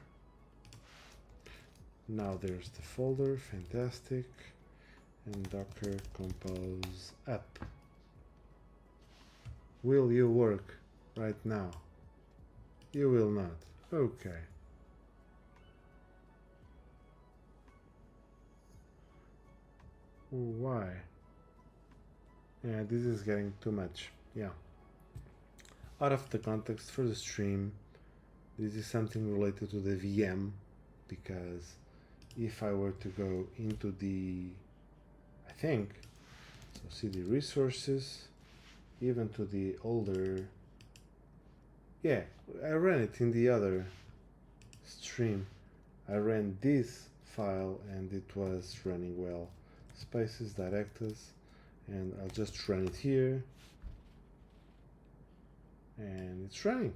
Now there's the folder, fantastic. And docker compose app. Will you work right now? You will not. Okay. Why? Yeah, this is getting too much. Yeah. Out of the context for the stream. This is something related to the VM, because if I were to go into the, I think, so cd resources, even to the older, yeah, I ran it in the other stream. I ran this file and it was running well. Spaces, directors, and I'll just run it here, and it's running.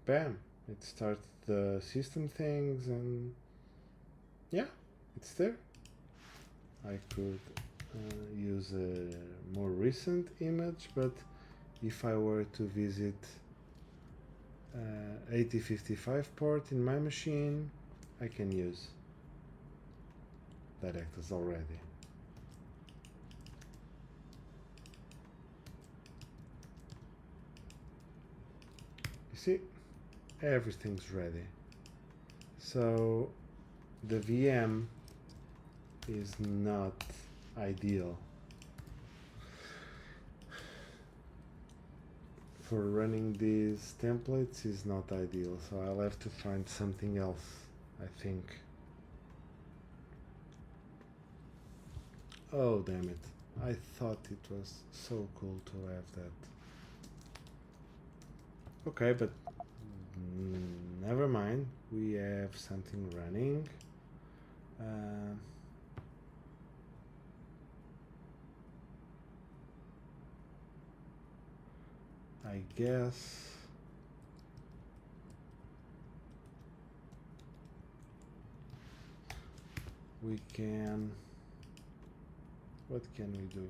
Bam, it starts the system things, and yeah, it's there. I could use a more recent image, but if I were to visit 8055 port in my machine, I can use directors already. You see? Everything's ready. So the VM is not ideal for running these templates. Is not ideal, so I'll have to find something else, I think. Oh damn it, I thought it was so cool to have that. Okay, but never mind, we have something running. I guess we can, what can we do?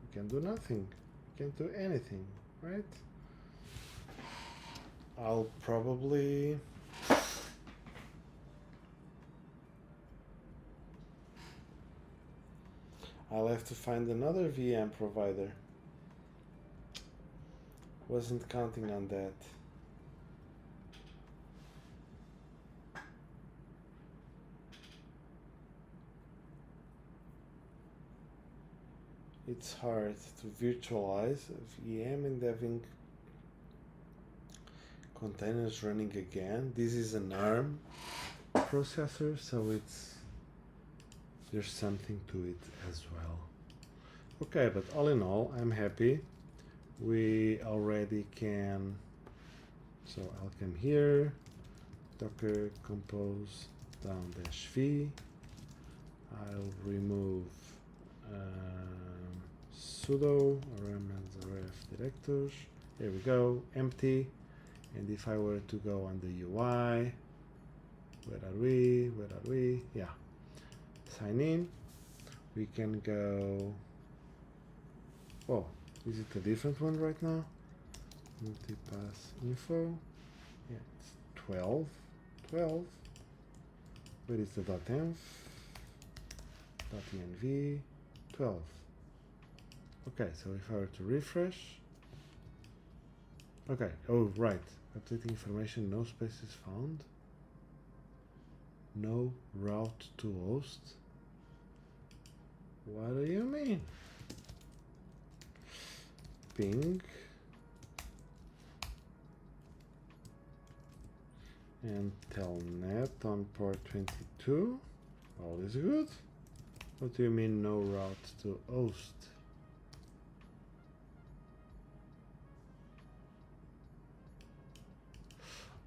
We can do nothing, we can't do anything, right? I'll probably have to find another VM provider. Wasn't counting on that. It's hard to virtualize a VM and having containers running again. This is an ARM processor, so there's something to it as well. Okay, but all in all, I'm happy. We already can, so I'll come here, docker compose -v. I'll remove sudo rm/rf directors. Here we go, empty. And if I were to go on the UI, where are we? Yeah, sign in. We can go, oh, is it a different one right now? Multipass info. Yeah, it's 12. Where is the .env? .env. 12. Okay, so if I were to refresh, okay, oh right, updating information, no spaces found, no route to host. What do you mean? Ping and telnet on port 22. All is good. What do you mean no route to host?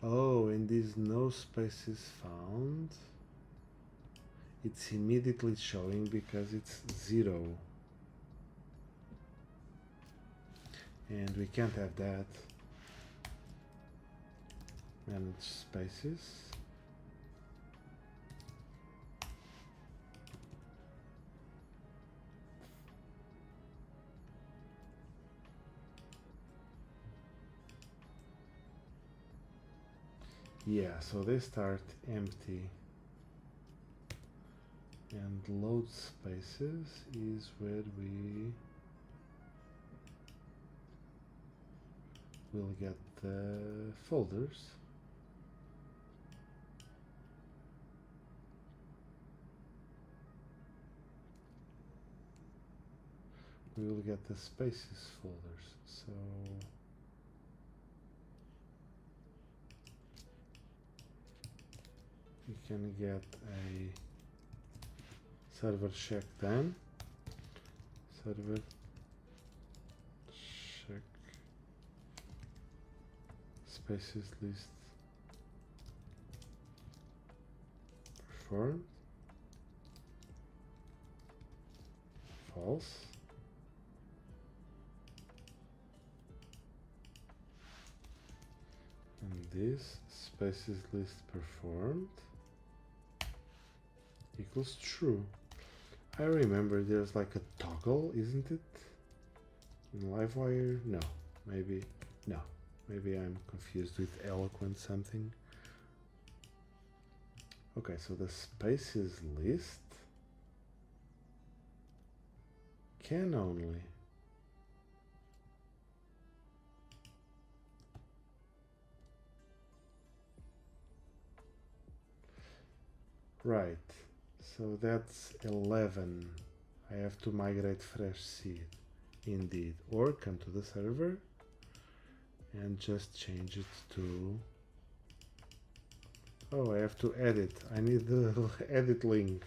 Oh, and these no spaces found, it's immediately showing because it's 0. And we can't have that. Manage spaces. Yeah, so they start empty. And load spaces is where we will get the folders. We will get the spaces folders. So we can get a server check then. Server check spaces list performed. False. And this spaces list performed equals true. I remember there's like a toggle, isn't it? In Livewire? No. Maybe. No. Maybe I'm confused with eloquent something. Okay, so the spaces list can only right. So that's 11. I have to migrate fresh seed, indeed, or come to the server and just change it to, oh, I have to edit. I need the edit link.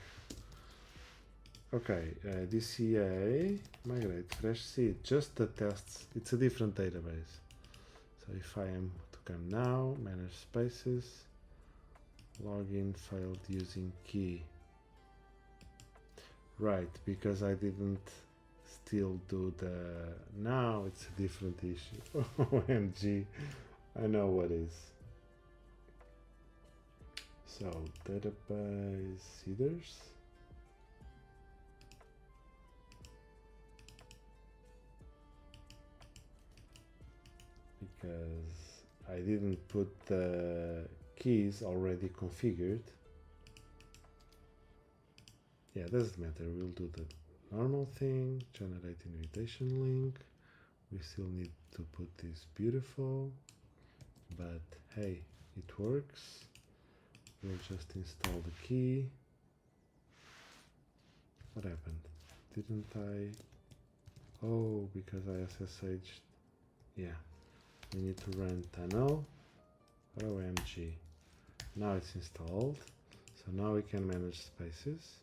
Okay, DCA, migrate fresh seed, just the tests. It's a different database. So if I am to come now, manage spaces, login failed using key. Right, because I didn't still do the, now it's a different issue. OMG, I know what is. So database seeders. Because I didn't put the keys already configured. Yeah, doesn't matter, we'll do the normal thing, generate invitation link. We still need to put this beautiful, but hey, it works. We'll just install the key. What happened? Didn't I? Oh, because I SSH'd. Yeah, we need to run tunnel. OMG. Now it's installed. So now we can manage spaces.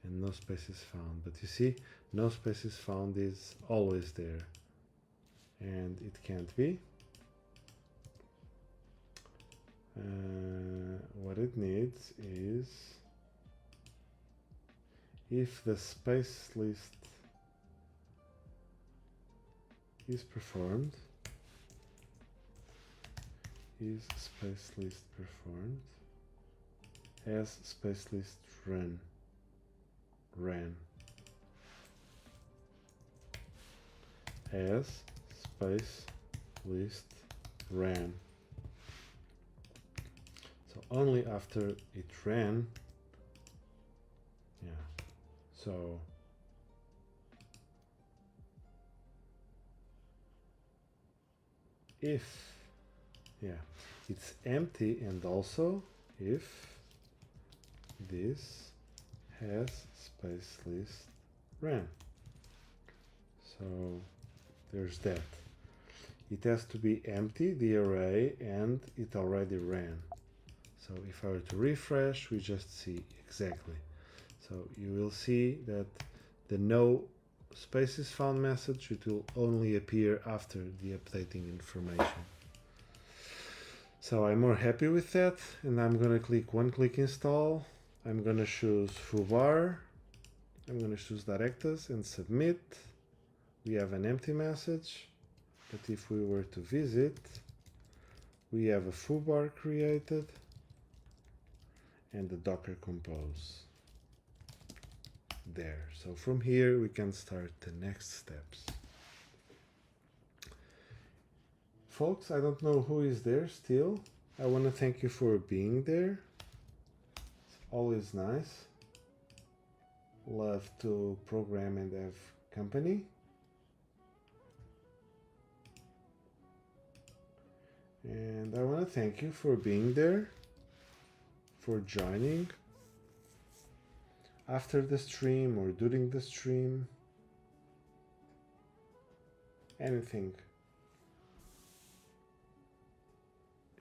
And no spaces found, but you see, no spaces found is always there, and it can't be. What it needs is, if the space list is performed, is space list performed, as space list ran as space list ran. So only after it ran, yeah, so if, yeah, it's empty, and also if this has space list ran. So there's that. It has to be empty, the array, and it already ran. So if I were to refresh, we just see exactly. So you will see that the no spaces found message, it will only appear after the updating information. So I'm more happy with that, and I'm gonna click one-click install. I'm gonna choose foobar. I'm gonna choose directors and submit. We have an empty message, but if we were to visit, we have a foobar created and the Docker compose there. So from here we can start the next steps. Folks, I don't know who is there still. I want to thank you for being there. It's always nice. Love to program and have company. And I want to thank you for being there, for joining after the stream or during the stream. Anything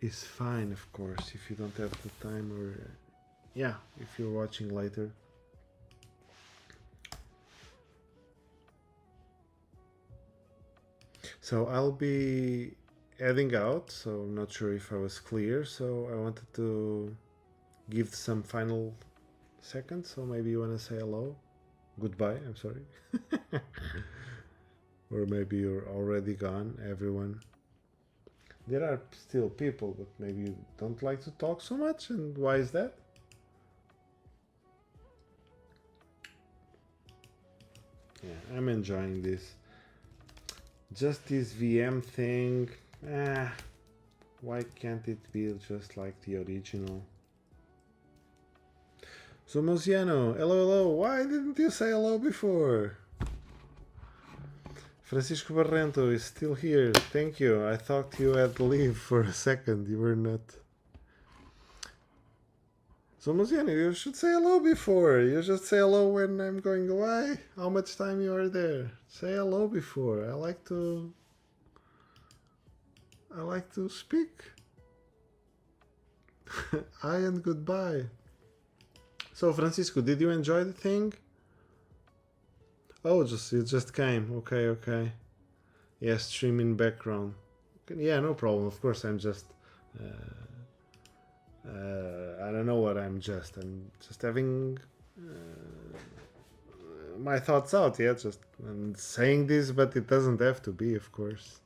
is fine, of course, if you don't have the time, or yeah, if you're watching later. So I'll be heading out, so I'm not sure if I was clear, so I wanted to give some final seconds. So maybe you want to say hello, goodbye, I'm sorry. Or maybe you're already gone, everyone. There are still people, but maybe you don't like to talk so much, and why is that? Yeah, I'm enjoying this. Just this VM thing, why can't it be just like the original? So Mosiano, hello, why didn't you say hello before? Francisco Barrento is still here, thank you. I thought you had to leave for a second, you were not. So Mosiano, you should say hello before. You just say hello when I'm going away. How much time you are there? Say hello before. I like to speak. Hi and goodbye. So Francisco, did you enjoy the thing? Oh, it just came. Okay. Yeah, stream in background. Yeah, no problem. Of course, I'm just. I don't know what I'm just having my thoughts out. Yeah, I'm saying this, but it doesn't have to be, of course.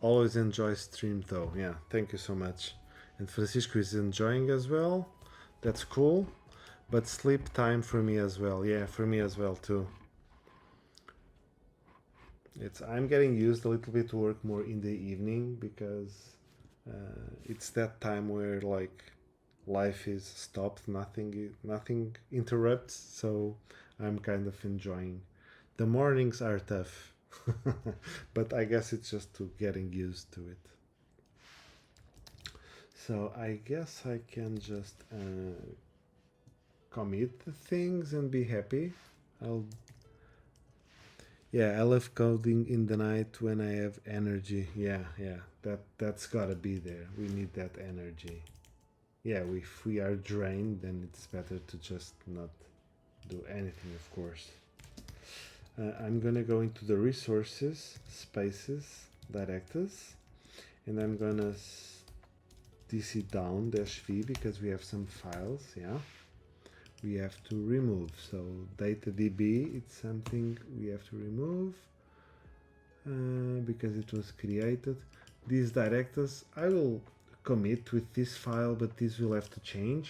Always enjoy stream though. Yeah, thank you so much. And Francisco is enjoying as well. That's cool. But sleep time for me as well. Yeah, for me as well too. I'm getting used a little bit to work more in the evening because it's that time where like life is stopped, nothing interrupts, so I'm kind of enjoying. The mornings are tough, but I guess it's just to getting used to it. So I guess I can just commit the things and be happy. I love coding in the night when I have energy. Yeah, that's gotta be there. We need that energy. Yeah, if we are drained, then it's better to just not do anything, of course. I'm gonna go into the resources, spaces, directors, and I'm gonna dc down -v because we have some files, yeah. We have to remove. So DataDB, it's something we have to remove because it was created. These directors, I will commit with this file, but this will have to change.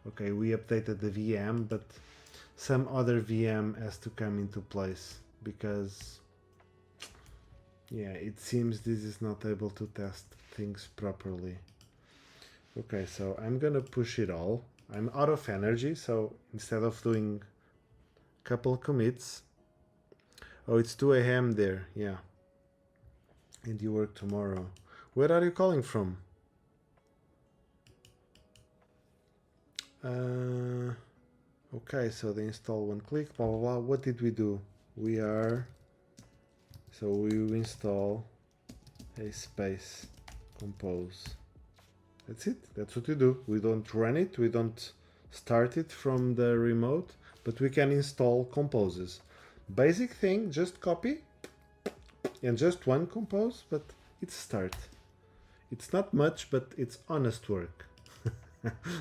Okay, we updated the VM, but some other VM has to come into place because it seems this is not able to test things properly. Okay, so I'm gonna push it all. I'm out of energy, so instead of doing a couple commits, Oh, it's 2 a.m. there. Yeah. And you work tomorrow. Where are you calling from? Okay, so the install one click, blah, blah, blah. What did we do? We install a space compose. That's it. That's what we do. We don't run it. We don't start it from the remote, but we can install composes. Basic thing, just copy and just one compose, but it's start. It's not much, but it's honest work.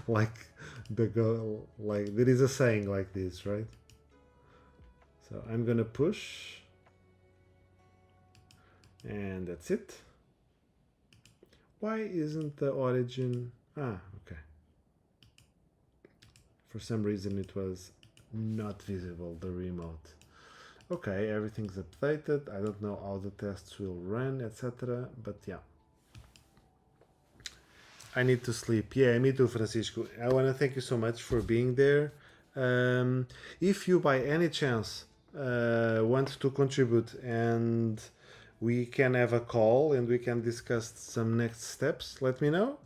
Like like there is a saying like this, right? So I'm gonna push, and that's it. Why isn't the origin? Okay. For some reason it was not visible, the remote. Okay, everything's updated. I don't know how the tests will run, etc. But yeah. I need to sleep. Yeah, me too, Francisco. I want to thank you so much for being there. If you by any chance want to contribute and we can have a call and we can discuss some next steps, let me know.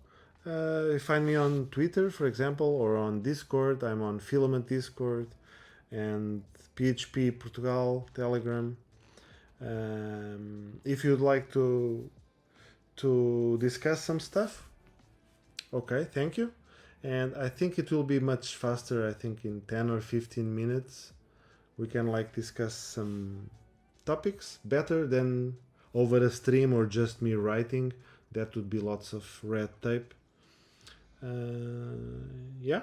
Find me on Twitter, for example, or on Discord. I'm on Filament Discord and PHP Portugal Telegram. If you'd like to discuss some stuff, okay, thank you. And I think it will be much faster. I think in 10 or 15 minutes we can like discuss some topics better than over a stream or just me writing. That would be lots of red tape. Yeah.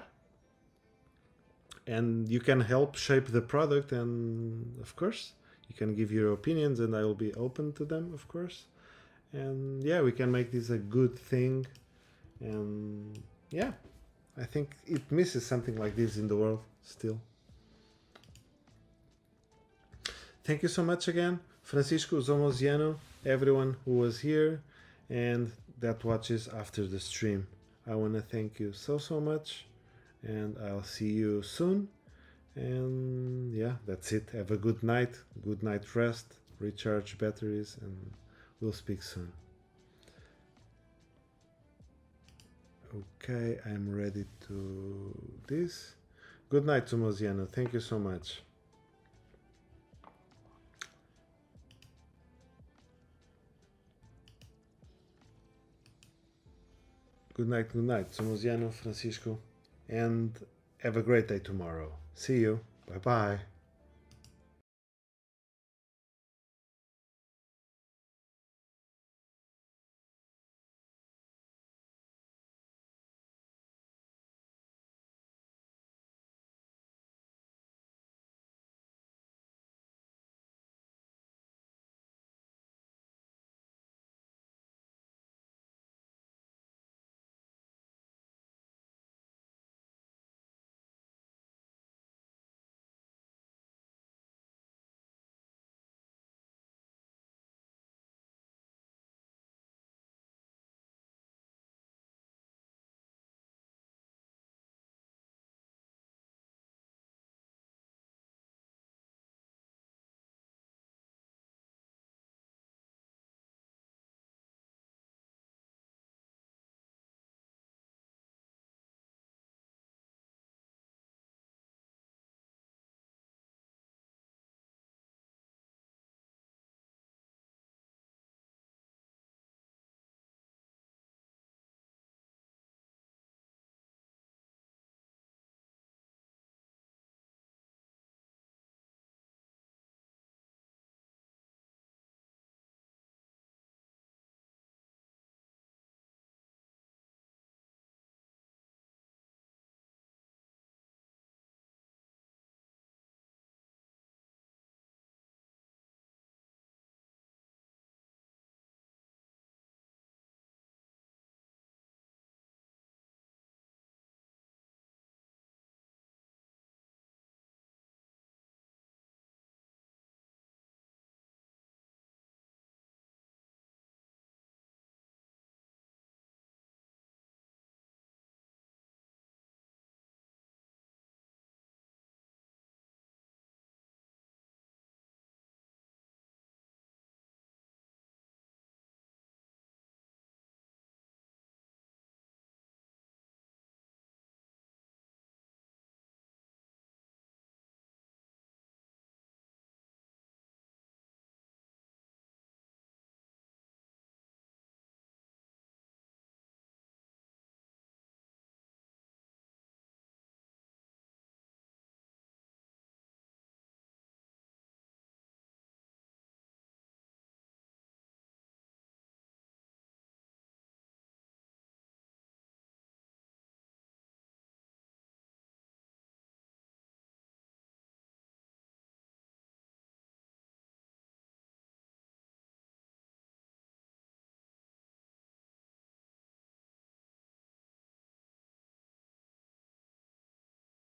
And you can help shape the product, and of course you can give your opinions and I will be open to them, of course. And yeah, we can make this a good thing. And yeah, I think it misses something like this in the world still. Thank you so much again, Francisco Zomoziano, everyone who was here and that watches after the stream. I want to thank you so much, and I'll see you soon. And yeah, that's it. Have a good night rest, recharge batteries, and we'll speak soon. Okay, I'm ready to this. Good night, Zomoziano. Thank you so much. Good night, Zomoziano, Francisco, and have a great day tomorrow. See you. Bye bye.